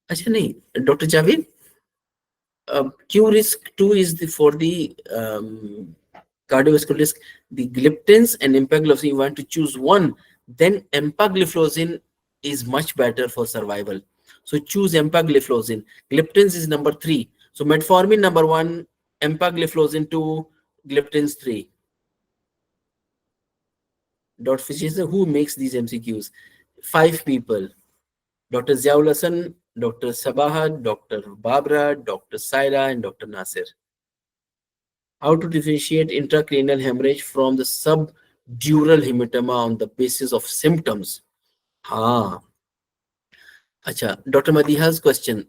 Acha nahi, Dr. Javed, QRIS2 is for the cardiovascular risk. The gliptins and empagliflozin, you want to choose one, then empagliflozin is much better for survival. So choose empagliflozin. Gliptins is number 3. So metformin number 1, empagliflozin 2, gliptins 3. Dr. Fisher, who makes these MCQs? 5 people. Dr. Ziaul Hassan, Dr. Sabahat, Dr. Babra, Dr. Saira, and Dr. Nasir. How to differentiate intracranial hemorrhage from the subdural hematoma on the basis of symptoms? Acha, Dr. Madiha's question.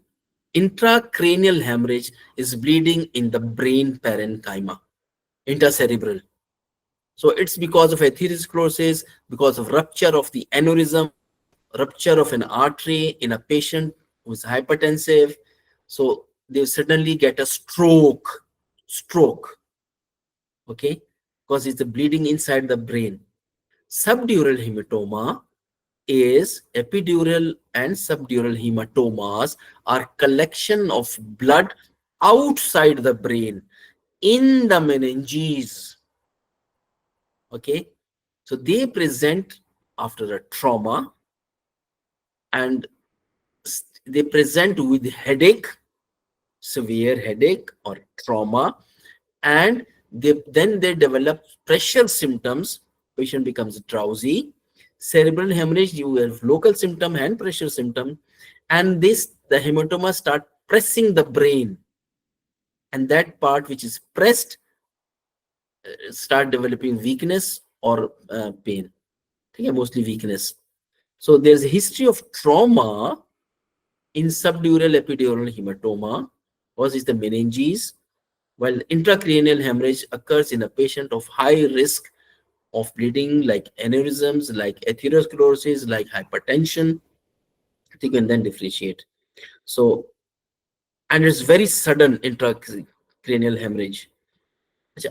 Intracranial hemorrhage is bleeding in the brain parenchyma, intracerebral. So it's because of atherosclerosis, because of rupture of the aneurysm, rupture of an artery in a patient who is hypertensive. So they suddenly get a stroke. Okay, because it's the bleeding inside the brain. Subdural hematoma is epidural and subdural hematomas are collection of blood outside the brain in the meninges. Okay, so they present after a trauma and they present with headache, severe headache or trauma, and then they develop pressure symptoms. Patient becomes drowsy. Cerebral hemorrhage, you have local symptom and pressure symptom, and the hematoma start pressing the brain, and that part which is pressed start developing weakness or pain. Mostly weakness. So there's a history of trauma in subdural epidural hematoma, causes the meninges, while intracranial hemorrhage occurs in a patient of high risk of bleeding, like aneurysms, like atherosclerosis, like hypertension. And then differentiate. So, and it's very sudden intracranial hemorrhage.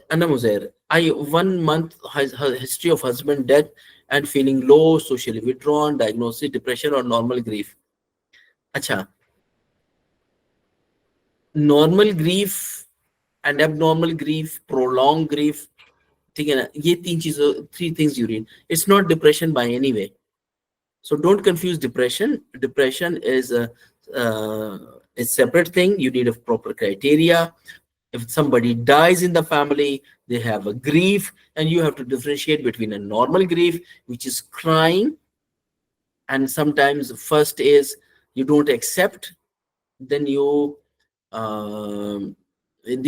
Anna Muzair, I 1 month history of husband death and feeling low, socially withdrawn, diagnosis depression or normal grief. Acha, normal grief and abnormal grief, prolonged grief, ठीक है ना, ये तीन चीजों, 3 things you read. It's not depression by any way. So don't confuse depression. Depression is a separate thing. You need a proper criteria. If somebody dies in the family, they have a grief, and you have to differentiate between a normal grief, which is crying, and sometimes first is you don't accept, then you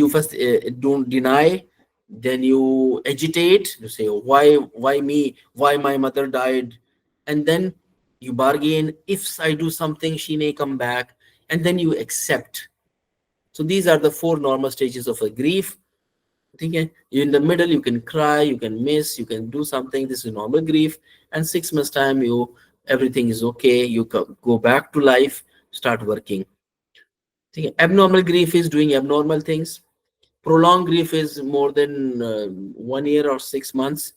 first don't deny, then you agitate, you say why me, why my mother died, and then you bargain, if I do something she may come back, and then you accept. So these are the 4 normal stages of a grief. Okay, in the middle you can cry, you can miss, you can do something. This is normal grief, and 6 months time everything is okay, you go back to life, start working. Okay. Abnormal grief is doing abnormal things. Prolonged grief is more than 1 year or 6 months.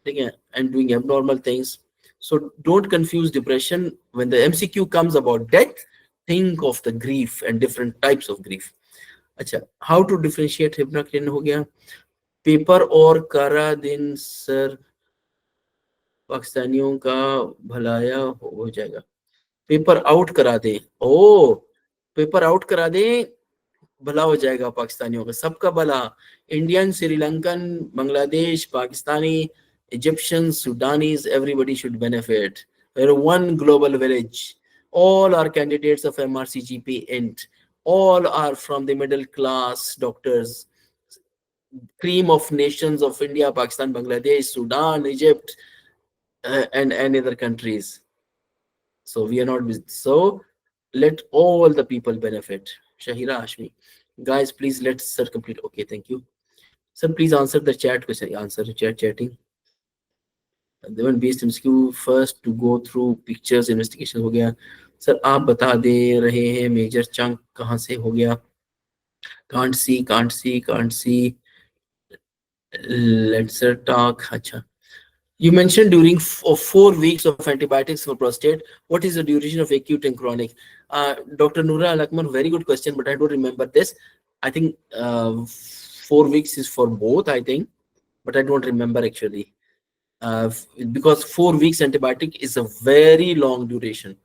Okay, and doing abnormal things. So don't confuse depression. When the MCQ comes about death, think of the grief and different types of grief. अच्छा, how to differentiate hypnocranial हो गया. Paper और कारा दिन sir पाकिस्तानियों का भलाया हो जाएगा. पेपर आउट करा दे. ओ, पेपर आउट करा दे, भला हो जाएगा पाकिस्तानियों का, सबका भला. Indian, Sri Lankan, Bangladesh, Pakistani, Egyptians, Sudanese, everybody should benefit. We're one global village. All are candidates of MRCGP Int. All are from the middle class doctors. Cream of nations of India, Pakistan, Bangladesh, Sudan, Egypt, and other countries. So we are not. So let all the people benefit. Shahira Hashmi. Guys, please let sir complete. Okay, thank you. Sir, please answer the chat question. Answer the chatting. The one based MCQ first to go through pictures investigation हो गया. Sir आप बता दे रहे हैं major chunk कहाँ से हो गया. Can't see. Let's talk. अच्छा. You mentioned during 4 weeks of antibiotics for prostate. What is the duration of acute and chronic? Dr. Noura Al-Akmal, very good question, but I don't remember this. I think 4 weeks is for both, I think, but I don't remember actually. Because 4 weeks antibiotic is a very long duration.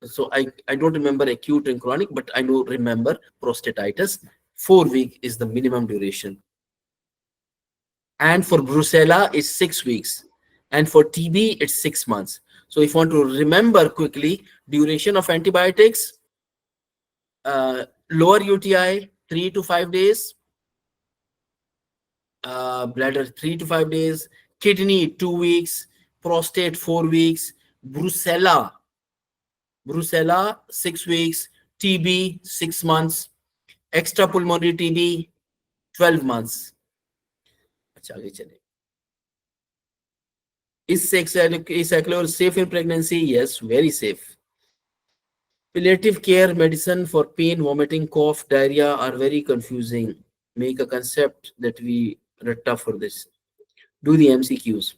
So I don't remember acute and chronic, but I do remember prostatitis. 4 weeks is the minimum duration. And for brucella is 6 weeks. And for TB, it's 6 months. So if you want to remember quickly, duration of antibiotics, lower UTI, 3 to 5 days, bladder 3 to 5 days, kidney 2 weeks, prostate 4 weeks, brucella 6 weeks, TB 6 months, extrapulmonary TB 12 months. अच्छा आगे चले. Is Cyclor safe in pregnancy? Yes, very safe. Palliative care medicine for pain, vomiting, cough, diarrhea are very confusing. Make a concept that we ratta for this. Do the MCQs.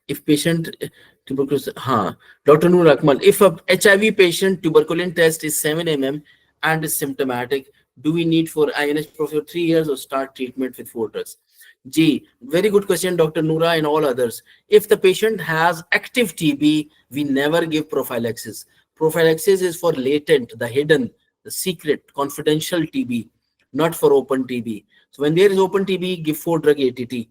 If patient tuberculosis, Dr. Noor Akmal, if a HIV patient tuberculin test is 7 mm and is symptomatic, do we need for INH for 3 years or start treatment with 4 drugs? G, very good question, Dr. Noora and all others. If the patient has active TB, we never give prophylaxis. Prophylaxis is for latent, the hidden, the secret, confidential TB, not for open TB. So when there is open TB, give 4-drug ATT.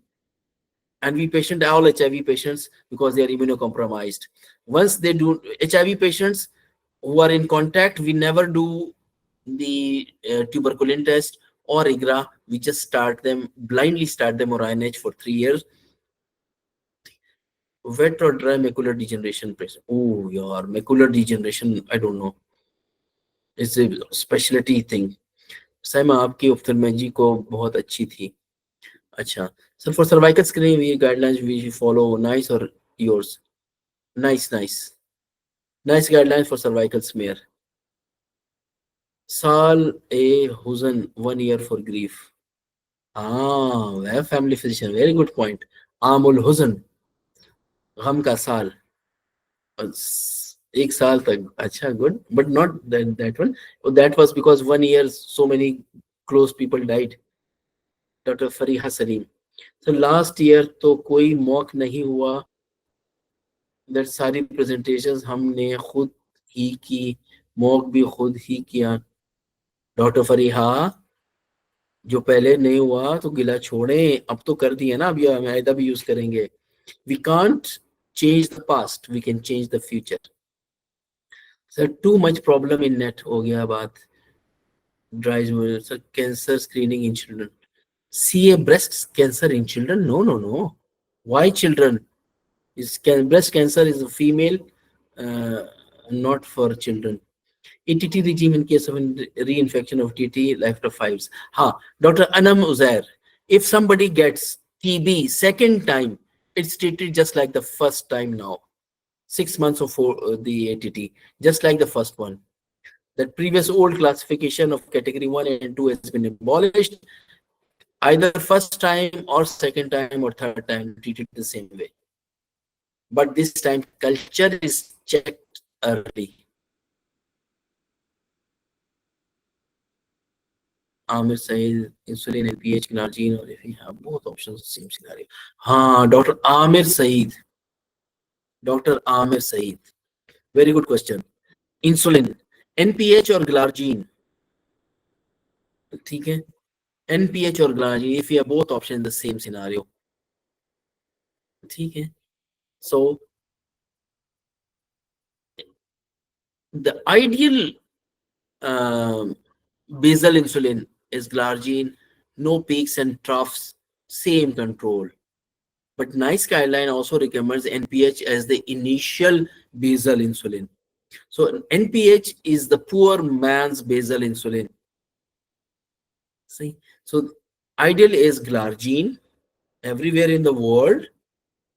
And we patient all HIV patients because they are immunocompromised. Once they do HIV patients who are in contact, we never do the tuberculin test or IGRA. We just blindly start them or INH for 3 years. Wet or dry macular degeneration patient. Oh, your macular degeneration, I don't know. It's a specialty thing. सैमा आपकी ophthalmology को बहुत अच्छी थी. अच्छा sir, for cervical screening we guidelines we follow nice और yours? Nice guidelines for cervical smear. साल ए हुजन 1 year for grief. we have family physician, very good point. आमुल हुजन, गम का साल, एक साल तक. अच्छा, good, but not that one. That was because 1 year so many close people died. Dr. Fariha Salim. So last year तो कोई mock नहीं हुआ. That सारी presentations हमने खुद ही की, मॉक भी खुद ही किया. डॉक्टर फरीहा, जो पहले नहीं हुआ तो गिला छोड़ें, अब तो कर दिया ना, अब ये मायदा भी यूज करेंगे. We can't change the past, we can change the future. Sir, too much problem in net हो गया बात. Dry sir, cancer screening in children. See a breast cancer in children? No. Why children? Breast cancer is a female, not for children. ETT regime in case of reinfection of TT after 5. Dr. Anam Uzair, if somebody gets TB second time, it's treated just like the first time now. 6 months of the ATT, just like the first one. That previous old classification of category 1 and 2 has been abolished. Either first time or second time or third time, treated the same way. But this time, culture is checked early. Amir says insulin and pH glargine, or if you have both options, same scenario. Dr. Amir Saeed. Very good question. Insulin, NPH or glargine? ठीक है, NPH or glargine, if you have both options, the same scenario. ठीक है. So the ideal basal insulin is glargine, no peaks and troughs, same control. But NICE guideline also recommends NPH as the initial basal insulin. So NPH is the poor man's basal insulin. See, so ideal is glargine everywhere in the world.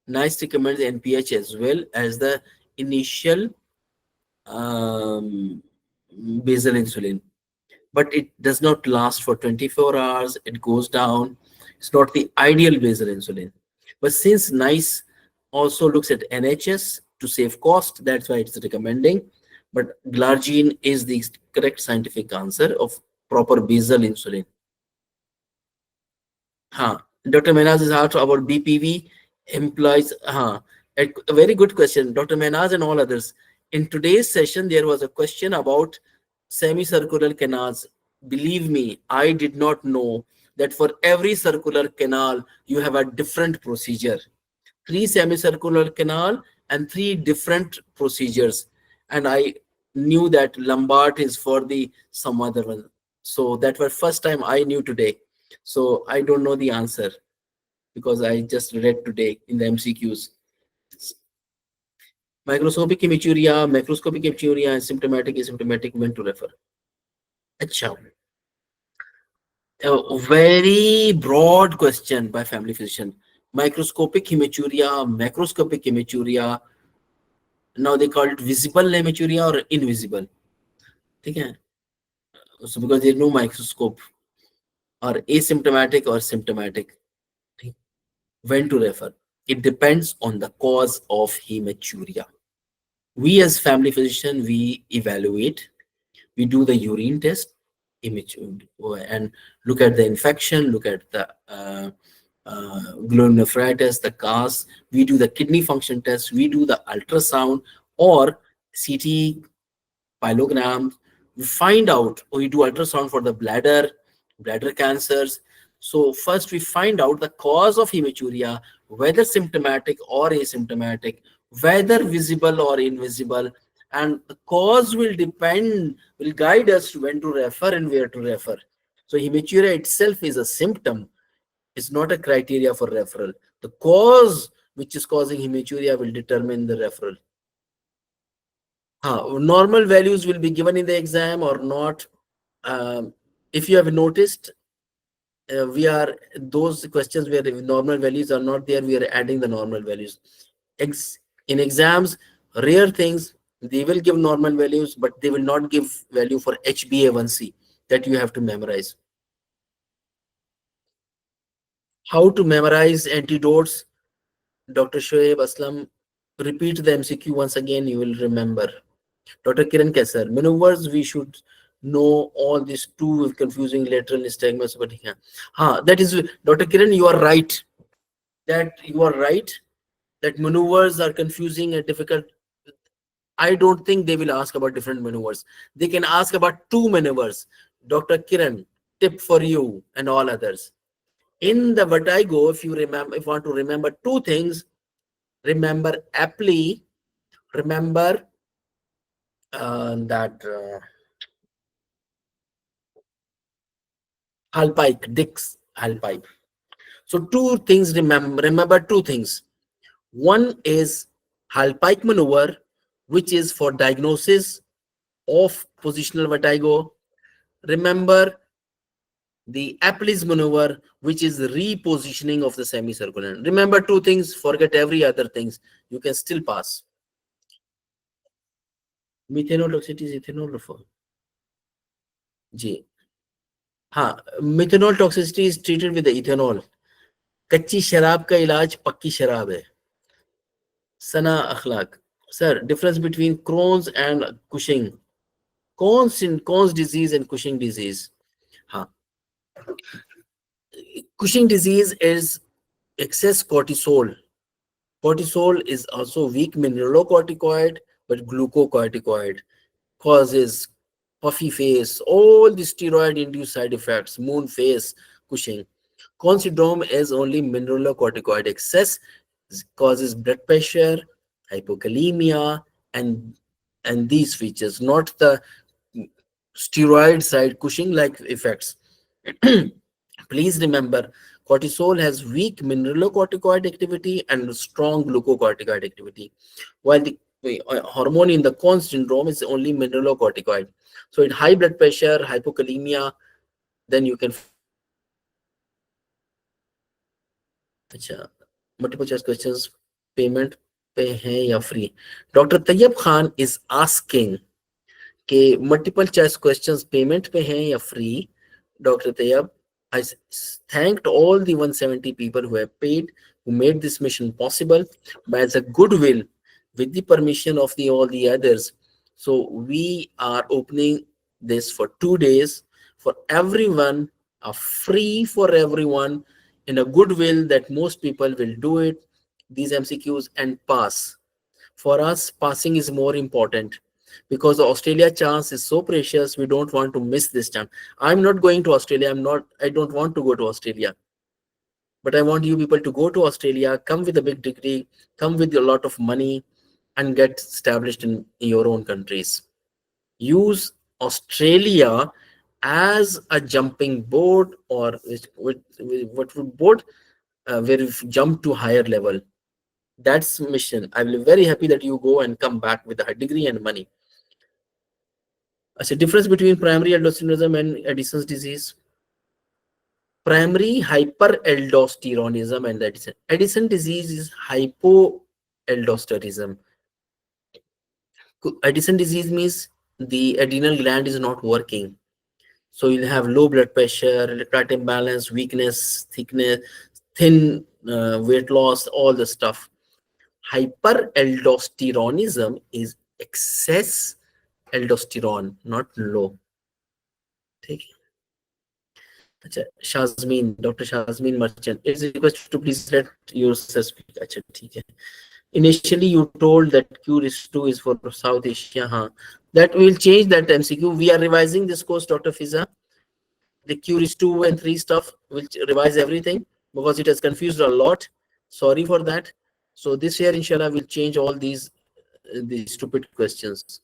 NICE recommends NPH as well as the initial basal insulin. But it does not last for 24 hours. It goes down. It's not the ideal basal insulin. But since NICE also looks at NHS to save cost, that's why it's recommending. But glargine is the correct scientific answer of proper basal insulin. Dr. Menaz is asked about BPV employees. A very good question, Dr. Menaz and all others. In today's session, there was a question about semicircular canals. Believe me, I did not know that for every circular canal, you have a different procedure. 3 semicircular canal and 3 different procedures. And I knew that Lombard is for the some other one. So that was first time I knew today. So I don't know the answer because I just read today in the MCQs. Microscopic hematuria, macroscopic hematuria, and symptomatic, asymptomatic, when to refer? Achha. A very broad question by family physician. Microscopic hematuria, macroscopic hematuria. Now they call it visible hematuria or invisible. Okay. So because there is no microscope, or asymptomatic or symptomatic. When to refer? It depends on the cause of hematuria. We as family physician, we evaluate, we do the urine test, and look at the infection, look at the glomerulonephritis, the CAS, we do the kidney function test, we do the ultrasound or CT pyelogram, we find out, or we do ultrasound for the bladder cancers. So first we find out the cause of hematuria, whether symptomatic or asymptomatic, whether visible or invisible, and the cause will guide us to when to refer and where to refer. So hematuria itself is a symptom. It's not a criteria for referral. The cause which is causing hematuria will determine the referral. Normal values will be given in the exam or not. if you have noticed, we are those questions where normal values are not there, we are adding the normal values. In exams, rare things, they will give normal values, but they will not give value for HbA1c that you have to memorize. How to memorize antidotes? Dr. Shoaib Aslam, repeat the MCQ once again, you will remember. Dr. Kiran Kesar, maneuvers we should know all these two confusing lateral nystagmus, but that is Dr. Kiran, you are right. That you are right. That maneuvers are confusing and difficult. I don't think they will ask about different maneuvers. They can ask about two maneuvers. Dr. Kiran, tip for you and all others. In the vertigo, if you remember, if you want to remember two things, remember aptly, remember that Halpike, Dick's Halpike. So two things, remember two things. One is Halpike maneuver, which is for diagnosis of positional vertigo. Remember the Apley's maneuver, which is the repositioning of the semicircular. Remember two things, forget every other things. You can still pass. Methanol toxicity is ethanol for. G. Methanol toxicity is treated with the ethanol. कच्ची शराब का इलाज पक्की शराब है. Sana Akhlaq. Sir, difference between Crohn's and Cushing. Crohn's disease and Cushing disease. Cushing disease is excess cortisol. Cortisol is also weak mineralocorticoid, but glucocorticoid. Causes puffy face, all the steroid-induced side effects, moon face, Cushing. Crohn's syndrome is only mineralocorticoid excess, causes blood pressure, hypokalemia, and these features, not the steroid side Cushing-like effects. Please remember, cortisol has weak mineralocorticoid activity and strong glucocorticoid activity, while the hormone in the Crohn's syndrome is only mineralocorticoid. So in high blood pressure, hypokalemia, then you can. Multiple choice questions, payment पे है या free? Dr. Tayyab Khan is asking कि multiple choice questions payment पे हैं या free? Dr. Tayyab, I thanked all the 170 people who have paid, who made this mission possible, but as a goodwill, with the permission of all the others. So we are opening this for 2 days for everyone, free for everyone, in a goodwill that most people will do it, these MCQs, and pass. For us, passing is more important because the Australia chance is so precious. We don't want to miss this chance. I'm not going to Australia. I don't want to go to Australia. But I want you people to go to Australia, come with a big degree, come with a lot of money, and get established in your own countries. Use Australia as a jumping board, or what would board where you jump to higher level. That's mission. I will be very happy that you go and come back with a degree and money. As a difference between primary aldosteronism and Addison's disease. Primary hyperaldosteronism and Addison. Addison disease is hypoaldosteronism. Addison disease means the adrenal gland is not working. So you'll have low blood pressure, electrolyte imbalance, weakness, thickness, thin weight loss, all the stuff. Hyperaldosteronism is excess aldosterone, not low. Take Shazmin, Dr. Shazmin Merchant, it's a request to please let yourself speak. Initially, you told that Q2 is for South Asia. That will change that MCQ. We are revising this course, Dr. Fiza. The Q2 and 3 stuff will revise everything because it has confused a lot. Sorry for that. So this year, inshallah, we'll change all these stupid questions.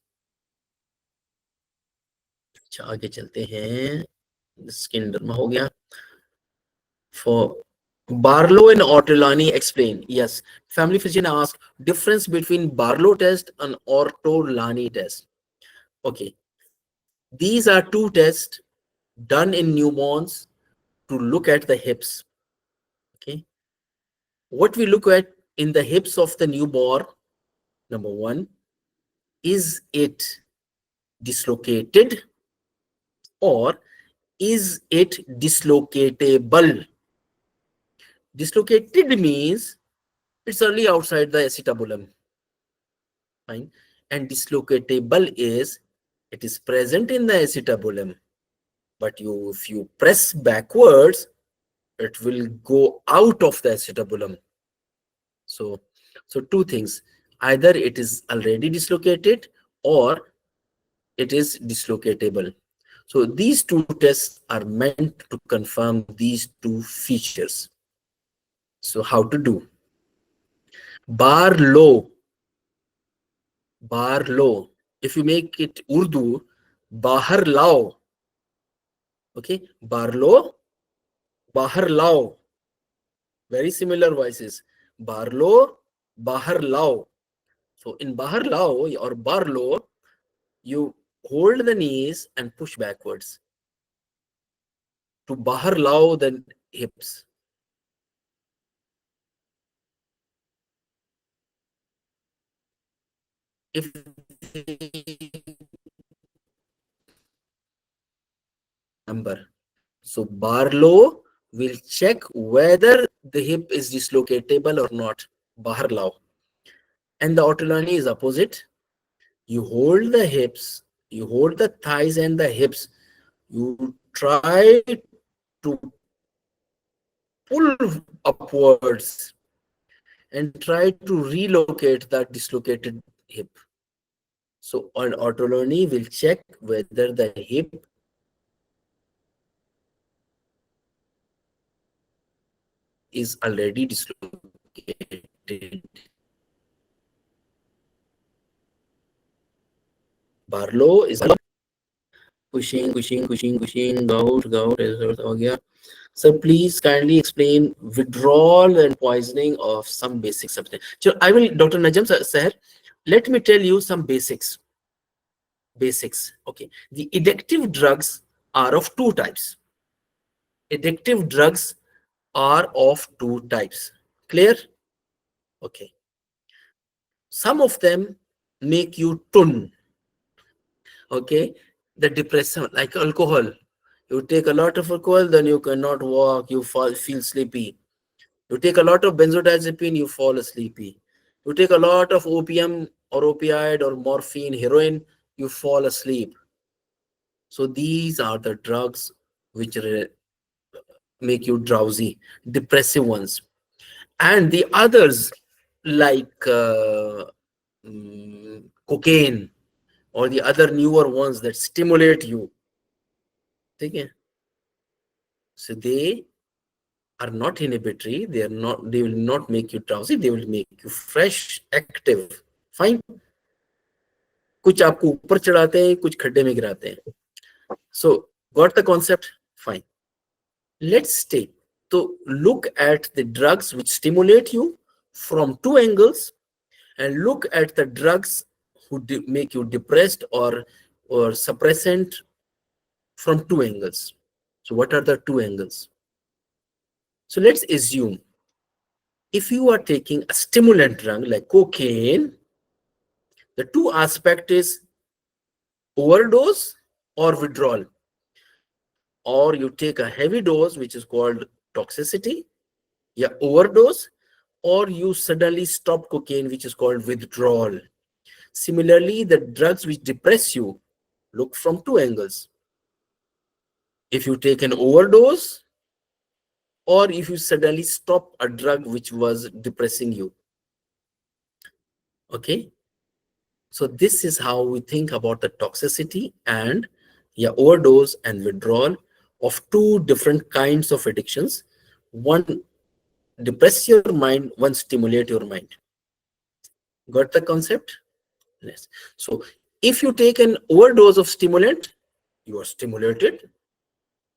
आगे चलते हैं. Skin derma हो गया. For Barlow and Ortolani, explain. Yes, family physician asked difference between Barlow test and Ortolani test. Okay, these are two tests done in newborns to look at the hips. Okay, what we look at in the hips of the newborn, number one, is it dislocated or is it dislocatable? Dislocated means it's only outside the acetabulum. Fine. And dislocatable is it is present in the acetabulum, but if you press backwards, it will go out of the acetabulum. So two things: either it is already dislocated or it is dislocatable. So these two tests are meant to confirm these two features. So how to do? Bar low. If you make it Urdu, bahar lao. Okay, bar low, bahar lao. Very similar voices. Bar low, bahar lao. So in bahar lao or bar low, you hold the knees and push backwards to bahar lao the hips. If number, so Barlow will check whether the hip is dislocatable or not. Bahar lao. And the autonomy is opposite. You hold the hips, you hold the thighs and the hips. You try to pull upwards and try to relocate that dislocated hip. So an autonomy will check whether the hip is already dislocated. Barlow is pushing, out. So please kindly explain withdrawal and poisoning of some basic substance. So I will, Dr. Najam sir, let me tell you some basics. Okay, the addictive drugs are of two types. Clear? Okay. Some of them make you tun. Okay, the depression, like alcohol. You take a lot of alcohol, then you cannot walk, you feel sleepy. You take a lot of benzodiazepine, you fall sleepy. You take a lot of opium or opioid or morphine, heroin, you fall asleep. So these are the drugs which make you drowsy, depressive ones. And the others like cocaine or the other newer ones that stimulate you. Okay? So they are not inhibitory, they will not make you drowsy, they will make you fresh, active. Fine. कुछ आपको ऊपर चढ़ाते हैं, कुछ खड्डे में गिराते हैं. So got the concept? Fine. Let's take to look at the drugs which stimulate you from two angles and look at the drugs who make you depressed or suppressant from two angles. So what are the two angles? So let's assume if you are taking a stimulant drug like cocaine, the two aspect is overdose or withdrawal. Or you take a heavy dose, which is called toxicity, overdose, or you suddenly stop cocaine, which is called withdrawal. Similarly, the drugs which depress you look from two angles. If you take an overdose, or if you suddenly stop a drug which was depressing you. Okay, so this is how we think about the toxicity and overdose and withdrawal of two different kinds of addictions. One depress your mind, one stimulate your mind. Got the concept? Yes. So if you take an overdose of stimulant, you are stimulated.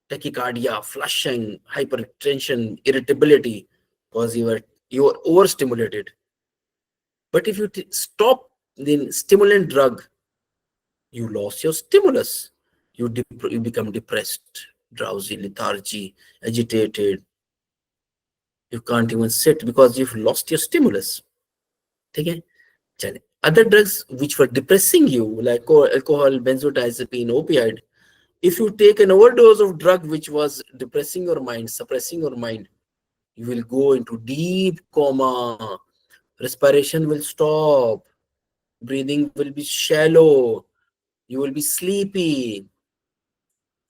Tachycardia, flushing, hypertension, irritability, because you are overstimulated. But if you stop the stimulant drug, you lost your stimulus. you become depressed, drowsy, lethargy, agitated. You can't even sit because you've lost your stimulus. Okay? Other drugs which were depressing you, like alcohol, benzodiazepine, opioid, if you take an overdose of drug which was depressing your mind, suppressing your mind, you will go into deep coma. Respiration will stop. Breathing will be shallow. You will be sleepy.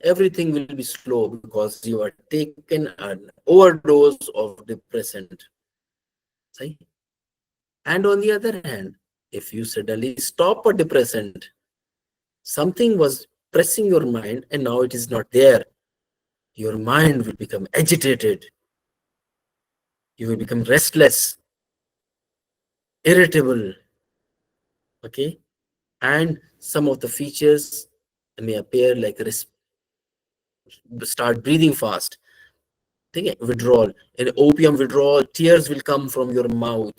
Everything will be slow because you are taken an overdose of depressant. See? And on the other hand, if you suddenly stop a depressant, something was pressing your mind and now it is not there. Your mind will become agitated. You will become restless, irritable. Okay? And some of the features may appear like start breathing fast. Withdrawal. In opium withdrawal, tears will come from your mouth.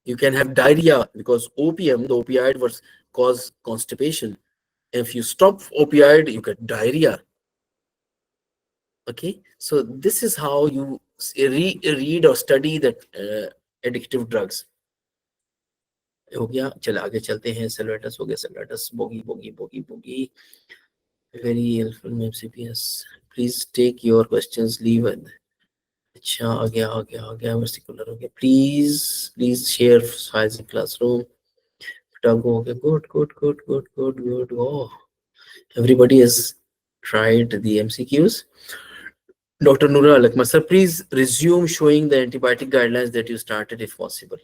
You can have diarrhea because opium, the opioid, was cause constipation. If you stop opioid, you get diarrhea. Okay, so this is how you read or study that addictive drugs. हो गया, चल आगे चलते हैं. Salvatus हो गया, Salvatus, bogie. Very helpful, MCPS. Please take your questions, leave it. अच्छा आ गया Vesicular हो गया. Please share files in classroom. Go, okay, good. Oh, everybody has tried the MCQs. Dr. Nura Alakmar, sir, please resume showing the antibiotic guidelines that you started if possible.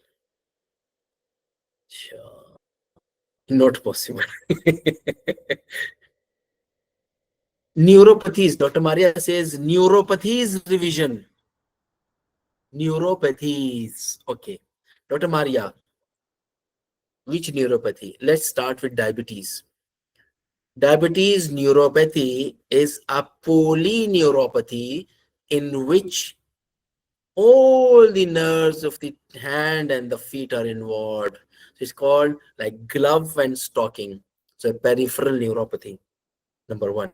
Sure. Not possible. Neuropathies, Dr. Maria says neuropathies revision. Neuropathies. Okay. Dr. Maria, which neuropathy? Let's start with diabetes. Diabetes neuropathy is a polyneuropathy in which all the nerves of the hand and the feet are involved. So it's called like glove and stocking. So a peripheral neuropathy, number one.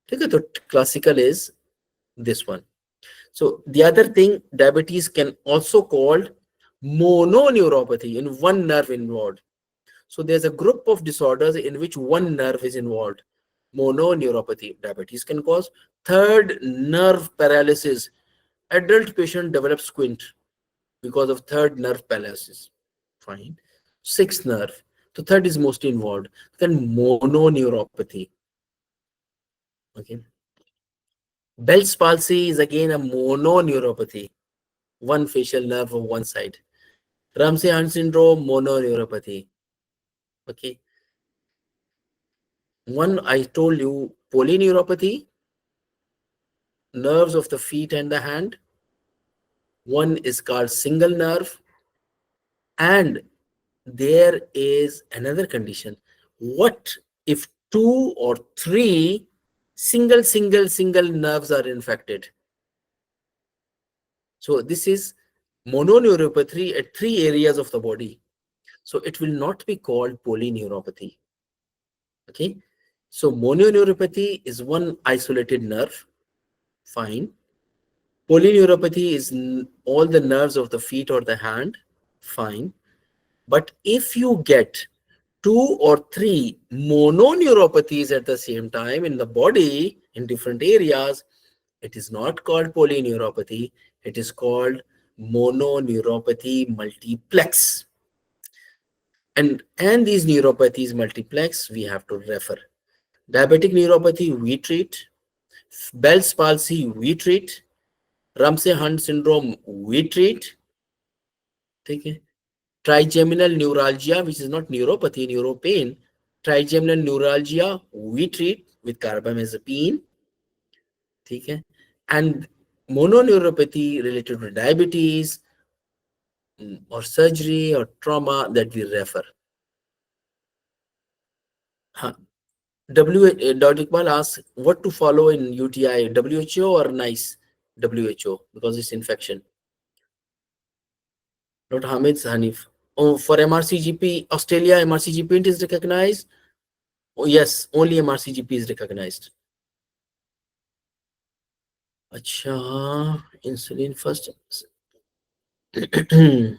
The classical is this one. So the other thing, diabetes can also called mononeuropathy, in one nerve involved. So there's a group of disorders in which one nerve is involved. Mononeuropathy. Diabetes can cause third nerve paralysis. Adult patient develops squint because of third nerve paralysis. Fine. Sixth nerve. So third is mostly involved. Then mononeuropathy. Okay. Bell's palsy is again a mononeuropathy. One facial nerve on one side. Ramsay-Hunt syndrome, mononeuropathy. Okay. One, I told you, polyneuropathy, nerves of the feet and the hand. One is called single nerve. And there is another condition. What if two or three single nerves are infected? So this is mononeuropathy at three areas of the body. So it will not be called polyneuropathy. Okay. So mononeuropathy is one isolated nerve. Fine. Polyneuropathy is all the nerves of the feet or the hand. Fine. But if you get two or three mononeuropathies at the same time in the body, in different areas, it is not called polyneuropathy. It is called mononeuropathy multiplex. And these neuropathies multiplex, we have to refer. Diabetic neuropathy, we treat. Bell's palsy, we treat. Ramsay-Hunt syndrome, we treat. Okay. Trigeminal neuralgia, which is not neuropathy, neuropain. Trigeminal neuralgia, we treat with carbamazepine. Okay. And mononeuropathy related to diabetes or surgery or trauma, that we refer. Dr. Iqbal asks what to follow in UTI, WHO or NICE? WHO, because it's infection. Dr. Hamid Hanif. Oh, for MRCGP, Australia, MRCGP Int is recognized. Oh, yes, only MRCGP is recognized. Acha, insulin first. Dr.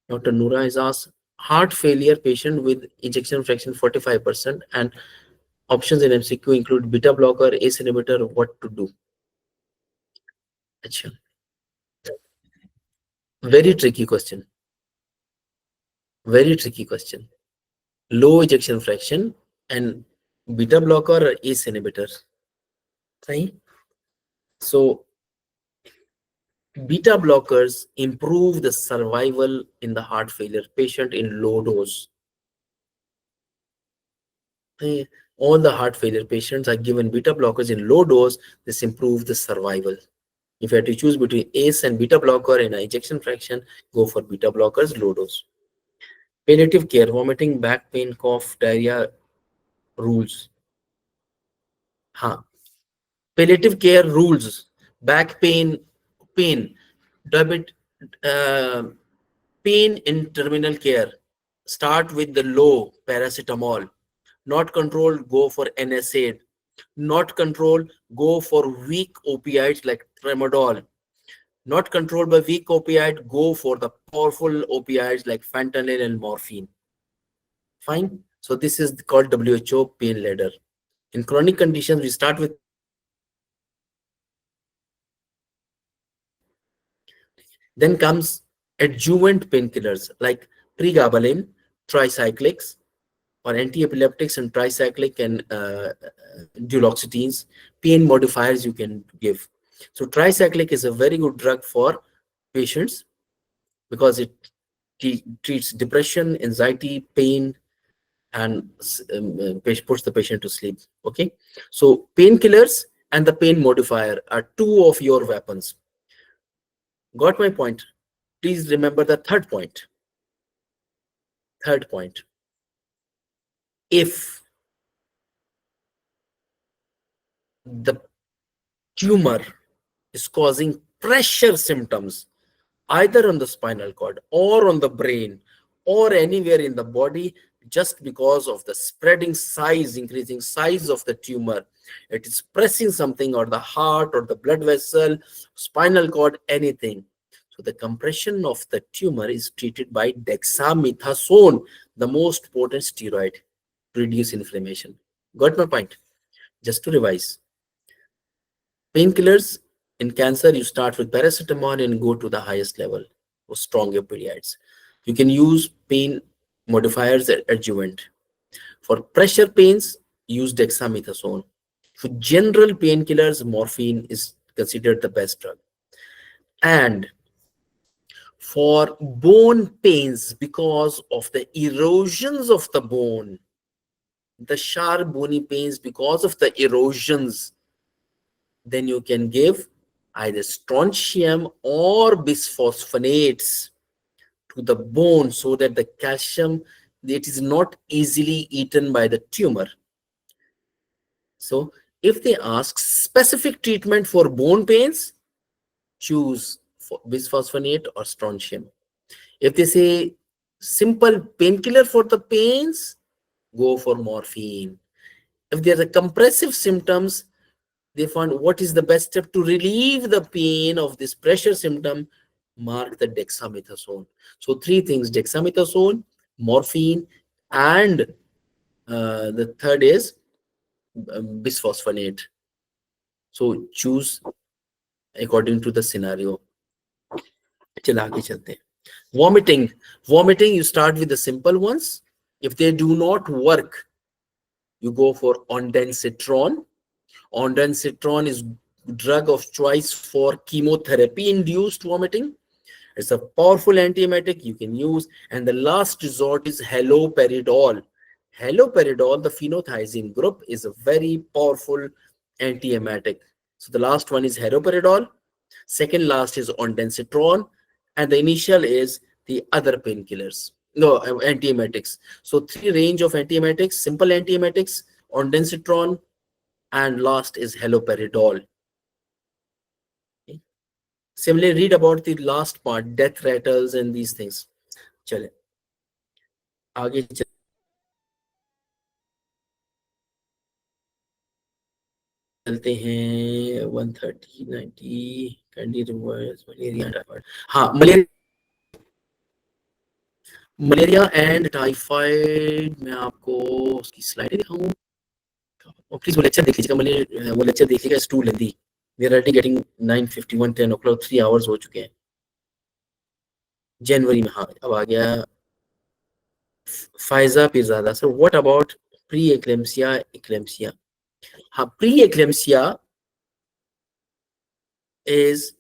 Noora is asked, heart failure patient with ejection fraction 45% and options in MCQ include beta blocker, ACE inhibitor, what to do? Acha. Very tricky question. Very tricky question. Low ejection fraction and beta blocker or ACE inhibitor. Right? So beta blockers improve the survival in the heart failure patient in low dose. All the heart failure patients are given beta blockers in low dose. This improves the survival. If you have to choose between ACE and beta blocker in an ejection fraction, go for beta blockers low dose. Palliative care, vomiting, back pain, cough, diarrhea rules. Palliative care rules, back pain, diabetes, pain in terminal care. Start with the low paracetamol. Not controlled, go for NSAID. Not controlled, go for weak opioids like tramadol. Not controlled by weak opioid, go for the powerful opioids like fentanyl and morphine. Fine. So this is called WHO pain ladder. In chronic conditions, we start with then comes adjuvant painkillers like pregabalin, tricyclics, or anti-epileptics and tricyclic and duloxetines. Pain modifiers you can give. So tricyclic is a very good drug for patients because it treats depression, anxiety, pain, and puts the patient to sleep. Okay, so painkillers and the pain modifier are two of your weapons. Got my point? Please remember the third point. Third point. If the tumor is causing pressure symptoms either on the spinal cord or on the brain or anywhere in the body, just because of the spreading size, increasing size of the tumor, it is pressing something or the heart or the blood vessel, spinal cord, anything. So the compression of the tumor is treated by dexamethasone, the most potent steroid to reduce inflammation. Got my point? Just to revise. Painkillers in cancer, you start with paracetamol and go to the highest level for stronger opioids. You can use pain modifiers as adjuvant. For pressure pains, use dexamethasone. For general painkillers, morphine is considered the best drug. And for bone pains, because of the erosions of the bone, the sharp bony pains because of the erosions, then you can give either strontium or bisphosphonates to the bone so that the calcium, it is not easily eaten by the tumor. So if they ask specific treatment for bone pains, choose bisphosphonate or strontium. If they say simple painkiller for the pains, go for morphine. If there are compressive symptoms, they found what is the best step to relieve the pain of this pressure symptom, mark the dexamethasone. So three things: dexamethasone, morphine, and the third is bisphosphonate. So choose according to the scenario. चल आगे चलते हैं. Vomiting, you start with the simple ones. If they do not work, you go for ondansetron. Ondansetron is drug of choice for chemotherapy-induced vomiting. It's a powerful antiemetic you can use. And the last resort is haloperidol. Haloperidol, the phenothiazine group, is a very powerful antiemetic. So the last one is haloperidol. Second last is ondansetron. And the initial is the other painkillers. No, antiemetics. So three range of antiemetics: simple antiemetics, ondansetron, and last is haloperidol. Okay. Similarly, read about the last part, death rattles and these things. Chale. आगे चलते हैं 130 90 malaria typhoid. हाँ, malaria and typhoid मैं आपको उसकी slide दिखाऊं और please वो लेक्चर देख लीजिएगा। मैंने वो लेक्चर देख लीजिएगा, it's too lengthy. We are already getting 9:51 10 o'clock, 3 hours हो चुके हैं जनवरी में। हाँ, अब आ गया Faiza Pirzada. Sir what about pre eclampsia eclampsia? हाँ, pre eclampsia is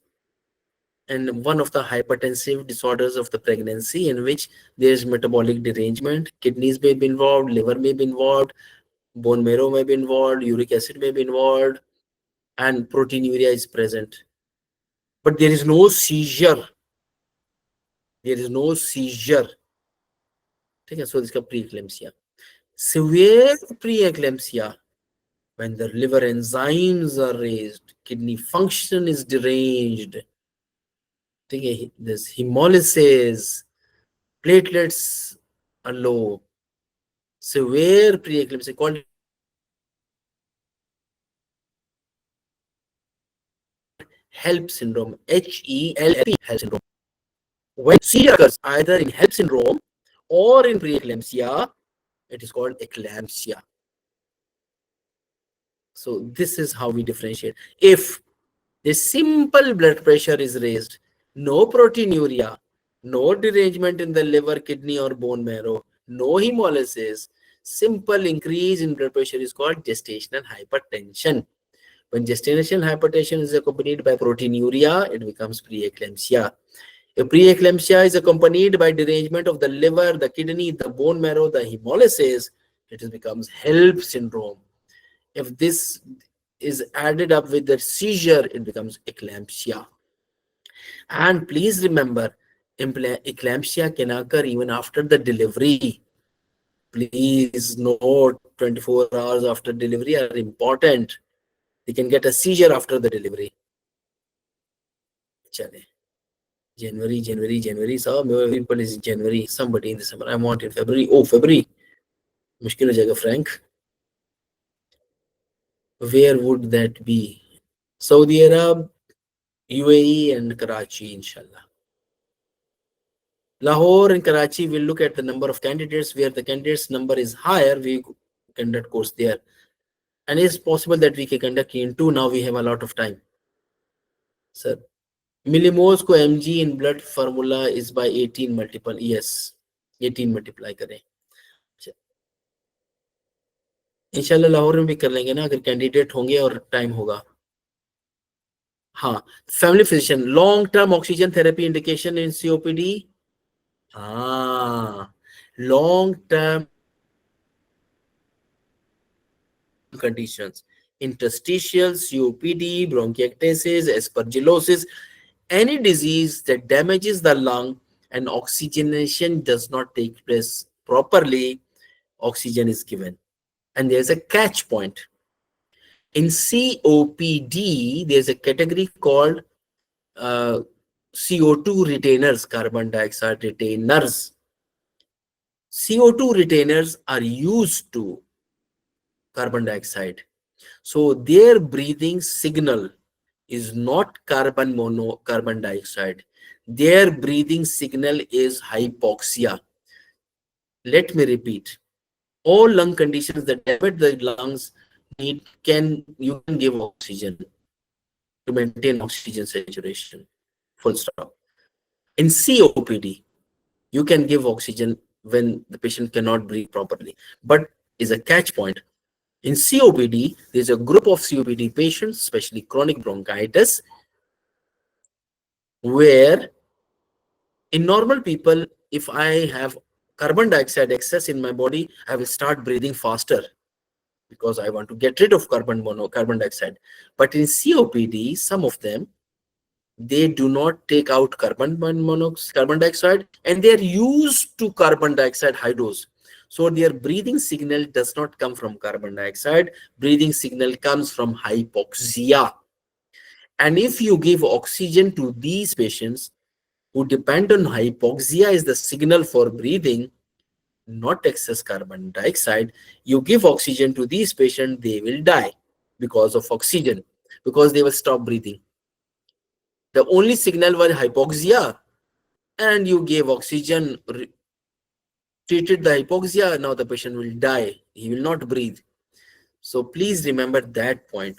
and one of the hypertensive disorders of the pregnancy in which there is metabolic derangement. Kidneys may be involved, liver may be involved, bone marrow may be involved, uric acid may be involved, and proteinuria is present. But there is no seizure. There is no seizure. Okay, so this is preeclampsia. Severe preeclampsia, when the liver enzymes are raised, kidney function is deranged, okay, there's hemolysis, platelets are low. Severe preeclampsia called HELP syndrome, HELP, HELP syndrome. When seizure occurs either in HELP syndrome or in preeclampsia, it is called eclampsia. So this is how we differentiate. If the simple blood pressure is raised, no proteinuria, no derangement in the liver, kidney, or bone marrow, no hemolysis, simple increase in blood pressure is called gestational hypertension. When gestational hypertension is accompanied by proteinuria, it becomes preeclampsia. If preeclampsia is accompanied by derangement of the liver, the kidney, the bone marrow, the hemolysis, it becomes HELP syndrome. If this is added up with the seizure, it becomes eclampsia. And please remember, eclampsia can occur even after the delivery. Please note, 24 hours after delivery are important. They can get a seizure after the delivery. January. So everybody is January. Somebody in December. I want in February. Oh, February. Mushkil ho jayega, Frank. Where would that be? Saudi Arab, UAE, and Karachi, inshallah. Lahore and Karachi will look at the number of candidates. Where the candidates number is higher, we conduct course there. And it's possible that we can conduct in two. Now we have a lot of time. Sir, millimoles ko mg in blood formula is by 18 multiple. Yes, 18 multiply करें. इंशाल्लाह लाहौर में भी कर लेंगे ना अगर candidate होंगे और टाइम होगा. हाँ, family physician, long term oxygen therapy indication in COPD. हाँ, long term conditions, interstitial, COPD, bronchiectasis, aspergillosis, any disease that damages the lung and oxygenation does not take place properly, oxygen is given. And there's a catch point. In COPD, there's a category called CO2 retainers, carbon dioxide retainers. CO2 retainers are used to carbon dioxide. So their breathing signal is not carbon dioxide. Their breathing signal is hypoxia. Let me repeat. All lung conditions that damage the lungs you can give oxygen to maintain oxygen saturation. Full stop. In COPD, you can give oxygen when the patient cannot breathe properly. But is a catch point. In COPD, there's a group of COPD patients, especially chronic bronchitis, where in normal people, if I have carbon dioxide excess in my body, I will start breathing faster because I want to get rid of carbon dioxide. But in COPD, some of them, they do not take out carbon dioxide, and they are used to carbon dioxide high dose. So their breathing signal does not come from carbon dioxide. Breathing signal comes from hypoxia. And if you give oxygen to these patients who depend on hypoxia is the signal for breathing, not excess carbon dioxide, you give oxygen to these patients, they will die. because of oxygen, because they will stop breathing. The only signal was hypoxia, and you gave oxygen, treated the hypoxia, now the patient will die. He will not breathe. So please remember that point.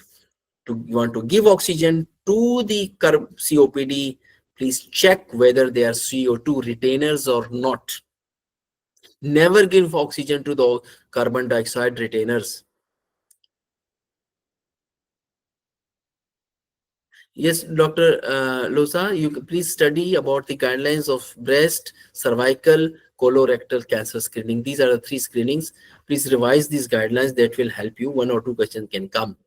You want to give oxygen to the COPD, please check whether they are CO2 retainers or not. Never give oxygen to the carbon dioxide retainers. Yes, Dr. Losa, you can please study about the guidelines of breast, cervical, colorectal cancer screening. These are the 3 screenings. Please revise these guidelines. That will help you. 1 or 2 questions can come.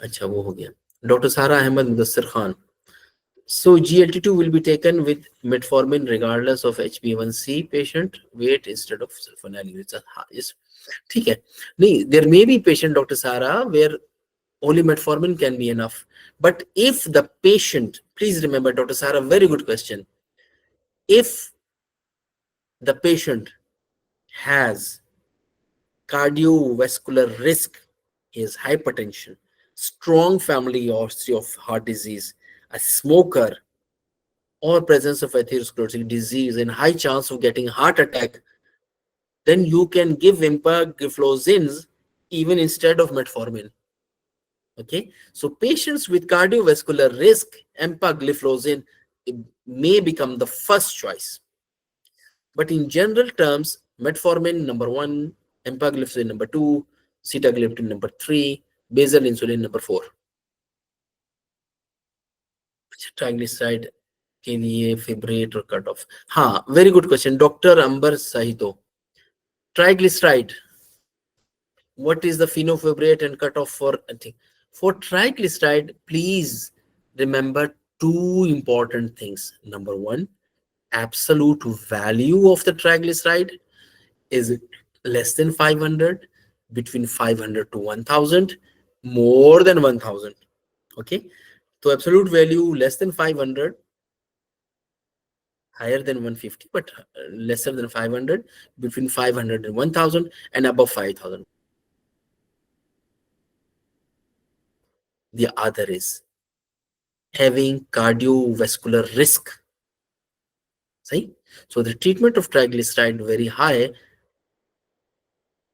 अच्छा वो हो गया. Dr. Sara Ahmed Mudassir Khan. So GLT2 will be taken with metformin regardless of HbA1c patient weight instead of sulfonylurea. Yes. ठीक है. नहीं, there may be patient, Dr. Sara, where only metformin can be enough. But if the patient, please remember, Dr. Sara, very good question. If the patient has cardiovascular risk, he has hypertension, strong family history of heart disease, a smoker, or presence of atherosclerotic disease, and high chance of getting heart attack, then you can give empagliflozins even instead of metformin. Okay, so patients with cardiovascular risk, empagliflozin may become the first choice. But in general terms, metformin number 1, empagliflozin number 2, sitagliptin number 3, basal insulin number 4. Triglyceride के लिए fibrate or cut off. हाँ, very good question, Dr. Amber Sahito. Triglyceride, what is the phenofibrate and cutoff for? I think for triglyceride, please remember 2 important things. Number 1, absolute value of the triglyceride. Is it less than 500, between 500 to 1000, more than 1000? Okay, so absolute value less than 500, higher than 150, but lesser than 500, between 500 and 1000, and above 5000. The other is having cardiovascular risk. See? So the treatment of triglyceride very high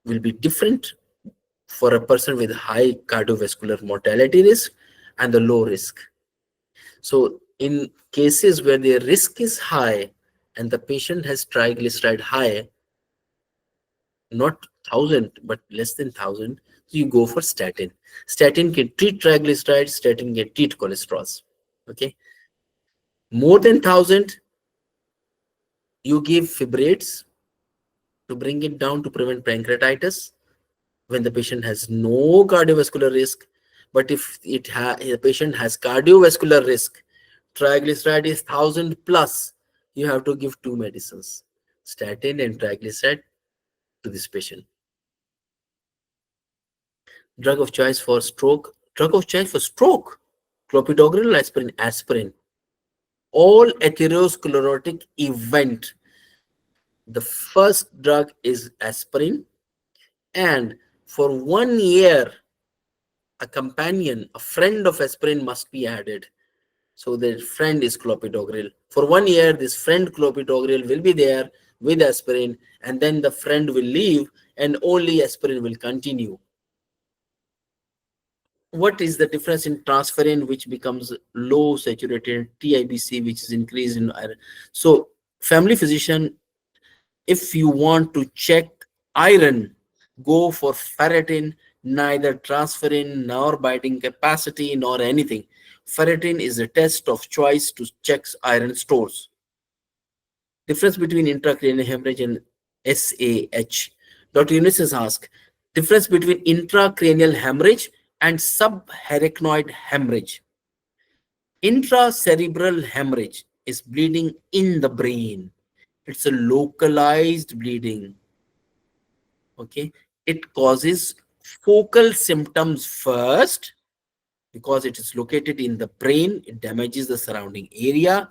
will be different for a person with high cardiovascular mortality risk and the low risk. So in cases where the risk is high and the patient has triglyceride high, not 1000 but less than 1000, so you go for statin. Statin can treat triglycerides, statin can treat cholesterol. Okay, more than 1000, you give fibrates to bring it down to prevent pancreatitis when the patient has no cardiovascular risk. But if the patient has cardiovascular risk, triglyceride is 1000 plus, you have to give 2 medicines, statin and triglyceride, to this patient. Drug of choice for stroke. Drug of choice for stroke, clopidogrel, aspirin. All atherosclerotic event, the first drug is aspirin, and for 1 year a companion, a friend of aspirin must be added. So the friend is clopidogrel. For 1 year, this friend clopidogrel will be there with aspirin, and then the friend will leave and only aspirin will continue. What is the difference in transferrin, which becomes low saturated, TIBC, which is increased in iron? So family physician, if you want to check iron, go for ferritin, neither transferrin nor binding capacity nor anything. Ferritin is a test of choice to check iron stores. Difference between intracranial hemorrhage and SAH. Dr. Yunus has asked, difference between intracranial hemorrhage and subarachnoid hemorrhage. Intracerebral hemorrhage is bleeding in the brain. It's a localized bleeding. Okay, it causes focal symptoms first because it is located in the brain. It damages the surrounding area,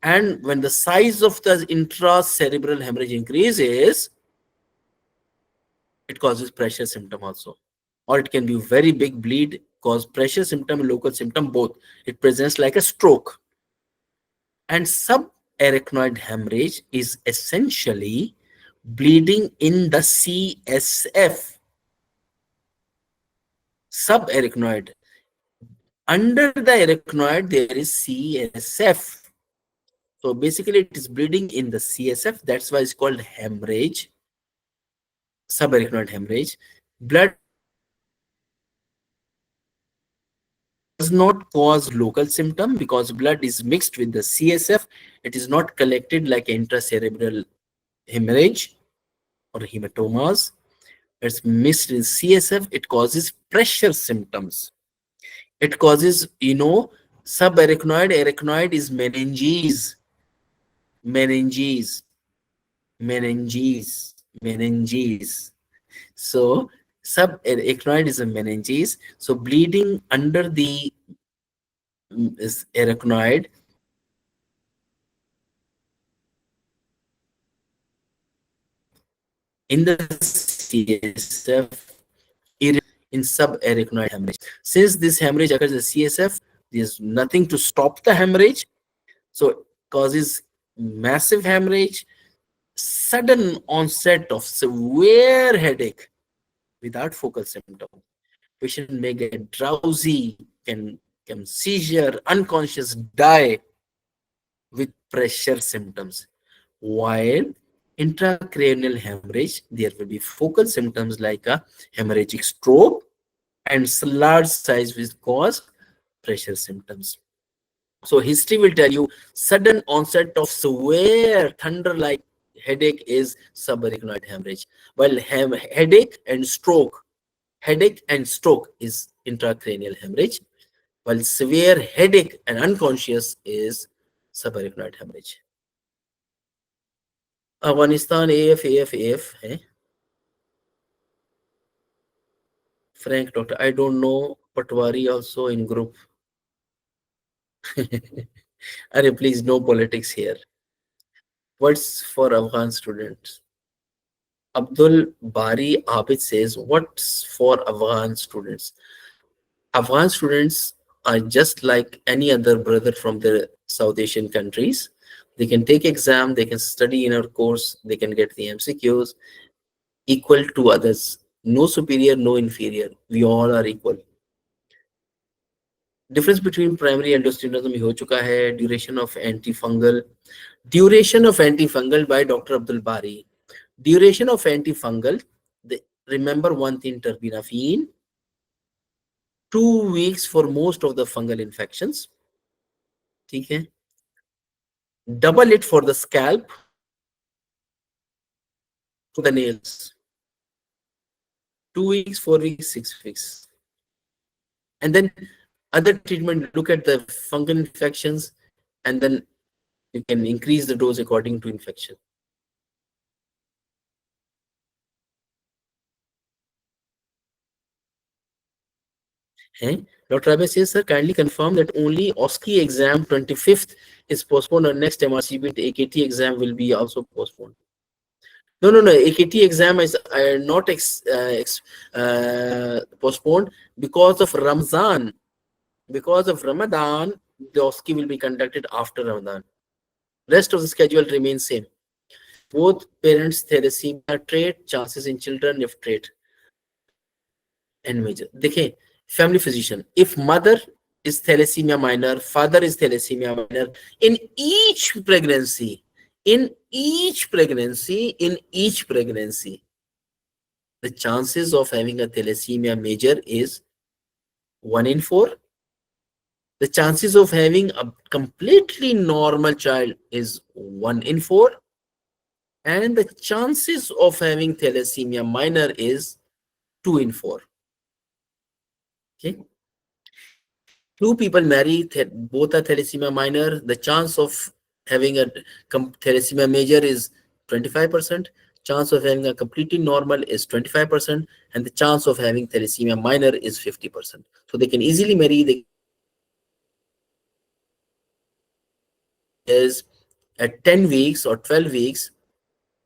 and when the size of the intracerebral hemorrhage increases, it causes pressure symptom also. Or it can be very big bleed, cause pressure symptom and local symptom both. It presents like a stroke. And subarachnoid hemorrhage is essentially bleeding in the CSF. Subarachnoid. Under the arachnoid, there is CSF. So basically, it is bleeding in the CSF. That's why it's called hemorrhage, subarachnoid hemorrhage. Blood does not cause local symptom because blood is mixed with the CSF. It is not collected like intracerebral hemorrhage or hematomas. It's mixed in CSF. It causes pressure symptoms. It causes, subarachnoid. Arachnoid is meninges, meninges, meninges, meninges. So subarachnoid is a meninges. So bleeding under the is arachnoid in the CSF in subarachnoid hemorrhage. Since this hemorrhage occurs in the CSF, there's nothing to stop the hemorrhage. So causes massive hemorrhage, sudden onset of severe headache without focal symptom. Patient may get drowsy, can seizure, unconscious, die with pressure symptoms. While intracranial hemorrhage, there will be focal symptoms like a hemorrhagic stroke and large size which cause pressure symptoms. So history will tell you sudden onset of severe thunder-like headache is subarachnoid hemorrhage, while headache and stroke is intracranial hemorrhage, while severe headache and unconscious is subarachnoid hemorrhage. Afghanistan AF है. Frank doctor, I don't know Patwari also in group. Arey, please, no politics here. What's for Afghan students? Abdul Bari Abid says, what's for Afghan students? Afghan students are just like any other brother from the South Asian countries. They can take exam, they can study in our course, they can get the MCQs, equal to others. No superior, no inferior. We all are equal. Difference between primary endostenosis में हो चुका है. Duration of antifungal by Dr. Abdul Bari. Duration of antifungal, remember one thing, terbinafine, 2 weeks for most of the fungal infections. ठीक है. Double it for the scalp, to the nails. 2 weeks, 4 weeks, 6 weeks. And then other treatment, look at the fungal infections, and then you can increase the dose according to infection. Hey, Dr. Abe says, sir, kindly confirm that only OSCE exam 25th is postponed, or next MRCGP AKT exam will be also postponed. No. AKT exam is not postponed because of Ramzan. Because of Ramadan, the OSCE will be conducted after Ramadan. Rest of the schedule remains same. Both parents thalassemia trait, chances in children if trait and major. देखिए, family physician, if mother is thalassemia minor, father is thalassemia minor, in each pregnancy, the chances of having a thalassemia major is 1 in 4. The chances of having a completely normal child is 1 in 4. And the chances of having thalassemia minor is 2 in 4. Okay. 2 people marry, both are thalassemia minor. The chance of having a thalassemia major is 25%. Chance of having a completely normal is 25%. And the chance of having thalassemia minor is 50%. So they can easily marry. They is at 10 weeks or 12 weeks,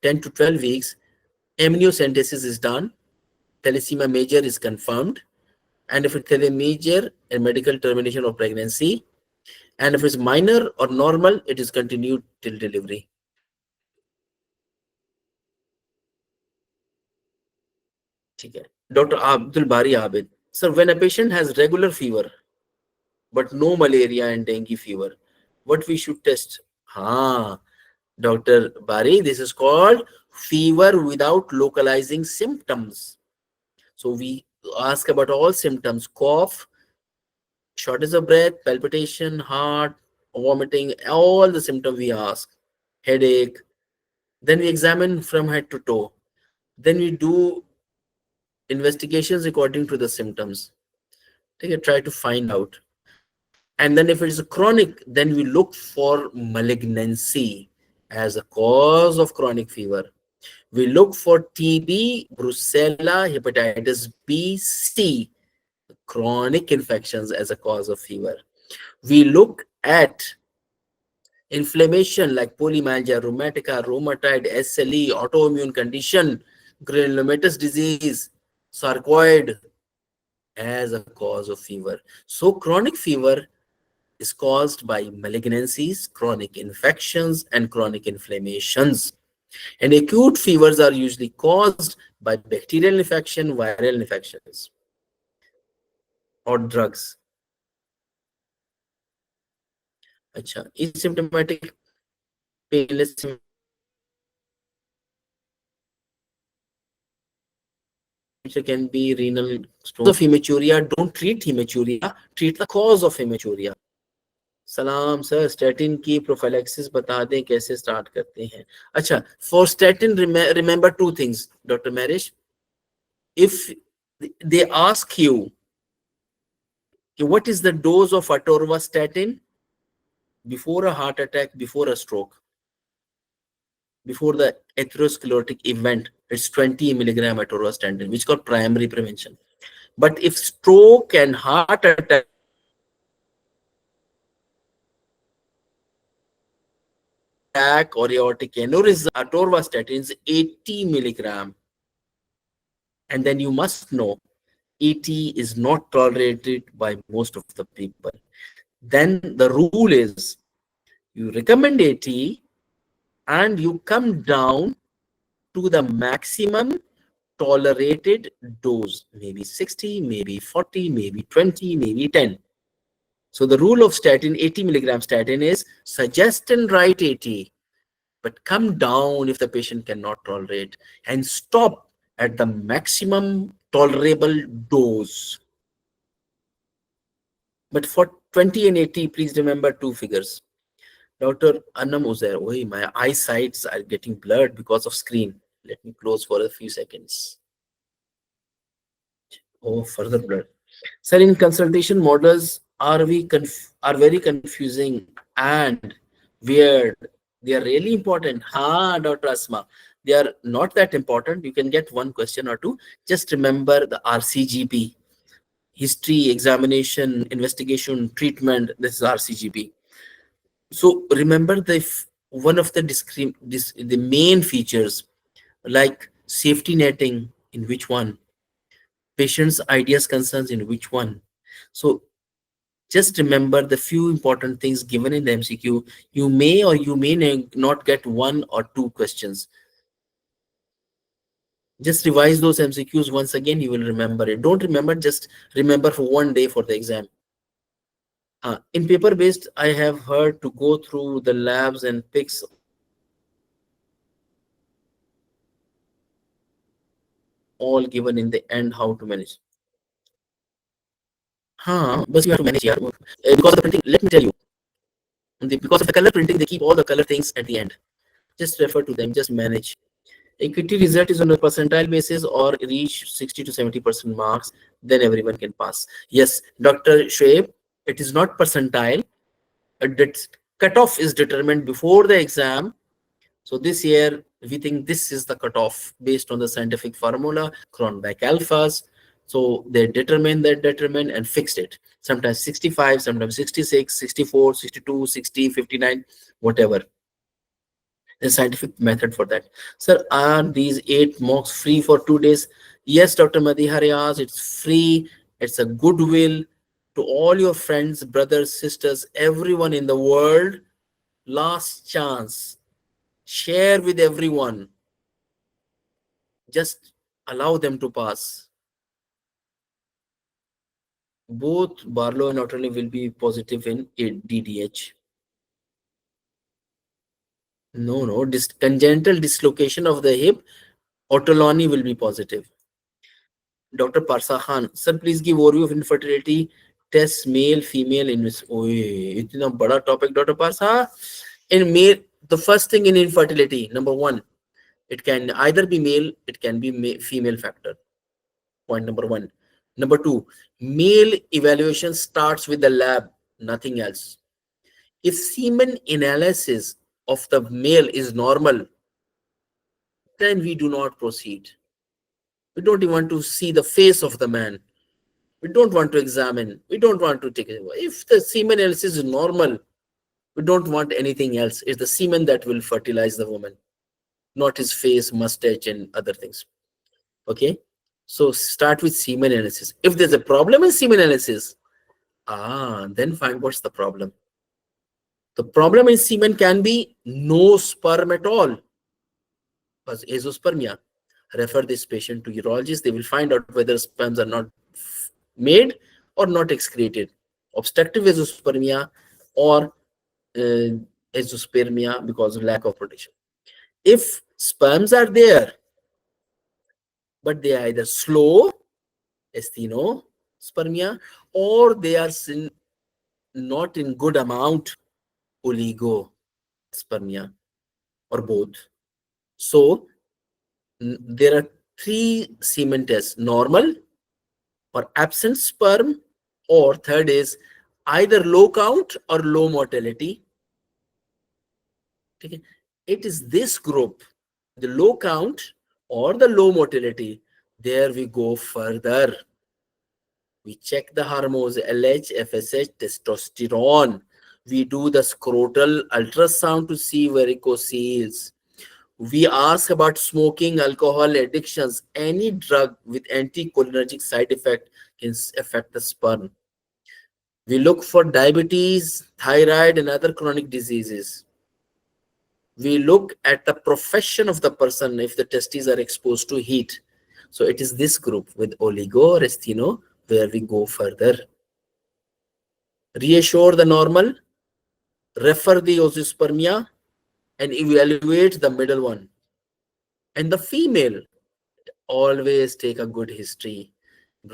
10 to 12 weeks, amniocentesis is done. thalassemia major is confirmed, and if it's thalassemia major, a medical termination of pregnancy, and if it's minor or normal, it is continued till delivery. Okay. Dr. Abdul Bari Abid. Sir, when a patient has regular fever, but no malaria and dengue fever, what we should test? Dr. Bari, this is called fever without localizing symptoms. So we ask about all symptoms: cough, shortness of breath, palpitation, heart, vomiting, all the symptoms we ask, headache. Then we examine from head to toe. Then we do investigations according to the symptoms. Okay, try to find out. And then if it is chronic, then we look for malignancy as a cause of chronic fever. We look for TB, brucella, hepatitis B, C, chronic infections as a cause of fever. We look at inflammation like polymyalgia rheumatica, rheumatoid, SLE, autoimmune condition, granulomatous disease, sarcoid as a cause of fever. So chronic fever is caused by malignancies, chronic infections, and chronic inflammations. And acute fevers are usually caused by bacterial infection, viral infections, or drugs. Asymptomatic painless can be renal stone of hematuria. Don't treat hematuria, treat the cause of hematuria. सलाम sir, statin की prophylaxis बता दें कैसे start करते हैं. अच्छा, for statin remember two things doctor मैरिश. If they ask you what is the dose of atorvastatin before a heart attack, before a stroke, before the atherosclerotic event, it's 20 milligram atorvastatin, which is called primary prevention. But if stroke and heart attack or aortic aneurysm, atorvastatin is 80 milligram. And then you must know 80 is not tolerated by most of the people. Then the rule is you recommend 80 and you come down to the maximum tolerated dose, maybe 60, maybe 40, maybe 20, maybe 10. So the rule of statin, 80 milligram statin, is suggest and write 80, but come down if the patient cannot tolerate, and stop at the maximum tolerable dose. But for 20 and 80, please remember two figures. Dr. Annam Uzair, my eyesights are getting blurred because of screen. Let me close for a few seconds. Further blurred. Sir, in consultation models are very confusing and weird. They are really important. Dr. Asma, they are not that important. You can get one question or two. Just remember the RCGP. History, examination, investigation, treatment. This is RCGP. So remember one of the main features, like safety netting, in which one, patients' ideas, concerns, in which one. So just remember the few important things given in the MCQ. You may or you may not get one or two questions. Just revise those MCQs once again, you will remember it. Don't remember, just remember for one day for the exam. In paper based, I have heard to go through the labs and picks all given in the end how to manage. But you have to manage here. Because of the printing, let me tell you, because of the color printing, they keep all the color things at the end. Just refer to them, just manage. Equity result is on a percentile basis or reach 60 to 70% marks, then everyone can pass. Yes, Dr. Shoaib, it is not percentile. That cutoff is determined before the exam. So this year, we think this is the cutoff based on the scientific formula, Cronbach alphas. So they determined and fixed it. Sometimes 65, sometimes 66, 64, 62, 60, 59, whatever. The scientific method for that. Sir, are these 8 mocks free for 2 days? Yes, Dr. Madiharias, it's free. It's a goodwill to all your friends, brothers, sisters, everyone in the world. Last chance. Share with everyone. Just allow them to pass. Both Barlow and Otterley will be positive in DDH. No, congenital dislocation of the hip, Otoloni will be positive. Dr. Parsa Khan, sir, please give overview of infertility tests, male, female. Itna bada topic, Dr. Parsa. In male, the first thing in infertility, number one, it can either be male, it can be female factor. Point number one. Number two, male evaluation starts with the lab, nothing else. If semen analysis of the male is normal, then we do not proceed. We don't even want to see the face of the man. We don't want to examine. We don't want to take it. If the semen analysis is normal, we don't want anything else. It's the semen that will fertilize the woman, not his face, mustache, and other things. Okay? So start with semen analysis. If there's a problem in semen analysis, then find what's the problem. The problem in semen can be no sperm at all. Because azoospermia. Refer this patient to urologist. They will find out whether sperms are not made or not excreted. Obstructive azoospermia or azoospermia because of lack of protection. If sperms are there, but they are either slow, asthenospermia, or they are not in good amount, oligospermia, or both. So there are three semen tests: normal, or absent sperm, or third is either low count or low motility. Okay. It is this group, the low count or the low motility. There we go further. We check the hormones, LH, FSH, testosterone. We do the scrotal ultrasound to see varicocele. We ask about smoking, alcohol, addictions. Any drug with anticholinergic side effect can affect the sperm. We look for diabetes, thyroid, and other chronic diseases. We look at the profession of the person if the testes are exposed to heat. So it is this group with oligo or astheno where we go further. Reassure the normal, refer the azoospermia, and evaluate the middle one. And the female, always take a good history.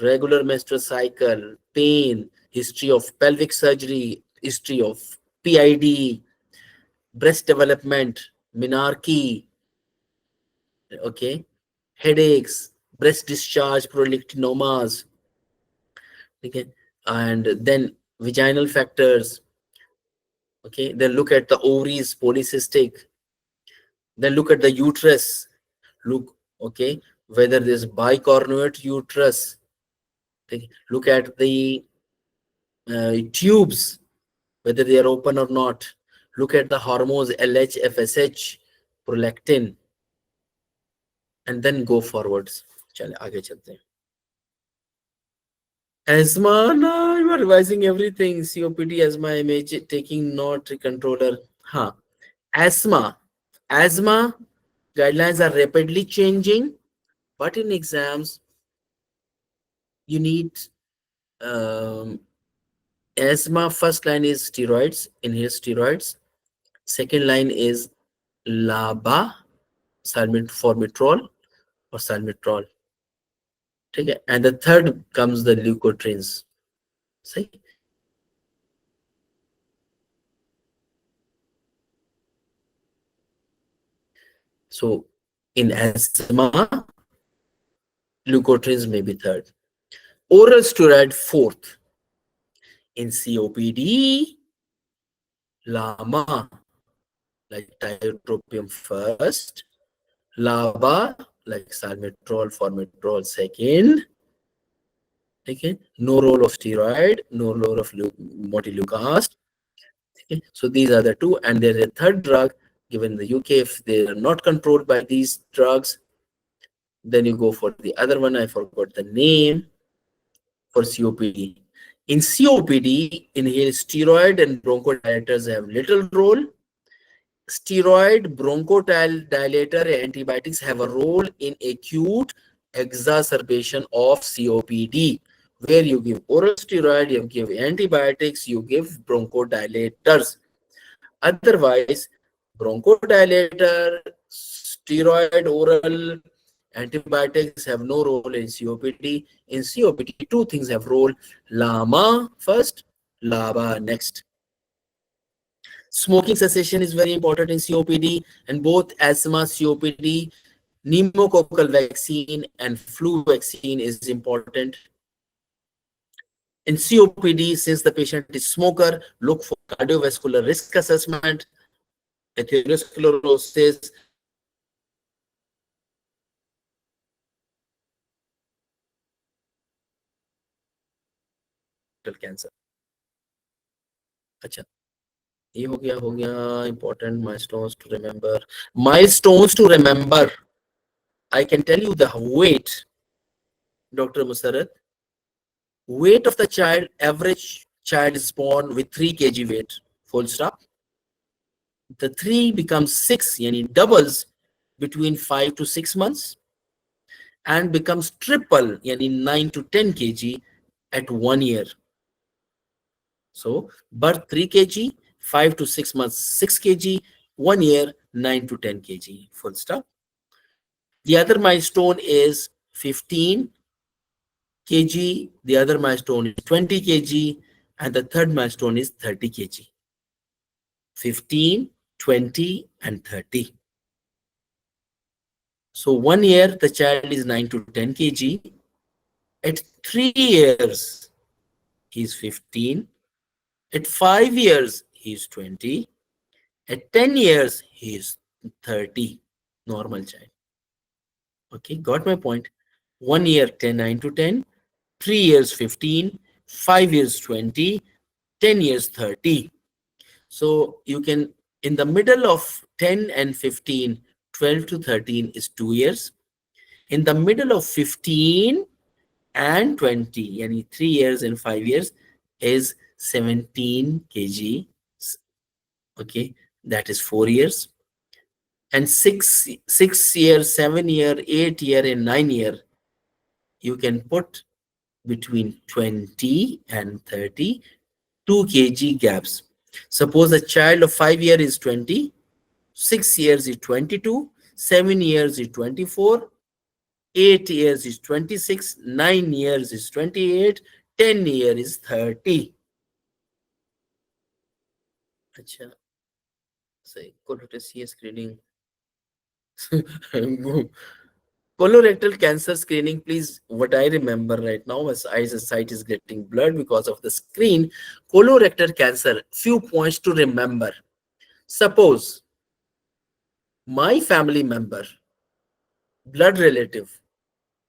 Regular menstrual cycle, pain, history of pelvic surgery, history of PID, breast development, menarche, okay, headaches, breast discharge, prolactinomas, okay, and then vaginal factors, okay. Then look at the ovaries, polycystic. Then look at the uterus. Look, okay, whether there's bicornuate uterus. Okay. Look at the tubes, whether they are open or not. Look at the hormones, LH, FSH, prolactin, and then go forwards. चले आगे चलते हैं. Asthma, no, you are revising everything. COPD, asthma, image, taking note, controller. Asthma guidelines are rapidly changing, but in exams, you need asthma. First line is steroids, inhale steroids. Second line is LABA, salmeterol or salmeterol. Okay. And the third comes the leukotrienes. See? So in asthma, leukotrienes may be third. Oral steroid fourth. In COPD, LAMA, like tiotropium first. LABA, like salmeterol, formoterol second. Okay. No role of steroid, no role of montelukast. Okay. So these are the two. And there's a third drug given in the UK. If they are not controlled by these drugs, Then you go for the other one. I forgot the name for COPD. In COPD, inhaled steroid and bronchodilators have little role. Steroid, bronchodilator, and antibiotics have a role in acute exacerbation of COPD, where you give oral steroid, you give antibiotics, you give bronchodilators. Otherwise, bronchodilator, steroid, oral, antibiotics have no role in COPD. In COPD, two things have role: LAMA first, LABA next. Smoking cessation is very important in COPD, and both asthma, COPD, pneumococcal vaccine, and flu vaccine is important. In COPD, since the patient is smoker, look for cardiovascular risk assessment, atherosclerosis, cancer. अच्छा, ये हो गया important milestones to remember. Milestones to remember. I can tell you the weight, Dr. Musarat. Weight of the child, average child is born with 3 kg weight, full stop. The 3 becomes 6, yani doubles between 5 to 6 months, and becomes triple, yani 9 to 10 kg at 1 year. So birth 3 kg, 5 to 6 months 6 kg, 1 year 9 to 10 kg, full stop. The other milestone is 15 kg, the other milestone is 20 kg, and the third milestone is 30 kg. 15, 20, and 30. So 1 year, the child is 9 to 10 kg. At 3 years, he's 15. At 5 years, he's 20. At 10 years, he's 30. Normal child. Okay, got my point. 1 year, 10, 9 to 10. 3 years, 15. 5 years, 20. 10 years, 30. So you can, in the middle of 10 and 15, 12 to 13 is 2 years. In the middle of 15 and 20, yani 3 years and 5 years, is 17 kg. Okay, that is 4 years. And 6 years, 7 year, 8 year, and 9 year, you can put between 20 and 30, 2 kg gaps. Suppose a child of 5 years is 20, 6 years is 22, 7 years is 24, 8 years is 26, 9 years is 28, 10 years is 30. Acha. Say, colorectal screening. Colorectal cancer screening, please, what I remember right now, as eyesight is getting blurred because of the screen. Colorectal cancer, few points to remember. Suppose my family member, blood relative,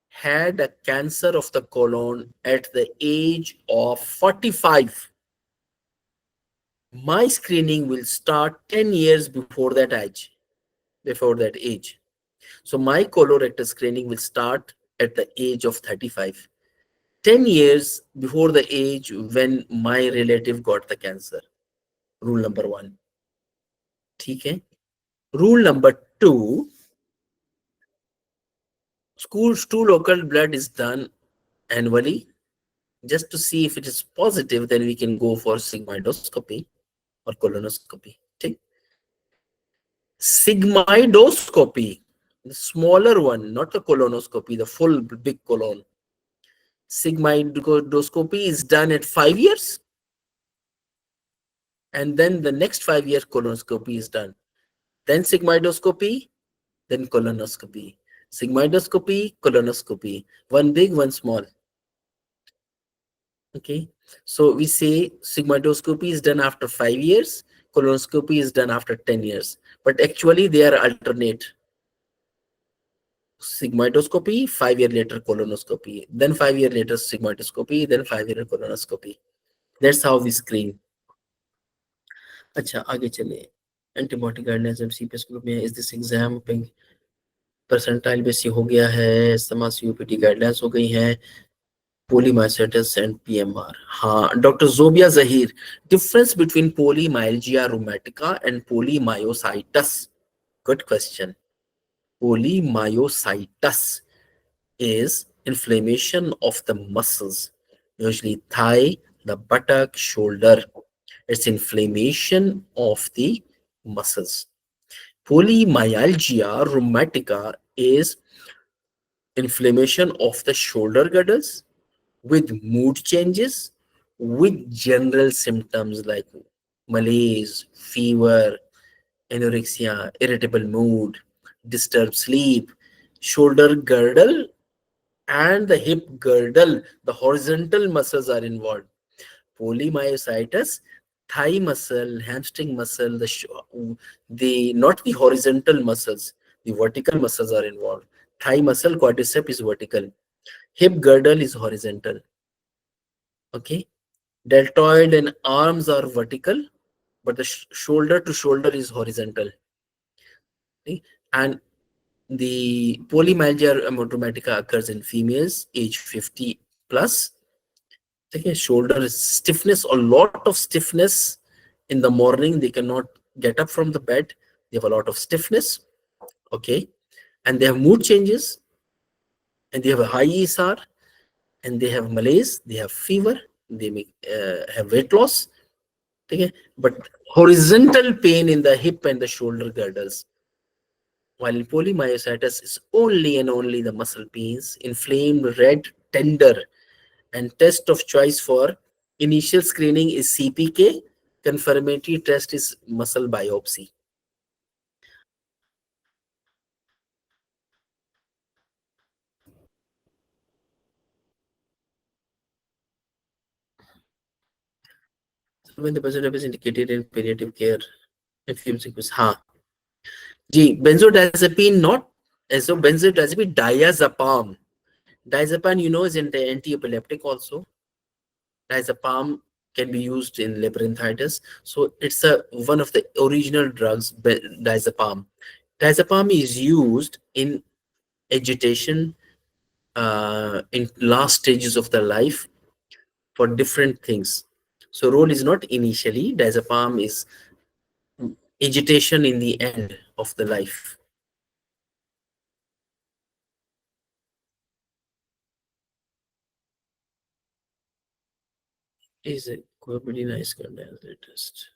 had a cancer of the colon at the age of 45. My screening will start 10 years before that age. So my colorectal screening will start at the age of 35. 10 years before the age when my relative got the cancer. Rule number 1. Okay. Rule number 2. Stool local blood is done annually. Just to see if it is positive, then we can go for sigmoidoscopy or colonoscopy. Okay. Sigmoidoscopy, the smaller one, not the colonoscopy, the full big colon. Sigmoidoscopy is done at 5 years, and then the next 5 year colonoscopy is done. Then sigmoidoscopy, then colonoscopy. Sigmoidoscopy, colonoscopy. One big, one small. Okay, so we say sigmoidoscopy is done after 5 years, colonoscopy is done after 10 years, but actually they are alternate. Sigmoidoscopy, 5 years later colonoscopy, then 5 years later sigmoidoscopy, then 5 years colonoscopy. That's how we screen. अच्छा, आगे चले. Antibiotic guidance MCPS group में, is this exam percentile बेसी हो गया है, समा COPD guidelines हो गई हैं, polymyositis and PMR. हाँ, Dr. Zobia Zahir, difference between polymyalgia rheumatica and polymyositis. Good question. Polymyositis is inflammation of the muscles, usually thigh, the buttock, shoulder. It's inflammation of the muscles. Polymyalgia rheumatica is inflammation of the shoulder girdles with mood changes, with general symptoms like malaise, fever, anorexia, irritable mood, disturbed sleep, shoulder girdle, and the hip girdle. The horizontal muscles are involved. Polymyositis, thigh muscle, hamstring muscle, the not the horizontal muscles, the vertical muscles are involved. Thigh muscle, quadricep is vertical. Hip girdle is horizontal. Okay. Deltoid and arms are vertical, but the shoulder to shoulder is horizontal. Okay? And the polymyalgia rheumatica occurs in females age 50 plus. Okay, shoulder stiffness, a lot of stiffness in the morning. They cannot get up from the bed. They have a lot of stiffness. Okay, and they have mood changes, and they have a high ESR, and they have malaise. They have fever. They may have weight loss. Okay, but horizontal pain in the hip and the shoulder girdles. While in polymyositis is only and only the muscle pains, inflamed, red, tender, and test of choice for initial screening is CPK. Confirmatory test is muscle biopsy. So when the patient is indicated in palliative care, हाँ जी, benzodiazepine not, so benzodiazepine diazepam. Diazepam, you know, is anti-epileptic also. Diazepam can be used in labyrinthitis. So it's one of the original drugs, diazepam. Diazepam is used in agitation in last stages of the life for different things. So role is not initially, diazepam is agitation in the end of the life. Is a pretty nice test.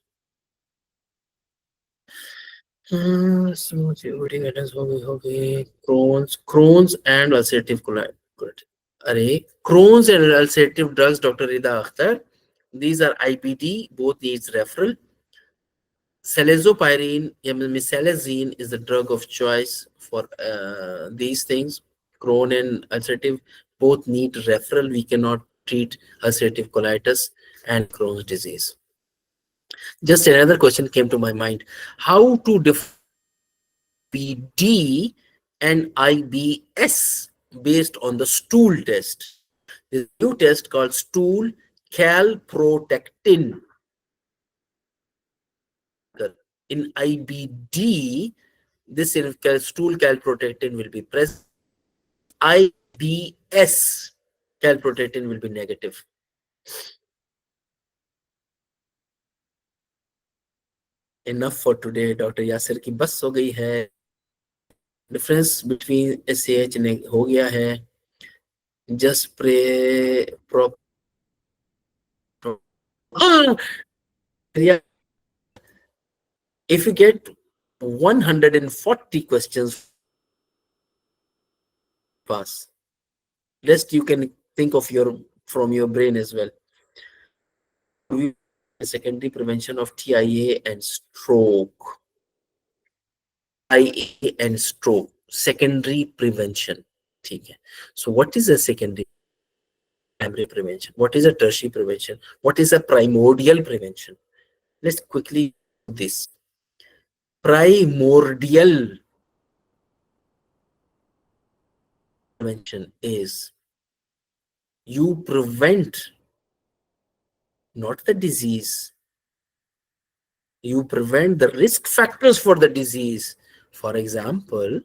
Crohn's and ulcerative colitis. Crohn's and ulcerative drugs, Dr. Rida Akhtar. These are IBD, both needs referral. Salazopyrene, salazine is the drug of choice for these things. Crohn and ulcerative both need referral. We cannot treat ulcerative colitis and Crohn's disease. Just another question came to my mind. How to define BD and IBS based on the stool test? There's a new test called stool calprotectin. In IBD, this stool calprotectin will be present. IBS calprotectin will be negative. Enough for today. Dr. Yasir की बस हो गई है. Difference between SAH ने हो गया है. Just pray prop. If you get 140 questions, pass. Rest you can think of from your brain as well. Secondary prevention of TIA and stroke. TIA and stroke. Secondary prevention. Okay. So what is a secondary primary prevention? What is a tertiary prevention? What is a primordial prevention? Let's quickly do this. Primordial prevention is you prevent not the disease. You prevent the risk factors for the disease. For example,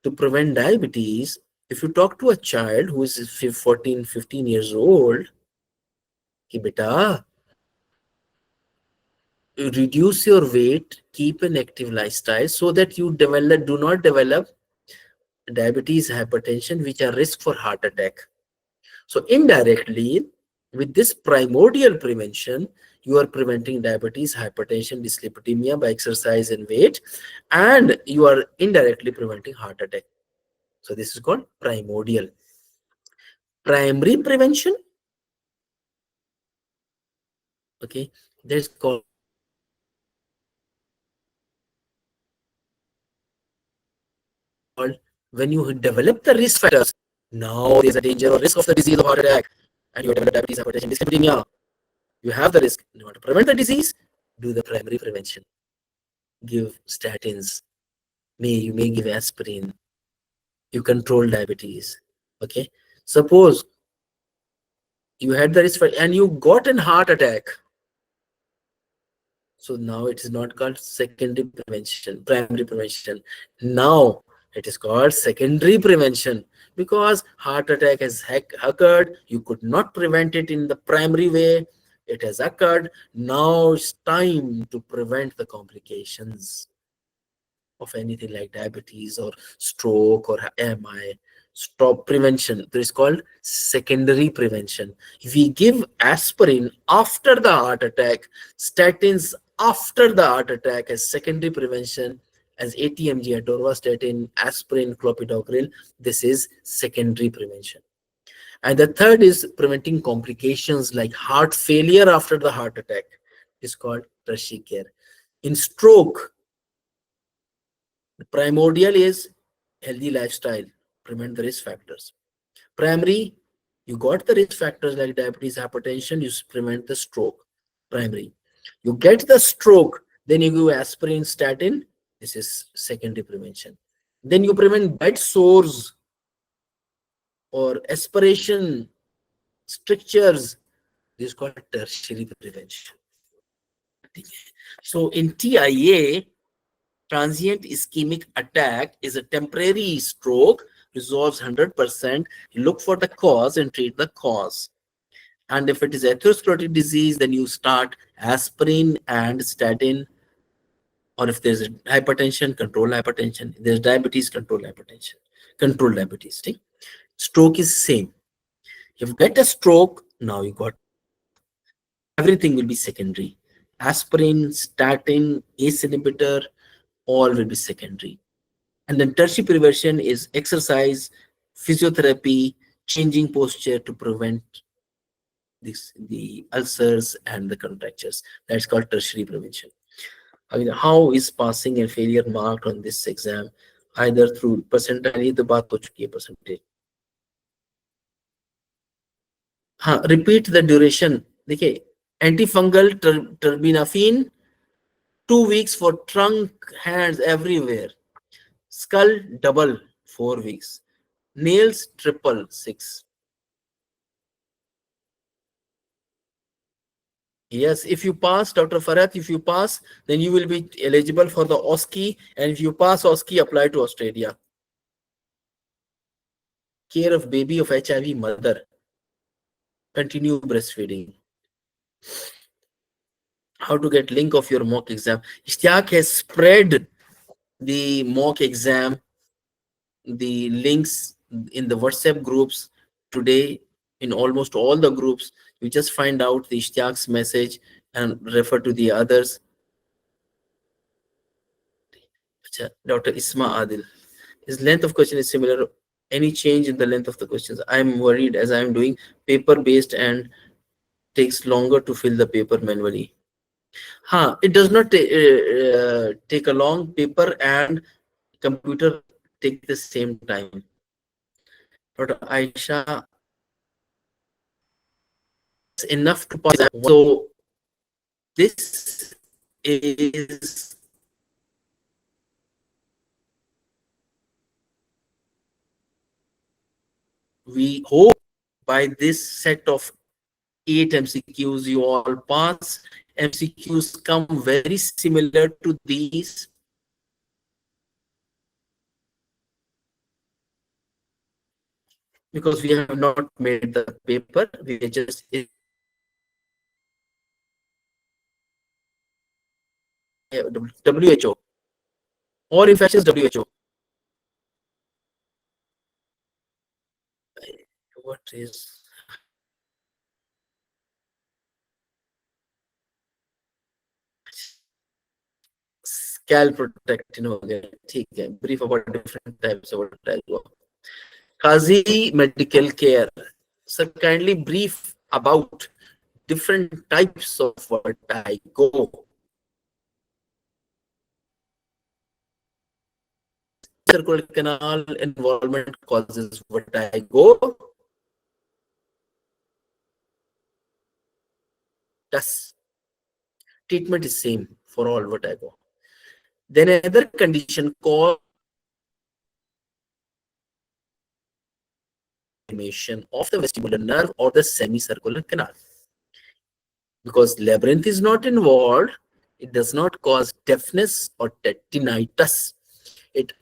to prevent diabetes, if you talk to a child who is 14, 15 years old, ki beta, reduce your weight, keep an active lifestyle so that you do not develop diabetes, hypertension, which are risk for heart attack. So indirectly, with this primordial prevention, you are preventing diabetes, hypertension, dyslipidemia by exercise and weight, and you are indirectly preventing heart attack. So this is called primordial. Primary prevention, okay, that's called when you develop the risk factors. Now there's a danger or risk of the disease of heart attack, and you develop diabetes, hypertension, dyslipidemia. You have the risk. You want to prevent the disease, do the primary prevention. Give statins. You may give aspirin. You control diabetes. Okay. Suppose you had the risk and you got an heart attack. So now it is not called secondary prevention, primary prevention. Now it is called secondary prevention because heart attack has occurred. You could not prevent it in the primary way. It has occurred. Now it's time to prevent the complications of anything like diabetes or stroke or MI. Stop prevention. This is called secondary prevention. If we give aspirin after the heart attack, statins after the heart attack as secondary prevention, as ATMG, atorvastatin, aspirin, clopidogrel, this is secondary prevention. And the third is preventing complications like heart failure after the heart attack. It's called tertiary care. In stroke, the primordial is healthy lifestyle, prevent the risk factors. Primary, you got the risk factors like diabetes, hypertension, you prevent the stroke. Primary. You get the stroke, then you give aspirin, statin, this is secondary prevention. Then you prevent bed sores or aspiration, strictures, this is called tertiary prevention. So in TIA, transient ischemic attack is a temporary stroke, resolves 100%. You look for the cause and treat the cause. And if it is atherosclerotic disease, then you start aspirin and statin. Or if there's hypertension, control hypertension. If there's diabetes, control hypertension. Control diabetes. Okay? Stroke is same. If you get a stroke, now you got everything will be secondary. Aspirin, statin, ACE inhibitor, all will be secondary. And then tertiary prevention is exercise, physiotherapy, changing posture to prevent the ulcers and the contractures. That's called tertiary prevention. I mean, how is passing and failure marked on this exam? Either through percentile, the baat ho chuki hai percentage. Repeat the duration. देखिए, antifungal terbinafine 2 weeks for trunk, hands, everywhere. Skull double 4 weeks. Nails triple 6. Yes, if you pass, Dr. Farhat, if you pass, then you will be eligible for the OSCE, and if you pass OSCE, apply to Australia. Care of baby of HIV mother. Continue breastfeeding. How to get link of your mock exam. Ishtiaq has spread the mock exam, the links in the WhatsApp groups today, in almost all the groups. You just find out the Ishtiaq's message and refer to the others. Dr. Isma Adil. His length of question is similar. Any change in the length of the questions? I'm worried as I'm doing paper-based and takes longer to fill the paper manually. It does not take a long paper and computer take the same time. Dr. Aisha, it's enough to pass. So this is we hope by this set of 8 MCQs you all pass. MCQs come very similar to these. because we have not made the paper, we are just WHO or infectious WHO. What is scalp protectin हो गया, ठीक है, brief about different types of vertigo. Qazi medical care. Sir, kindly brief about different types of vertigo. Circular canal involvement causes vertigo. Thus, treatment is same for all vertigo. Then another condition called inflammation of the vestibular nerve or the semicircular canal. Because labyrinth is not involved, it does not cause deafness or tinnitus. It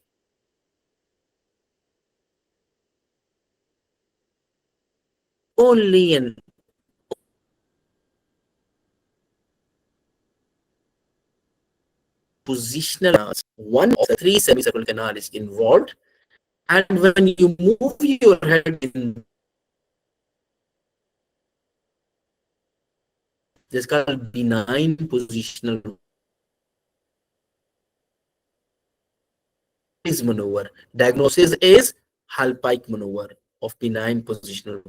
only an positional, one of the three semicircular canal is involved, and when you move your head in, this is called benign positional maneuver. Diagnosis is Hall-Pike maneuver of benign positional